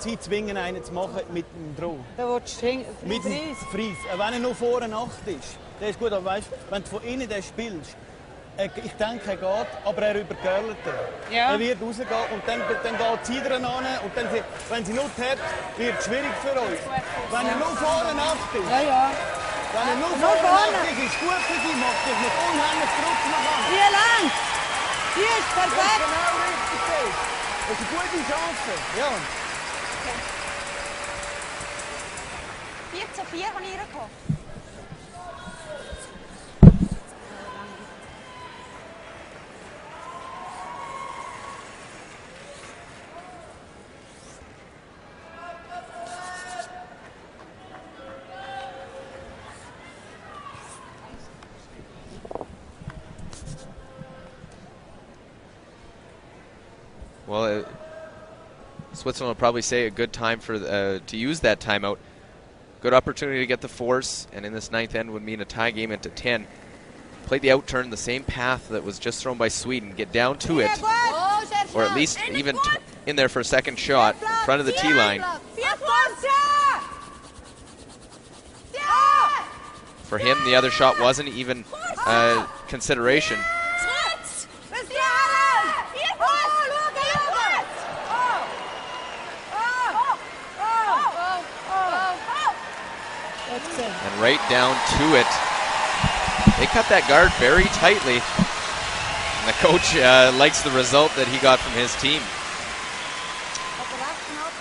S10: sie zwingen, einen zu machen mit dem Droh.
S4: Da willst du
S10: mit dem Fries. Wenn er nur vorne 8 ist, der ist gut. Aber weißt, wenn du von innen den spielst, ich denke, er geht, aber er übergörlt ihn.
S4: Ja.
S10: Er wird rausgehen und dann geht sie dran an und dann, wenn sie nicht hat, wird es schwierig für euch. Wenn er nur vorne 8 ist,
S4: ja, ja.
S10: Wenn er nur vorne 8 ist, ist es gut für sie, macht sich mit unheimlich Druck nach an.
S4: Hier lang! Hier ist perfekt!
S10: Genau richtig. Das ist eine gute Chance. Ja.
S8: 14,4 habe ich reingekommen.
S2: Well, Switzerland will probably say a good time for to use that timeout. Good opportunity to get the force, and in this 9th end would mean a tie game into 10. Play the out-turn, the same path that was just thrown by Sweden. Get down to it, or at least even in there for a second shot in front of the tee line. For him, the other shot wasn't even consideration. And right down to it. They cut that guard very tightly. And the coach likes the result that he got from his team.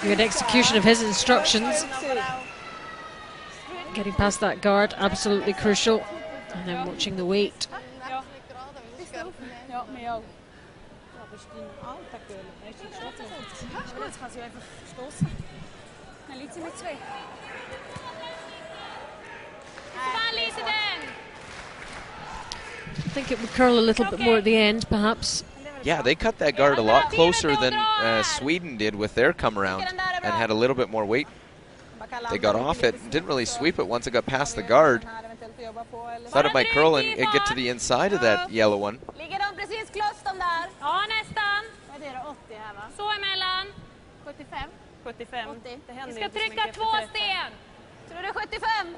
S1: Good execution of his instructions. Getting past that guard, absolutely crucial. And then watching the weight. I think it would curl a little bit more at the end, perhaps.
S2: Yeah, they cut that guard a lot closer than Sweden did with their come around and had a little bit more weight. They got off it and didn't really sweep it once it got past the guard. Thought it might curl and get to the inside of that yellow one.
S5: Ligger de precis kloss de där? Ja, nästan. Vad är det, 80 här va? Så emellan. 75. 75. 80. Vi ska trycka 2 sten. Tror du 75?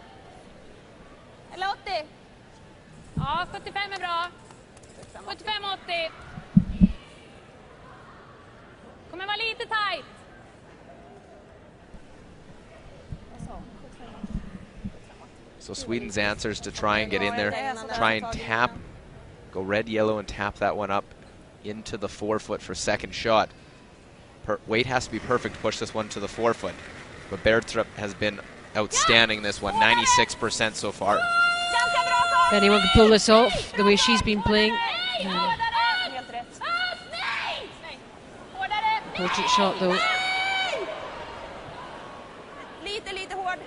S5: Eller 80? Ja, 75 är bra. 75-80. Kommer vara lite tajt.
S2: So Sweden's answers to try and get in there, try and tap, go red, yellow, and tap that one up into the 4-foot for second shot. Weight has to be perfect to push this one to the 4-foot. But Bertrup has been outstanding this one, 96% so far.
S1: If anyone can pull this off the way she's been playing. Important shot though.
S6: Lite hård.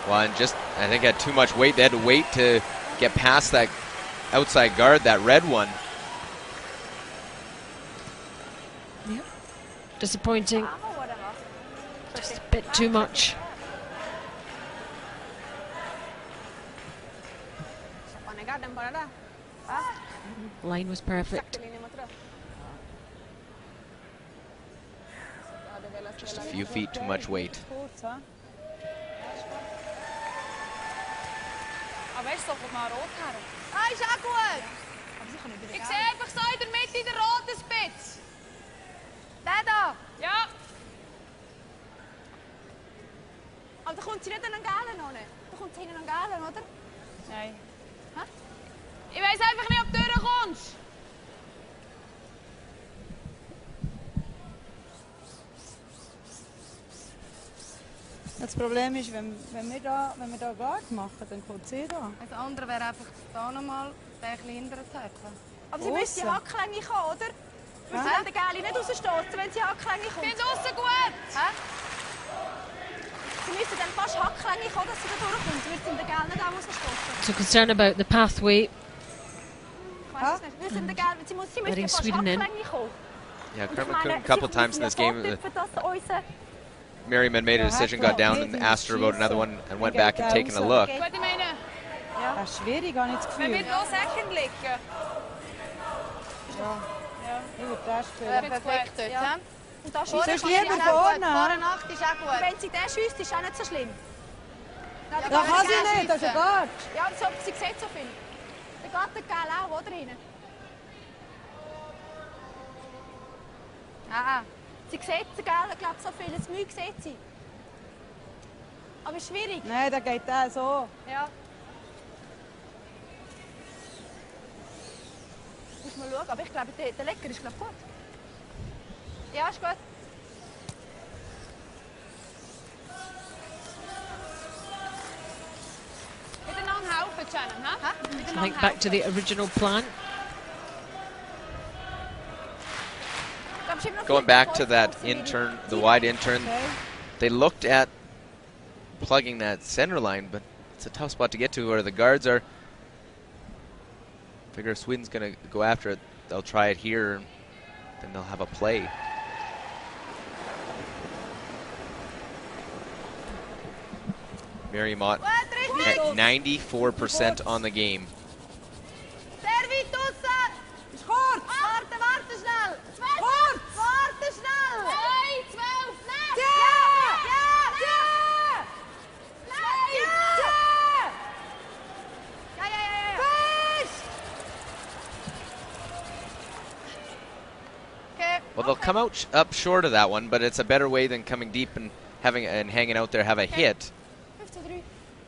S2: Well, and just, I think had too much weight. They had to wait to get past that outside guard, that red one.
S1: Yeah. Disappointing. Just a bit too much. Line was perfect.
S2: Just a few feet too much weight.
S6: Wees toch op maar rood gaan. Hij is akkoord. Ik zei even, sta je er met in de rode spits. Daar. Ja. Aber da kommt sie nicht an den Galen noch. Da kommt sie hinten an den Galen, oder? Nein. Hä? Ich weiß einfach nicht, ob du durchkommst.
S4: Das Problem ist, wenn wir da Guard machen, dann kommt sie da.
S8: Das andere wäre einfach da nochmal den ein bisschen hinterher treffen.
S6: Aber sie müssen die Hacklänge kommen, oder? Wir sollen den Gäli nicht rausstoßen, wenn sie Hacklänge kommt. Sind draussen gut? Hä? Sie müssen dann fast Hacklänge kommen, dass sie da durchkommt. Wir sind den Gäli nicht auch rausstoßen.
S1: So concerned about the pathway.
S6: Wir sind den Gäli, sie müssen fast Hacklänge kommen.
S2: Yeah, Kermit a couple times in this game. Mirjam had made a decision, got down and asked her about another one and went back and taken a look.
S4: Das ist schwierig, gar nicht das Gefühl.
S6: Man wird auch Second liegen.
S4: Ja, ich würde das spielen.
S8: Perfekt dort, ja.
S6: Und da
S4: Sonst lieber vorne.
S8: Vorne 8 ist auch gut.
S6: Wenn sie den schießt, ist auch nicht so schlimm.
S4: Da kann sie nicht, das ist ein Guard.
S6: Ja, aber sie sieht so viel. Der geht der Gel auch, oder? Sie sieht den Gel, glaube ich, so viel. Das Mühe sieht sie. Aber schwierig.
S4: Nein, da geht der so.
S6: Ja. Muss mal schauen, aber ich glaube, der Lecker ist, glaube ich, gut. Ja, ist gut. Miteinander helfen, Shannon,
S1: I think back to the original plan.
S2: Going back to that intern, the wide intern, they looked at plugging that center line, but it's a tough spot to get to where the guards are. Figure if Sweden's going to go after it, they'll try it here, then they'll have a play. Mirjam at 94% on the game.
S6: Warte schnell! Warte schnell! 2, 12, nein!
S2: Well, they'll come out up short of that one, but it's a better way than coming deep and hanging out there, have a hit.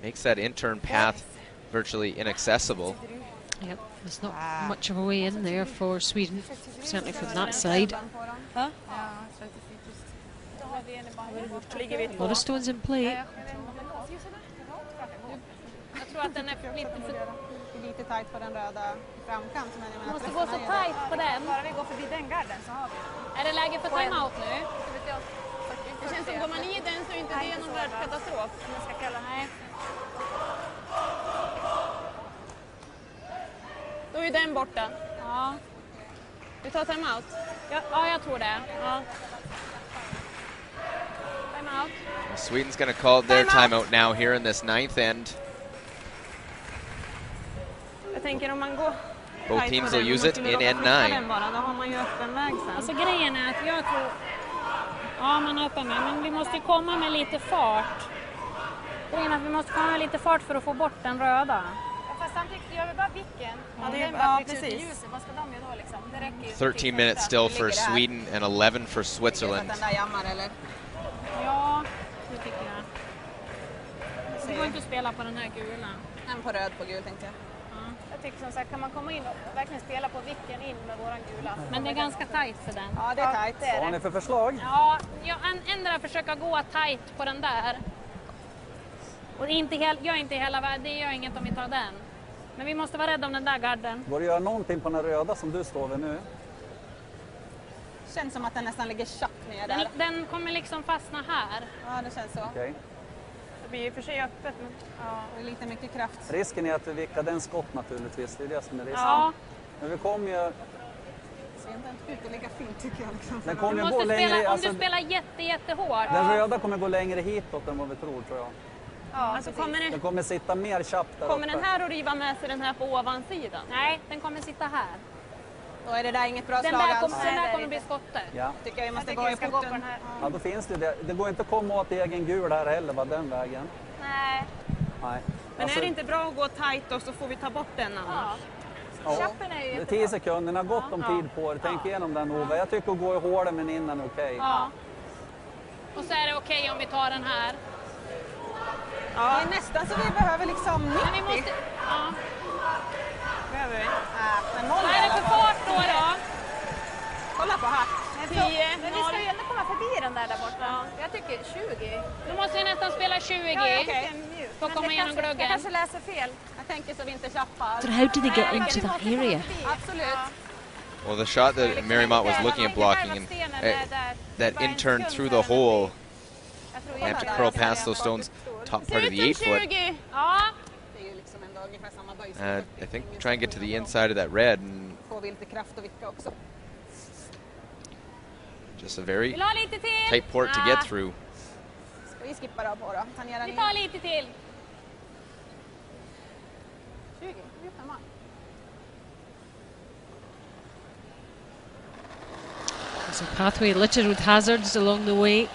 S2: Makes that intern path virtually inaccessible.
S1: Yep, there's not much of a way in there for Sweden, certainly from that side. A lot of stones in play.
S11: Jag tror att den är lite tajt på den röda framkant. Men måste gå så tajt på den. Bara vi går förbi den garden så har vi. Är det läge för timeout nu? Det känns som går man i den så är inte det någon värld katastrof. Man ska kalla. Nej. Då är den borta. Ja. Vi tar timeout. Ja, jag tror det. Ja. Timeout.
S2: Sweden's going to call their timeout now here in this ninth end.
S11: Jag tänker om man går.
S2: Both teams will use it in end 9.
S11: Då har man ju öppen väg sen. Alltså grejen är att jag tror. Ja, man är öppen med, men vi måste komma med lite fart. Grejen är att vi måste komma med lite fart för att få bort den röda.
S6: Fast samtidigt gör vi bara vicken.
S11: Ja, precis.
S6: Vad ska de göra då liksom? Det räcker ju.
S2: 13 minutes still for Sweden and 11 for Switzerland.
S11: Ja, det tycker jag. Det går inte att spela på den här gula.
S12: En på röd på gul tänkte jag.
S11: Ja. Jag tycker som sagt, kan man komma in och verkligen spela på vilken in med våran gula.
S6: Men det är ganska tajt för den.
S11: Ja, det är tajt. Det är
S10: Vad har
S11: det.
S10: ni för förslag?
S6: Ja, jag ändrar försöka gå tajt på den där. Och gör inte hela vägen, det gör inget om vi tar den. Men vi måste vara rädda om den där garden.
S10: Går det att göra någonting på den röda som du står vid nu?
S11: Känns som att den nästan ligger tjack ner där.
S6: Den kommer liksom fastna här.
S11: Ja, det känns så.
S10: Okej.
S11: Det blir ju för sig öppet, men ja, det är lite mycket kraft.
S10: Risken är att vi vickar den skott naturligtvis, det är det som är risken.
S6: Ja.
S10: Men vi kommer ju...
S11: Ser inte ut att ligga fint tycker jag. Liksom.
S10: Den
S6: Du
S10: kommer ju
S6: måste
S10: gå längre...
S6: spela, om
S10: alltså,
S6: du spelar jättehårt.
S10: den röda kommer gå längre hitåt än vad vi tror jag.
S11: Ja,
S6: Alltså
S10: Den kommer sitta mer tjappt där
S11: kommer
S10: uppe.
S11: den här att riva med sig den här på ovansidan?
S6: Nej, den kommer sitta här.
S11: Då är det där inget bra
S6: Den
S11: slag
S6: där,
S11: alls.
S6: den där kommer bli skottet.
S10: Ja.
S11: Tycker jag måste gå i porten.
S10: Ja, då finns det. Det går inte att komma åt egen gul här heller, va, den vägen.
S11: Nej.
S10: Nej.
S11: Men
S10: Alltså,
S11: är det inte bra att gå tajt då så får vi ta bort den annars?
S10: ja.
S11: Chappen är ju
S10: Det är 10 sekunder, ni har gott om tid på er. Tänk igenom den Ove. Jag tycker att gå i hålen men innan är okej.
S6: Ja. Och så är det okej om vi tar den här.
S11: Ja. Det är nästan så vi behöver liksom 90.
S6: Men vi måste... Ja.
S11: Behöver vi? Men 0
S6: Vad är det för fart då?
S11: Kolla på hack. 10, 0.
S5: Men vi ska ju ändå komma förbi den där borta. Ja. Jag tycker 20.
S6: Då måste vi nästan spela 20
S11: Ja, okej.
S6: för att komma igenom gluggen.
S11: Jag kanske läser fel. Jag tänker så vi inte tjappar.
S1: So how do they get into the area?
S11: Absolut.
S2: Well, the shot that Mirjam was looking at blocking, and that in turn through the hole, you have to curl past those stones, top part of the 8-foot.
S6: Ja.
S11: Det är ju liksom ändå ungefär samma böj.
S2: I think try and get to the inside of that red, and
S11: Får vi lite kraft att vicka också.
S2: just a very
S6: Vill ha lite till?
S2: tight port to get through.
S11: Ska vi skippa då på då? Tangera
S6: Vi
S11: ner.
S6: tar lite till.
S11: 20. Vi är femma.
S1: There's a pathway littered with hazards along the way.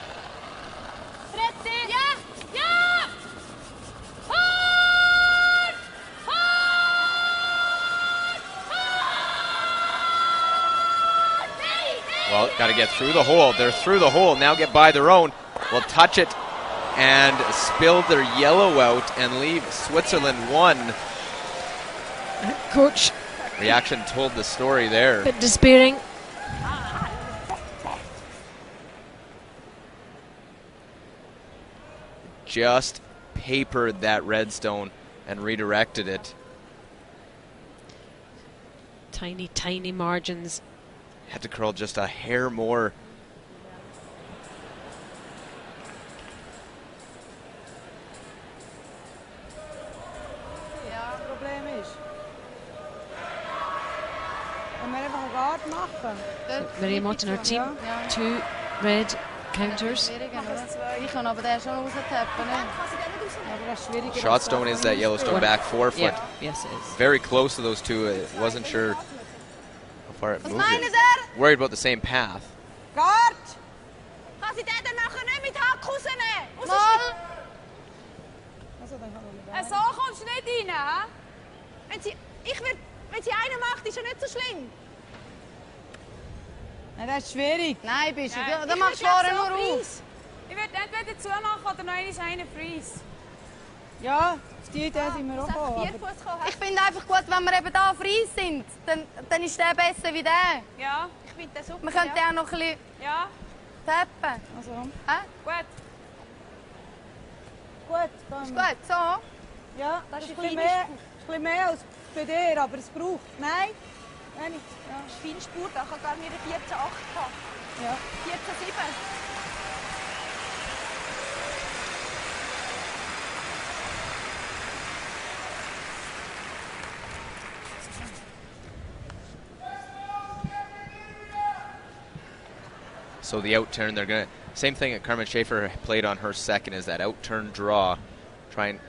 S6: 30! Ja! Ja! Hårt!
S2: Well, got to get through the hole. They're through the hole. Now get by their own. Will touch it and spill their yellow out and leave Switzerland one.
S1: Coach,
S2: Reaction told the story there.
S1: bit despairing.
S2: Just papered that redstone and redirected it.
S1: Tiny, tiny margins.
S2: Had to curl just a hair more.
S4: Ja, Problem ist. Wenn wir einfach eine Guard machen.
S1: Mirjam Martin, her team, 2 red counters.
S8: Ich kann aber den schon raustappen.
S4: Aber das ist schwierig.
S2: Shotstone is that Yellowstone back 4-foot.
S1: Yeah, yes it is.
S2: Very close to those two. I wasn't sure how far it moved.
S8: meinen Sie?
S2: Worried about the same path.
S4: Guard!
S5: Kann sie den nachher nicht mit Hack rausnehmen?
S8: Mal!
S4: Also, dann haben wir
S5: So kommst du nicht rein, hä? Wenn sie einen macht, ist ja nicht so schlimm.
S4: Nein, das ist schwierig.
S8: Nein, bist du.
S5: Ja,
S8: Dann
S5: ich
S8: machst du
S5: würd
S8: vorher
S5: gerne
S8: nur
S5: so
S8: auf.
S5: Freeze. Ich würde entweder zumachen oder noch einen Freeze.
S4: Ja, auf die Idee sind wir auch gekommen.
S5: Fuß kommen.
S8: Ich finde einfach gut, wenn wir eben da frei sind, dann ist der besser wie der.
S5: Ja, ich finde das super.
S8: Wir könnten
S5: ja.
S8: auch noch ein bisschen
S5: Ja,
S8: tappen.
S4: Also,
S5: gut.
S4: gut, dann.
S8: Ist gut, so?
S4: Ja, das ist ein bisschen mehr als bei dir, aber es braucht. Nein? Nein, nicht. Ja.
S5: Das ist Feinspur, da kann gar nicht 14,8 haben.
S4: Ja.
S5: 14,7.
S2: So the out turn, they're gonna same thing that Carmen Schaefer played on her second is that out turn draw. Try and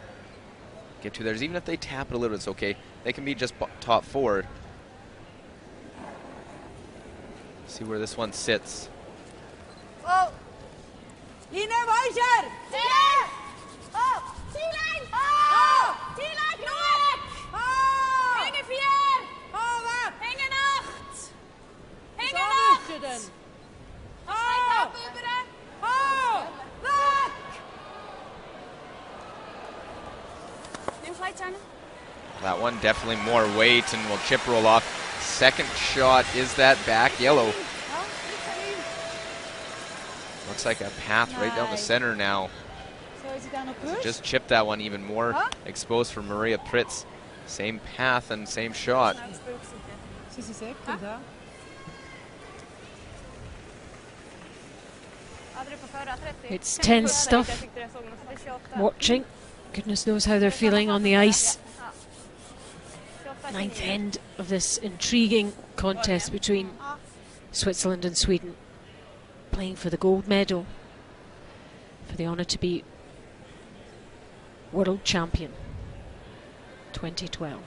S2: get to theirs. Even if they tap it a little, it's okay. They can be just top forward. See where this one sits.
S8: Oh!
S4: Line weiter!
S5: Ziel! Oh! Ziellein! Oh! Ziellein genug!
S4: Oh!
S5: Hänge 4!
S4: Oh, weg!
S5: Hänge 8! Hänge
S4: So bist du
S5: 8!
S4: denn?
S5: Oh!
S4: Oh! Weg!
S5: Nimm vielleicht eine.
S2: That one definitely more weight and will chip roll off. Second shot is that back yellow. Looks like a path right down the center now. Just chipped that one even more exposed for Maria Pritz. Same path and same shot.
S1: It's tense stuff. Watching. Goodness knows how they're feeling on the ice. Ninth end of this intriguing contest between Switzerland and Sweden. Playing for the gold medal. For the honour to be world champion 2012.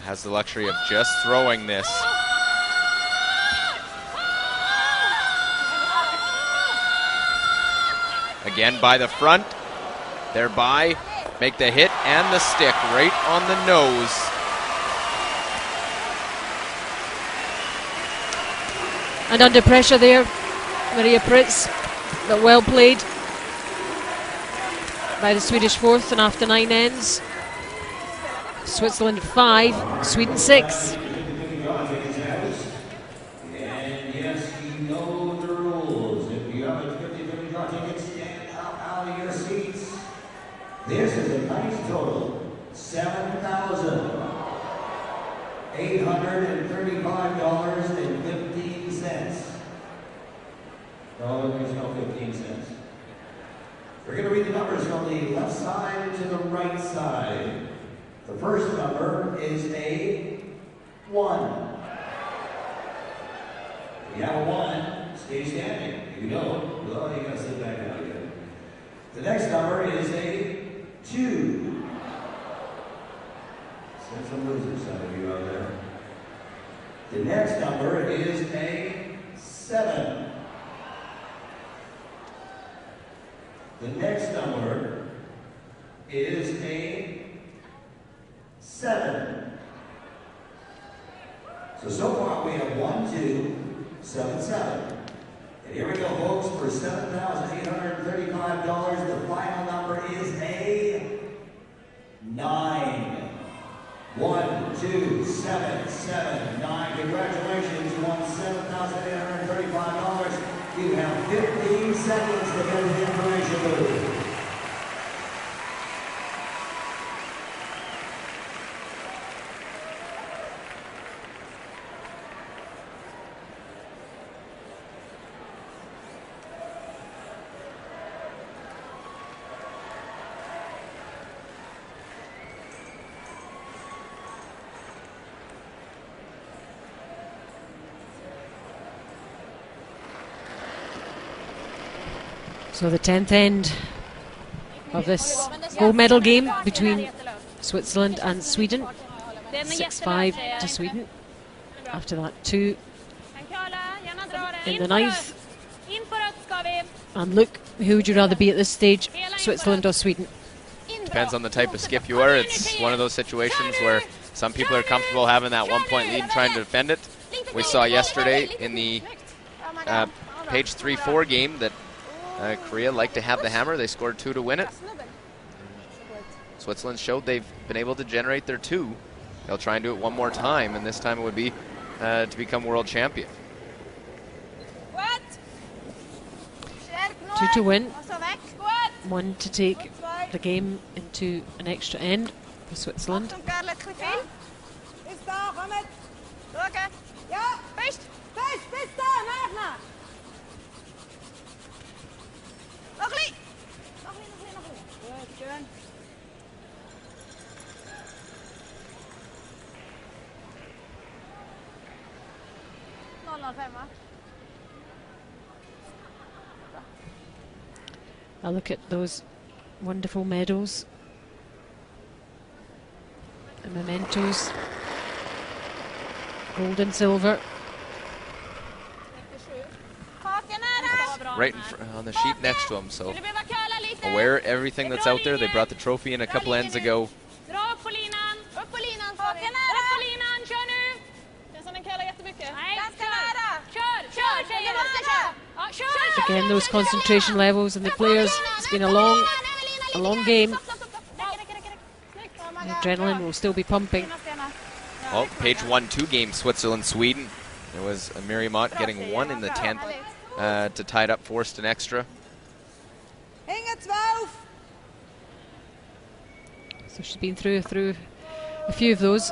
S2: Has the luxury of just throwing this. Again by the front, thereby make the hit and the stick right on the nose.
S1: And under pressure there, Maria Pritz, but well played by the Swedish fourth, and after 9 ends, Switzerland 5, Sweden 6.
S3: And yes, you know the rules. If you have a 50-50 draw ticket, stand up out of your seats. This is a nice total, $7,835.15. No, there's no 15 cents. We're going to read the numbers from the left side to the right side. The first number is a 1. If you have a 1, stay standing. If you don't, well, you gotta sit back down again. The next number is a 2. Send some losers, some of you out there. The next number is a 7. The next number is a 7. So far we have 1, 2, 7, 7. And here we go, folks, for $7,835. The final number is a 9. 1, 2, 7, 7, 9. Congratulations, you won $7,835. You have 15 seconds to get to the information booth.
S1: So the 10th end of this gold medal game between Switzerland and Sweden. 6-5 to Sweden. After that, 2 in the 9th. And look, who would you rather be at this stage, Switzerland or Sweden?
S2: Depends on the type of skip you are. It's one of those situations where some people are comfortable having that 1-point lead and trying to defend it. We saw yesterday in the page 3-4 game that Korea liked to have the hammer. They scored 2 to win it. Switzerland showed they've been able to generate their 2. They'll try and do it one more time, and this time it would be to become world champion.
S1: 2 to win, 1 to take the game into an extra end for Switzerland. I look at those wonderful medals and mementos, gold and silver.
S2: Right on the sheet next to him, so aware of everything that's out there. They brought the trophy in a couple ends ago.
S1: Again, those concentration levels and the players, it's been a long game. The adrenaline will still be pumping.
S2: Well, page 1-2 game, Switzerland-Sweden. There was Mirjam getting 1 in the 10th to tie it up, forced an extra.
S1: So she's been through a few of those.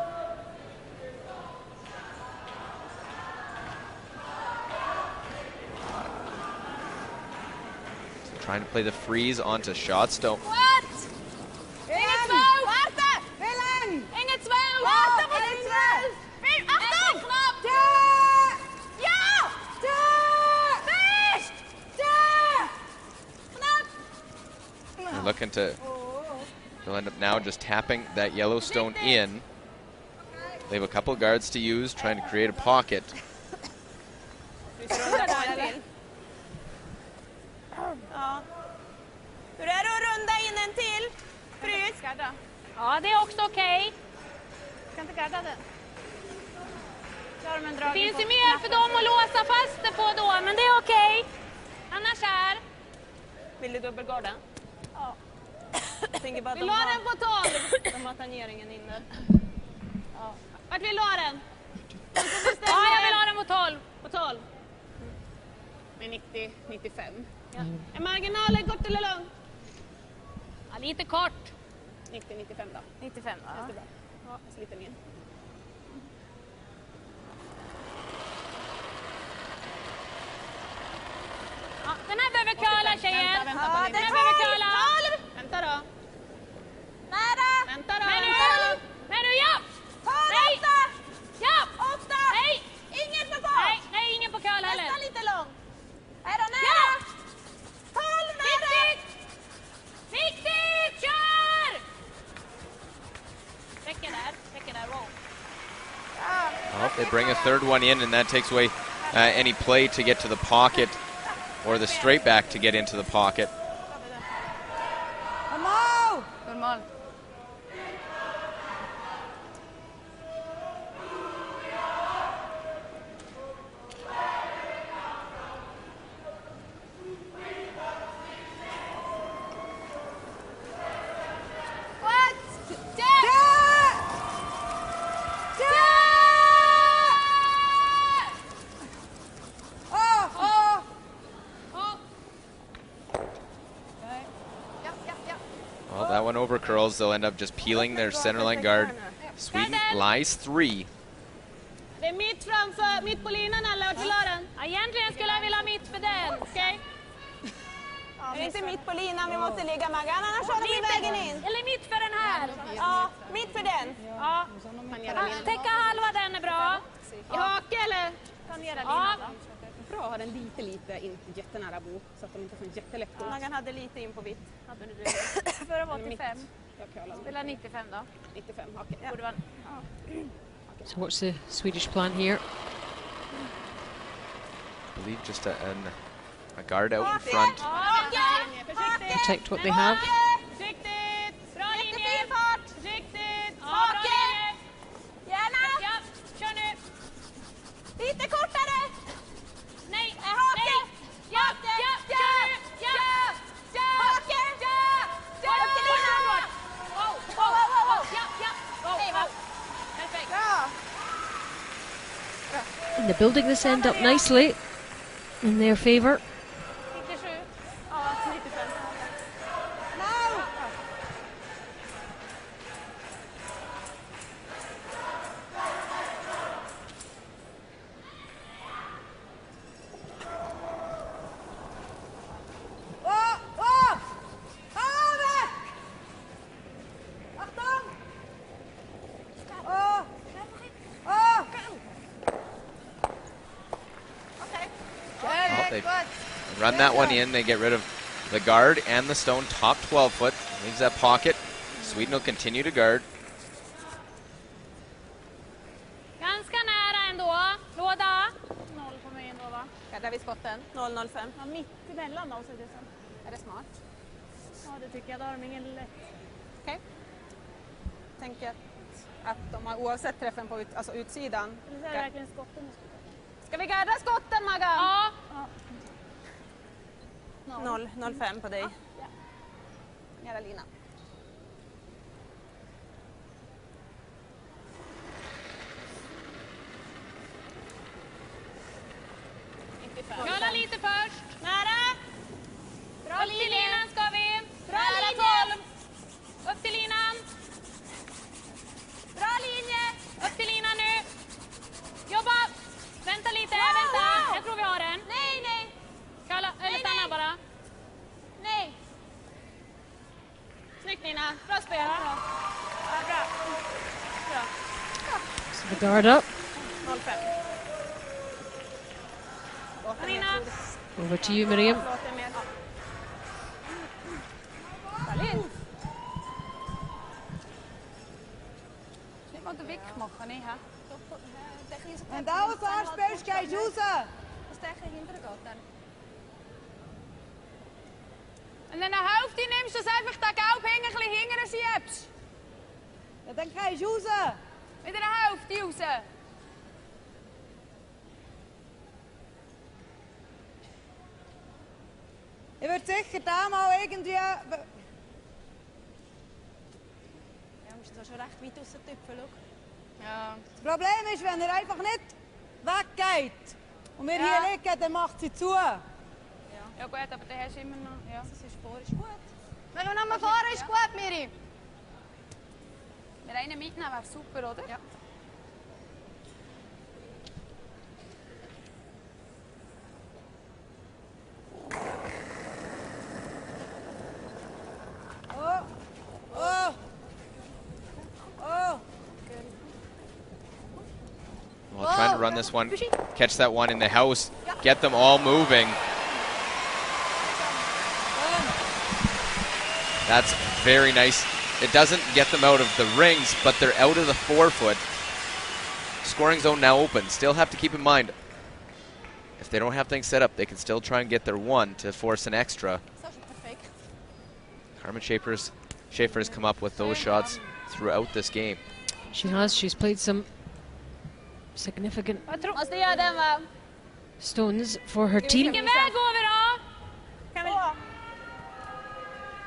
S2: Trying to play the freeze onto Shotstone.
S6: What? Inget svål! Varta! Inget svål! Varta på din svål! Attom! Knapp! Ja! Först! Knapp!
S2: They're looking to, they'll end up now just tapping that Yellowstone in. They have a couple guards to use, trying to create a pocket.
S6: Hur är det att runda in en till? Frys? Ja, det är också okej.
S11: Ska inte garda den.
S6: Det finns ju mer för dem att låsa fast det på då, men det är okej. Annars är... Vill du dubbelgarda? Ja. Vill du ha den på 12? De har tangeringen inne. Ja. Vart vill du ha den? Ja, jag vill ha den på 12. På 12. Med 90, 95. Ja. Är marginalen kort eller lång? Ja, lite kort. 90, 95 då. 95, ja. Jättebra. Ja, jag sliter ner. Ja, den här behöver curla, tjejer. Vänta på den här behöver curla. 12! Vänta då. Nära! Vänta då. Men nu, ja! 12, 8! Ja! 8! Nej! Ingen på boll! Nej, ingen på curl heller. Nästan lite lång. Är då nära? Ja! 12 nära! Viktigt! Kör! Räcker där, roll.
S2: Well, they bring a third one in, and that takes away any play to get to the pocket or the straight back to get into the pocket.
S11: Normal.
S2: Well, that one over curls. They'll end up just peeling their centerline guard. Sweden lies 3.
S6: Det är mitt på linan alla och till den. Egentligen skulle jag vilja ha mitt för den, okej? Det är inte mitt på linan, vi måste ligga Maggan, annars håller vi vägen in. Eller mitt för den här. Ja, mitt för den. Ja. Täcka halva den är bra. I hake eller? Ja.
S11: Bra har den lite inte jättenära bo så att de inte får en jättelätt ut.
S6: Maggan hade lite in på vitt. Hade du det?
S11: Förra var 85.
S6: Spela 95 då.
S11: 95, okej.
S6: Ja.
S1: So what's the Swedish plan here?
S2: I believe just a guard out in front.
S1: Protect what they have.
S6: Försiktigt! Bra linje! Försiktigt! Ja, bra linje! Gärna! Ja, kör nu! Lite kortare! Nej! Hake! Ja, kör nu! Ja! Hake! Ja! Upp till linan! Ja! Perfekt! Bra!
S1: And they're building this end up nicely in their favour.
S6: 97. Ja, 95.
S2: Run that one in. They get rid of the guard and the stone. Top 12 foot. Leaves that pocket. Sweden will continue to guard.
S6: Ganska nära ändå. Låda. 0 på mig ändå va? Där vi skotten. 005. Ja, mitt emellan oss är det sen. Är det smart? Ja, det tycker jag. Då har de ingen lätt. Okej. Tänker att de har oavsett träffen på utsidan. Det är verkligen skotten. Ska vi garda skotten, Maggan? Ja.
S11: 0,05 på dig. Nära linan.
S6: Gala lite först.
S11: Nära.
S6: Bra upp till linan ska vi.
S11: Bra linje.
S6: Upp till linan.
S11: Bra linje.
S6: Upp till linan nu. Jobba. Vänta lite, vänta. Jag tror vi har den.
S11: Nej.
S6: Kalla, eller stanna bara.
S11: Nej. Snyggt Nina. Bra spel. Ja, bra.
S1: So the guard up.
S11: 0,5.
S6: Nina.
S1: Over to you, Mirjam.
S11: Nicht mal den Weg machen, nicht, hä?
S4: Wenn du alles anspielst, gehst du raus.
S11: Das Decken hinterher geht dann.
S6: En dan de helft die nimmst, dus einfach den Gelb ein bisschen hinterher schiebst.
S4: Ja, dann gehst du raus.
S6: Wieder eine Hälfte raus.
S4: Ich würde sicher da mal irgendwie... Ja,
S11: du musst da schon recht weit raustüpfen, schau.
S6: Ja.
S4: Das Problem ist, wenn er einfach nicht weggeht und wir hier liegen, dann macht sie zu.
S6: Ja gut, aber der hast du immer noch. Ja.
S11: Das ist vor, ist gut. Wenn wir nochmal fahren, ist gut, Miri.
S6: Wir einen mitnehmen wäre super, oder?
S11: Ja.
S2: Well, trying to run this one, catch that one in the house, get them all moving. That's very nice. It doesn't get them out of the rings, but they're out of the 4-foot. Scoring zone now open. Still have to keep in mind, if they don't have things set up, they can still try and get their one to force an extra. Carmen Schaefer has come up with those shots throughout this game.
S1: She has. She's played some significant stones for her team.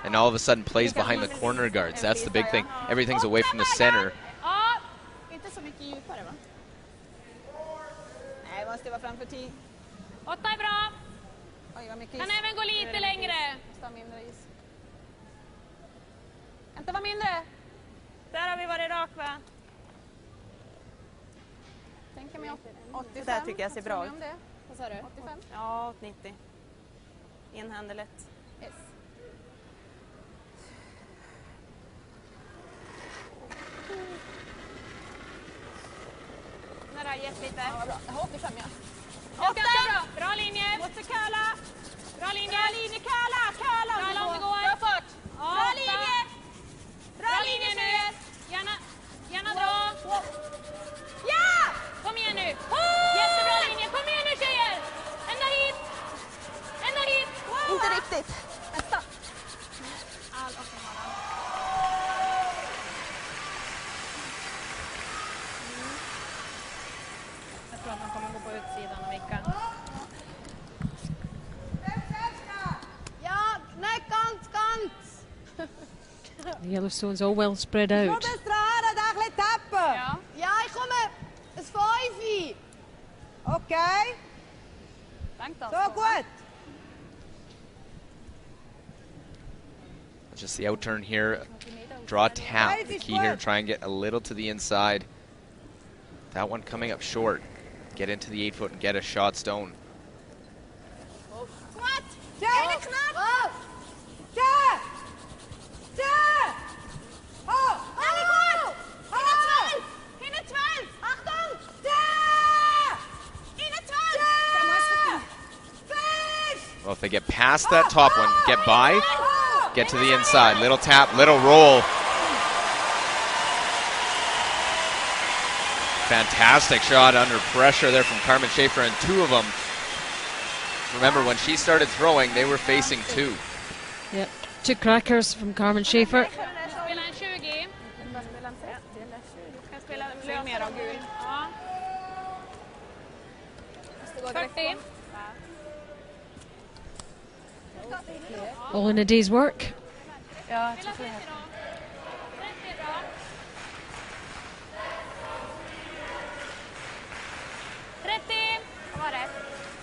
S2: And all of a sudden plays behind the corner guards. That's the big thing. Everything's away from the center.
S11: Inte så mycket djupare, va? Nej, måste vara framför 10.
S6: 8 är bra.
S11: Oj, vad mycket is.
S6: Kan även gå lite längre.
S11: Måste ha mindre is. Kan inte vara mindre. Där har vi varit rak, va? Tänker mig 85. Det där tycker jag ser bra ut. Vad sa du? 85? Ja, 90. Inhändelet. Yes. När det har gett lite. Ja, bra. Jag har 85, ja.
S6: 8! Bra linje.
S11: Måste curla.
S6: Bra linje.
S11: Bra linje, curla.
S6: Curla om det går.
S11: Bra fart. Bra linje.
S6: Bra linje nu. Gärna dra.
S11: Ja!
S6: Kom igen nu. Jättebra linje. Kom igen nu tjejer. Ända hit. Ända hit.
S11: Inte riktigt. Nästa.
S6: Jag tror att man kommer gå på utsidan och vicka.
S11: Ja, nej, kant.
S1: The yellow stones all well spread out.
S4: Nur bis dran, da ein bisschen tappen.
S11: Ja. Ja, ich komme. Ein 5.
S4: Okay. So gut.
S2: Just the out turn here. Draw tap. The key here, try and get a little to the inside. That one coming up short. Get into the 8-foot and get a shot stone.
S11: What? Hele knap. Oh.
S4: Ja! Ja! Oh!
S11: Hinne 12. Achtung.
S4: Ja!
S11: Hinne 12.
S2: Well, if they get past that top one, get by, get to the inside. Little tap, little roll. Fantastic shot under pressure there from Carmen Schaefer, and 2 of them. Remember, when she started throwing, they were facing 2.
S1: Yep, 2 crackers from Carmen Schaefer.
S6: Spela en 20.
S11: Kan spela mer av gul.
S6: Ja. 40.
S1: All in a day's work.
S8: Ja, jag tror det.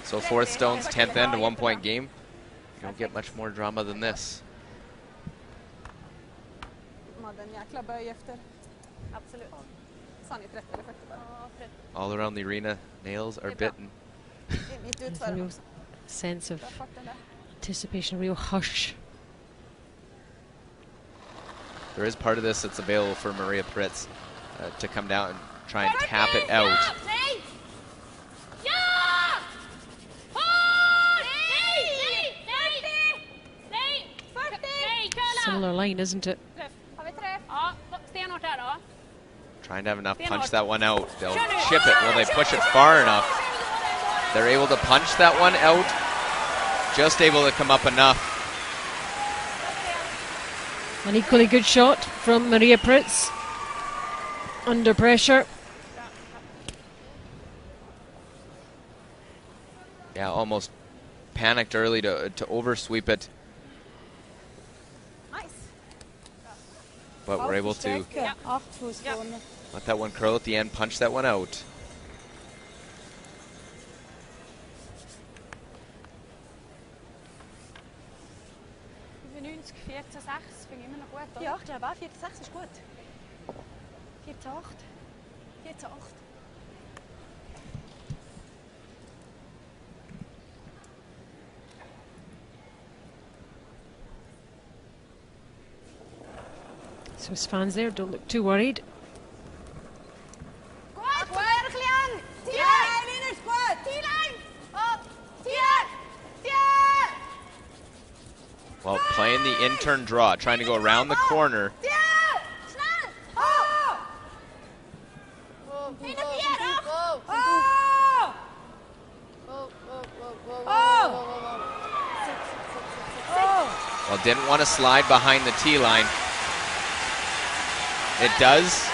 S2: So fourth stones, 10th end, a 1-point game. You don't get much more drama than this.
S11: De hade en jäkla böj efter. Absolut. Sa ni 30 eller 40 bara?
S2: All around the arena, nails are bitten.
S11: Mitt
S1: There's a
S11: utför
S1: real
S11: också.
S1: sense of
S11: Bra fart den där.
S1: anticipation, real hush.
S2: There is part of this that's available for Maria Pritz to come down and try and tap it out.
S1: Similar line, isn't it?
S6: Har vi träff? Ja, stenhårt där då.
S2: Trying to have enough punch that one out. They'll chip it. Will they push it far enough? They're able to punch that one out. Just able to come up enough.
S1: An equally good shot from Maria Pritz. Under pressure.
S2: Yeah, almost panicked early to oversweep it. But we're able to let that one curl at the end, punch that one out.
S8: Ja, det var 4-6 ist gut. 4-8. 4-8.
S1: Swiss fans there, don't look too worried.
S2: Well, playing the in-turn draw, trying to go around the corner. Well, didn't want to slide behind the tee line. It does.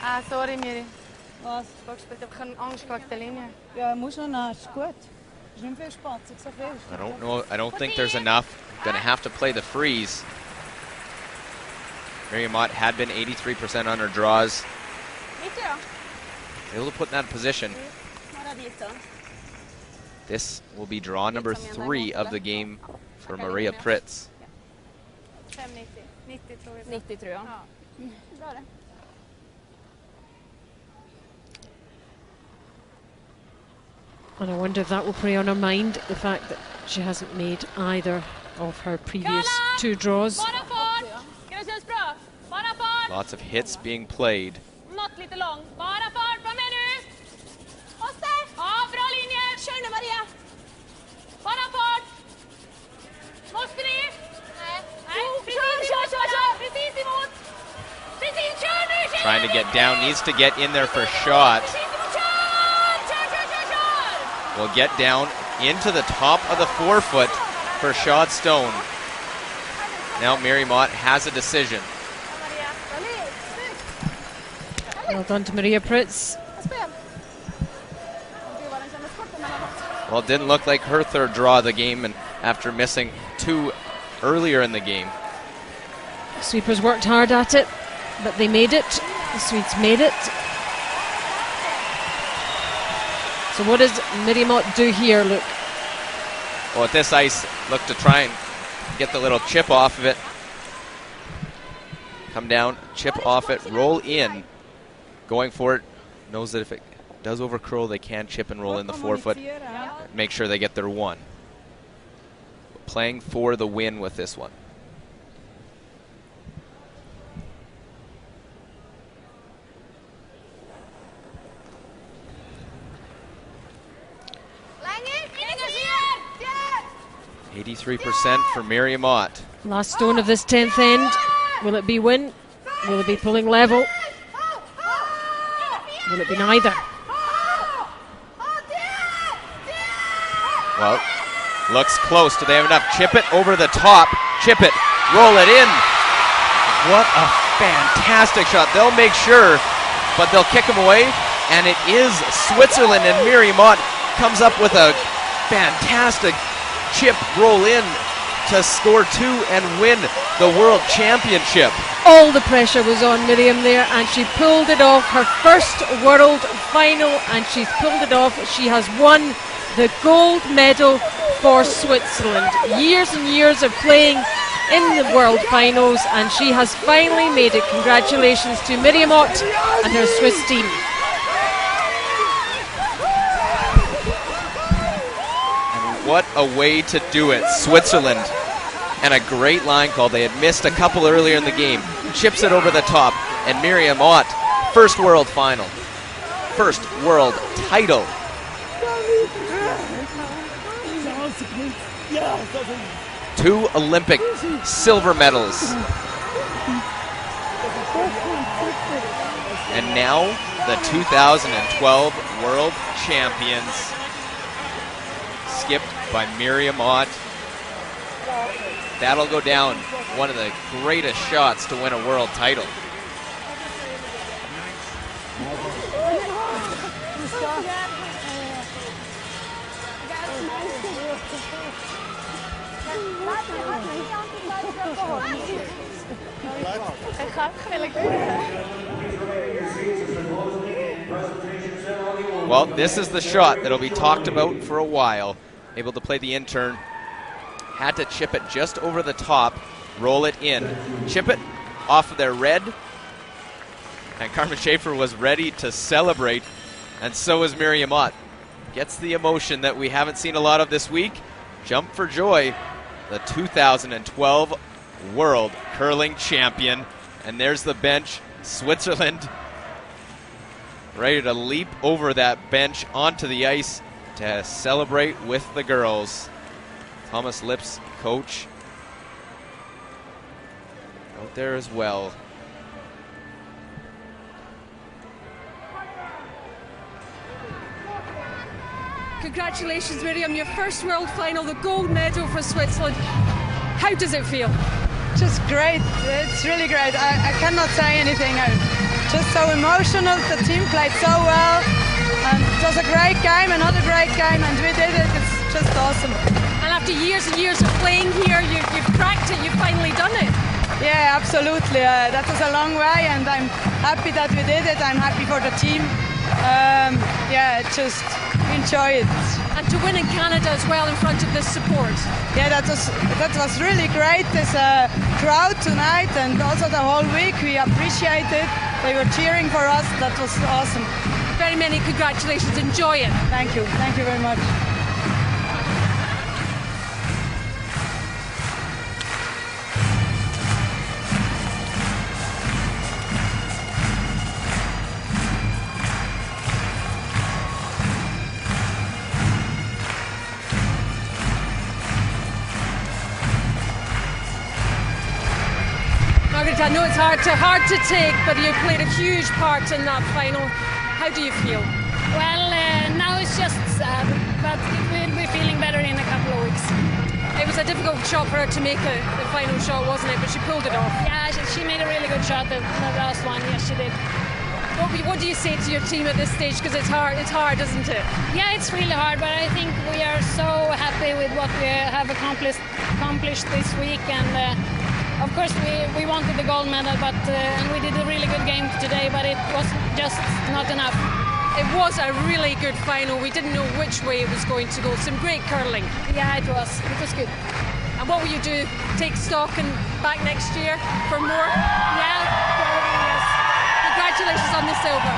S8: Ah, sorry, Miri. Was? Ich habe Angst wegen der Linie. Ja, muss noch nach. Ist gut. Ist nicht viel Spaß, so viel.
S2: I don't know. I don't think there's enough. Gonna have to play the freeze. Mirjam had been 83% on her draws. Able to put in that position. This will be draw number 3 of the game for Maria Pritz.
S11: 90 tror jag. Bra det.
S1: And I wonder if that will play on her mind, the fact that she hasn't made either of her previous 2 draws.
S2: Lots of hits being played.
S6: Något lite lång. Bara fart, var med nu. Ja, bra linje. Kör nu, Maria. Bara fart. Måste ni? Nej. Kör. Precis emot. Precis, kör nu.
S2: Trying to get down, needs to get in there for shot. Will get down into the top of the forefoot for shot stone. Now Mirjam has a decision.
S1: Well done to Maria Pritz.
S2: Well, it didn't look like her third draw of the game, and after missing 2 earlier in the game.
S1: Sweepers worked hard at it, but they made it. The Swedes made it. So what does Mirjam do here, Luke?
S2: Well, at this ice, look to try and get the little chip off of it. Come down, chip off it, roll in. Going for it, knows that if it does overcurl, they can chip and roll in the forefoot. Make sure they get their 1. Playing for the win with this one. .83% for Mirjam.
S1: Last stone of this 10th end. Will it be win? Will it be pulling level? Will it be neither?
S2: Well, looks close. Do they have enough? Chip it over the top. Chip it. Roll it in. What a fantastic shot. They'll make sure, but they'll kick him away. and it is Switzerland, and Mirjam comes up with a fantastic chip roll in to score 2 and win the World Championship.
S1: All the pressure was on Mirjam there, and she pulled it off. Her first World Final, and she's pulled it off. She has won the gold medal for Switzerland. Years and years of playing in the World Finals, and she has finally made it. Congratulations to Mirjam and her Swiss team.
S2: What a way to do it, Switzerland. And a great line call. They had missed a couple earlier in the game. Chips it over the top, and Mirjam first World Final. First World title. 2 Olympic silver medals. And now the 2012 World Champions. Skipped by Mirjam. That'll go down one of the greatest shots to win a world title. Well, this is the shot that'll be talked about for a while. Able to play the intern. Had to chip it just over the top, roll it in, chip it off of their red, and Carmen Schaefer was ready to celebrate, and so is Mirjam. Gets the emotion that we haven't seen a lot of this week. Jump for joy, the 2012 World Curling Champion. And there's the bench, Switzerland, ready to leap over that bench onto the ice to celebrate with the girls. Thomas Lips, coach, out there as well.
S1: Congratulations, Mirjam, your first World Final, the gold medal for Switzerland. How does it feel?
S4: Just great. It's really great. I cannot say anything. I'm just so emotional. The team played so well. And it was a great game, another great game, and we did it. It's just awesome.
S1: And after years and years of playing here, you've cracked it, you've finally done it.
S4: Yeah, absolutely. That was a long way, and I'm happy that we did it. I'm happy for the team. Just enjoy it.
S1: And to win in Canada as well in front of this support.
S4: Yeah, that was really great. There's a crowd tonight, and also the whole week. We appreciate it. They were cheering for us. That was awesome.
S1: Very many congratulations. Enjoy it.
S4: Thank you. Thank you very much.
S1: Margaretha, I know it's hard to take, but you played a huge part in that final. How do you feel?
S6: Well, now it's just sad, but we'll be feeling better in a couple of weeks.
S1: It was a difficult shot for her to make the final shot, wasn't it? But she pulled it off.
S6: Yeah, she made a really good shot, the last one. Yes, she did.
S1: What do you say to your team at this stage? Because it's hard, isn't it?
S6: Yeah, it's really hard, but I think we are so happy with what we have accomplished this week, and of course we wanted the gold medal, but and we did a really good game today, but it was just not enough.
S1: It was a really good final. We didn't know which way it was going to go. Some great curling.
S6: Yeah, it was good.
S1: And what will you do? Take stock and back next year for more?
S6: Yeah, probably, yes.
S1: Congratulations on the silver.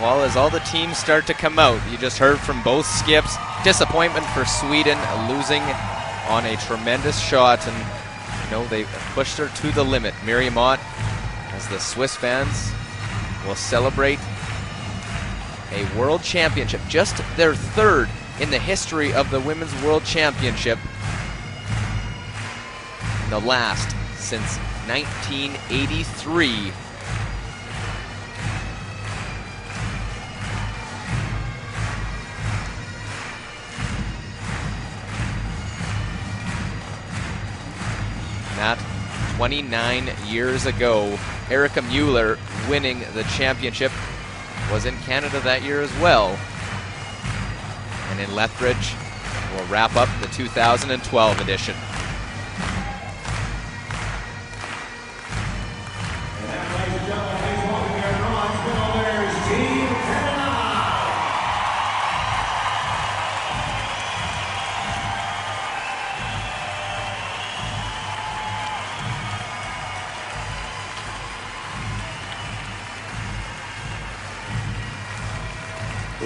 S2: Well, as all the teams start to come out, you just heard from both skips. Disappointment for Sweden, losing on a tremendous shot, and they pushed her to the limit. Mirjam, as the Swiss fans will celebrate a world championship, just their third in the history of the Women's World Championship, and the last since 1983. That 29 years ago, Erica Mueller winning the championship was in Canada that year as well. And in Lethbridge, we'll wrap up the 2012 edition.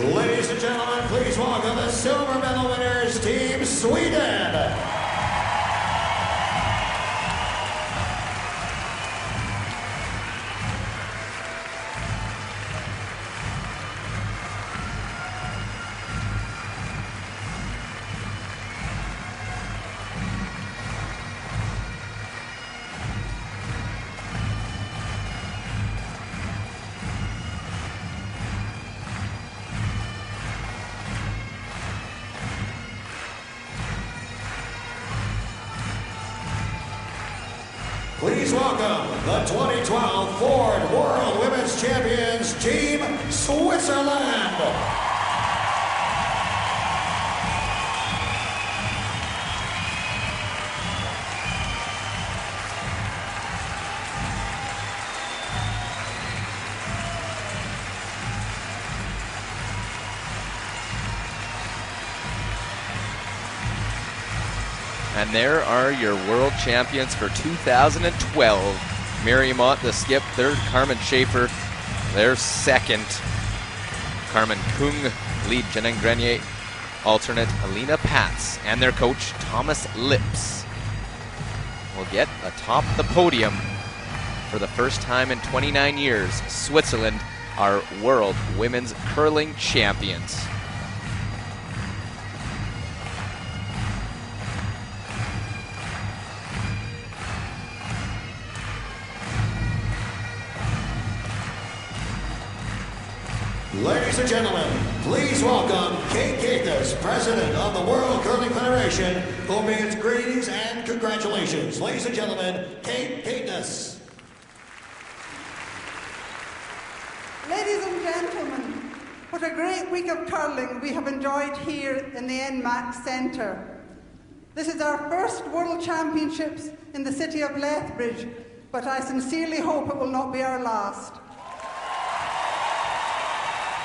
S3: Ladies and gentlemen, please welcome the silver medal winners, Team Sweden. Please welcome the 2012 Ford World Women's Champions, Team Switzerland.
S2: And there are your world champions for 2012. Mirjam, the skip, third. Carmen Schaefer, their second. Carmen Kung, lead. Janine Grenier, alternate. Alina Patz, and their coach, Thomas Lips, will get atop the podium for the first time in 29 years. Switzerland are world women's curling champions.
S3: Ladies and gentlemen, please welcome Kate Caithness, President of the World Curling Federation, who means greetings and congratulations. Ladies and gentlemen, Kate Caithness.
S4: Ladies and gentlemen, what a great week of curling we have enjoyed here in the NMAC Centre. This is our first World Championships in the city of Lethbridge, but I sincerely hope it will not be our last.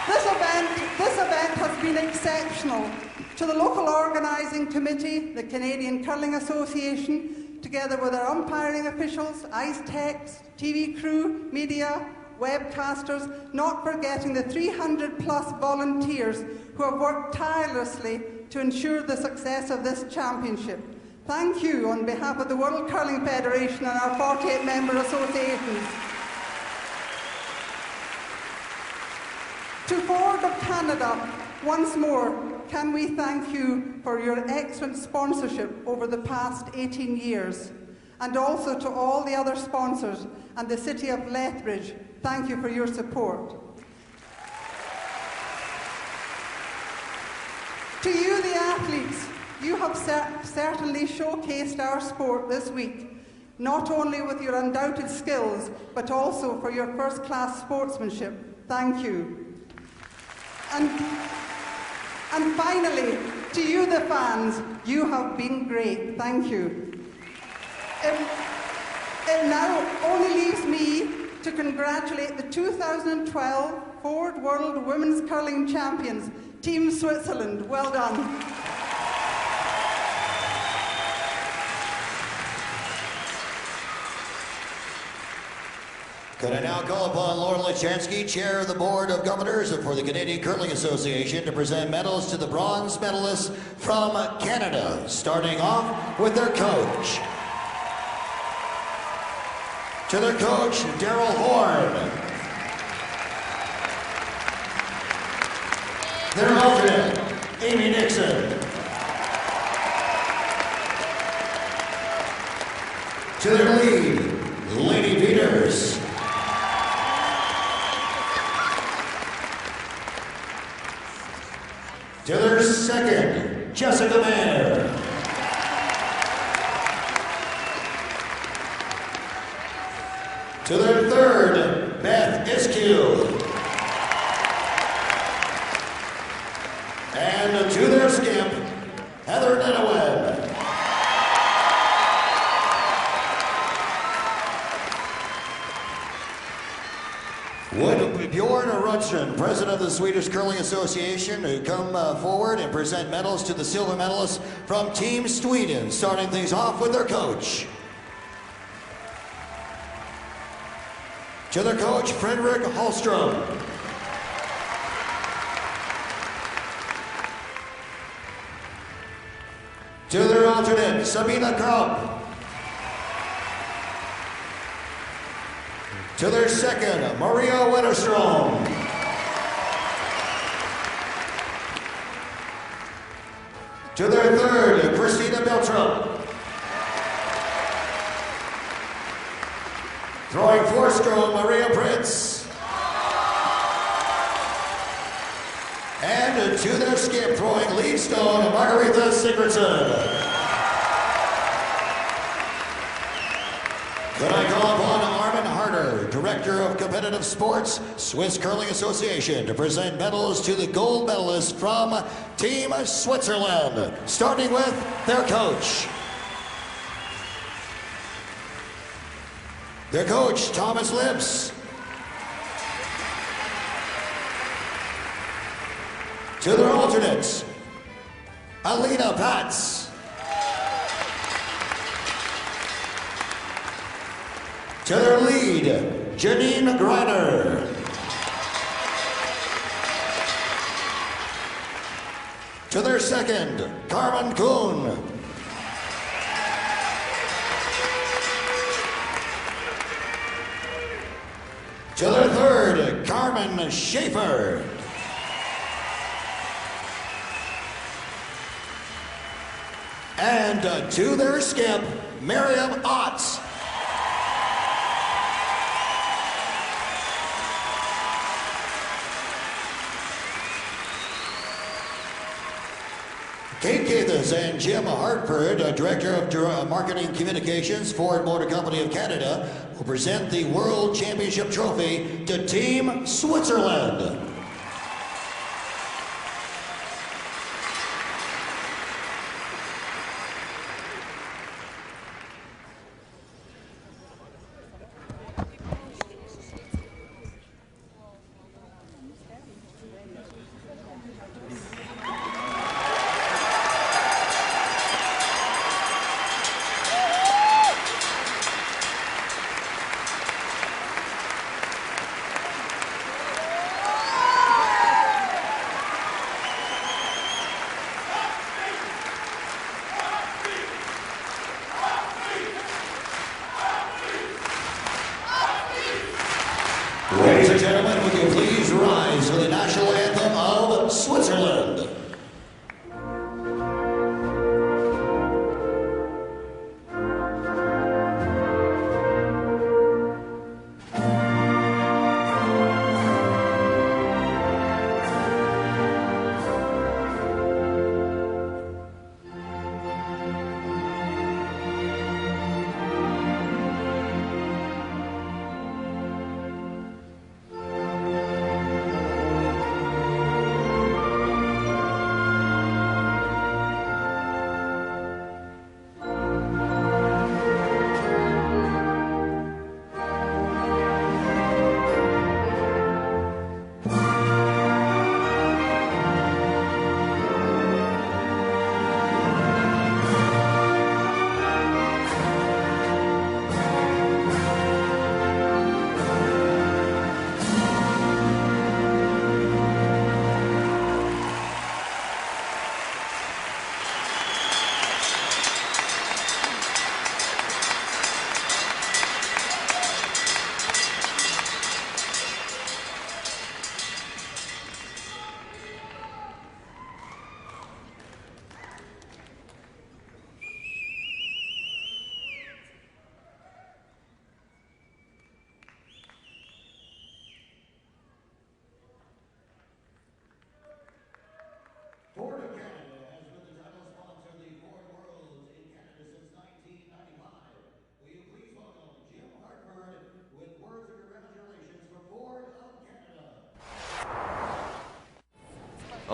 S4: This event has been exceptional. To the local organising committee, the Canadian Curling Association, together with our umpiring officials, ice techs, TV crew, media, webcasters, not forgetting the 300+ volunteers who have worked tirelessly to ensure the success of this championship. Thank you on behalf of the World Curling Federation and our 48 member associations. To Ford of Canada, once more, can we thank you for your excellent sponsorship over the past 18 years. And also to all the other sponsors and the City of Lethbridge, thank you for your support. To you, the athletes, you have certainly showcased our sport this week, not only with your undoubted skills, but also for your first-class sportsmanship. Thank you. And finally, to you, the fans, you have been great. Thank you. It now only leaves me to congratulate the 2012 Ford World Women's Curling Champions, Team Switzerland. Well done.
S3: Could I now call upon Laura Lechansky, Chair of the Board of Governors for the Canadian Curling Association, to present medals to the bronze medalists from Canada, starting off with their coach. To their coach, Daryl Horn. Their alternate, Amy Nixon. To their lead, Lady Peters. To their second, Jessica Mayer. To their third, Beth Iskew. And to their skip, Heather Nenewen. Would Bjorn Rudström, president of the Swedish Curling Association, who come forward and present medals to the silver medalists from Team Sweden, starting things off with their coach. To their coach, Fredrik Hallström. To their alternate, Sabina Kramp. To their second, Maria Wetterstrom. To their third, Christina Beltram. Throwing four-stroke, Maria Prince. And to their skip, throwing lead stone, Margaretha Sigfridsson. Could I call upon Armin Harder, Director of Competitive Sports, Swiss Curling Association, to present medals to the gold medalists from Team Switzerland, starting with their coach. Their coach, Thomas Lips. To their alternates, Alina Patz. To their lead, Janine Greiner. To their second, Carmen Kuhn. To their third, Carmen Schaefer. And to their skip, Mirjam Otts. Kate Cathas and Jim Hartford, Director of Marketing Communications, Ford Motor Company of Canada, will present the World Championship Trophy to Team Switzerland.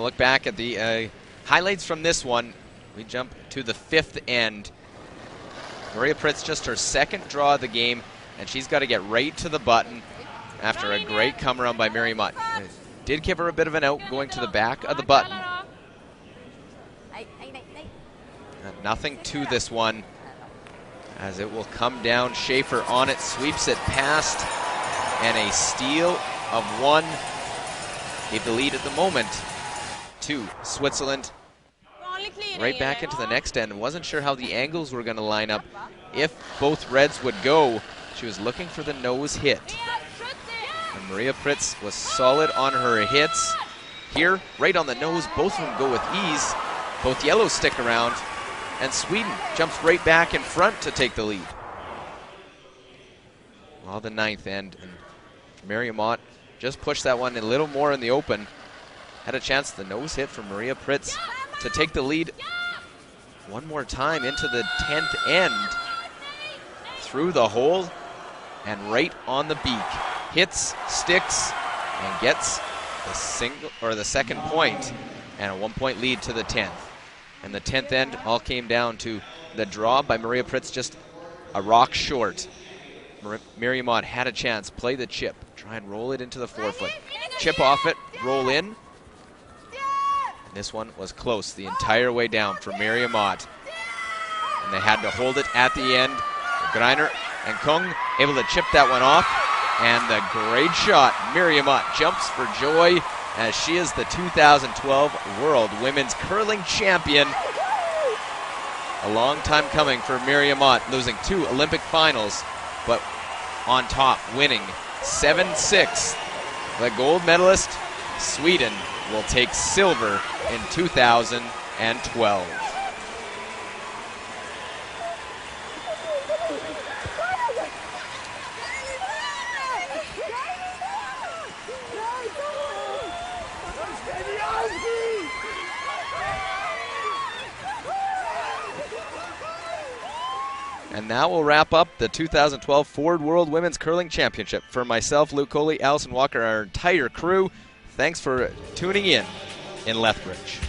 S2: a look back at the highlights from this one. We jump to the 5th end. Maria Pritz, just her 2nd draw of the game, and she's got to get right to the button after a great come around by Mirjam. Did give her a bit of an out going to the back of the button. Nothing to this one, as it will come down. Schaefer on it, sweeps it past, and a steal of 1. Gave the lead at the moment to Switzerland. Right back into the next end. Wasn't sure how the angles were going to line up. If both reds would go, she was looking for the nose hit. And Maria Pritz was solid on her hits. Here, right on the nose, both of them go with ease. Both yellows stick around, and Sweden jumps right back in front to take the lead. Well, the 9th end, and Mirjam just pushed that one a little more in the open. Had a chance, the nose hit from Maria Pritz to take the lead one more time into the 10th end. Through the hole and right on the beak. Hits, sticks, and gets the second point, and a 1-point lead to the 10th. And the 10th end all came down to the draw by Maria Pritz, just a rock short. Mirjam had a chance, play the chip, try and roll it into the forefoot. Chip off it, roll in. And this one was close the entire way down for Mirjam. And they had to hold it at the end. Greiner and Kung able to chip that one off. And the great shot, Mirjam jumps for joy as she is the 2012 World Women's Curling Champion. A long time coming for Mirjam, losing 2 Olympic finals, but on top, winning 7-6. The gold medalist, Sweden, will take silver in 2012. And that will wrap up the 2012 Ford World Women's Curling Championship. For myself, Luke Coley, Allison Walker, our entire crew, thanks for tuning in Lethbridge.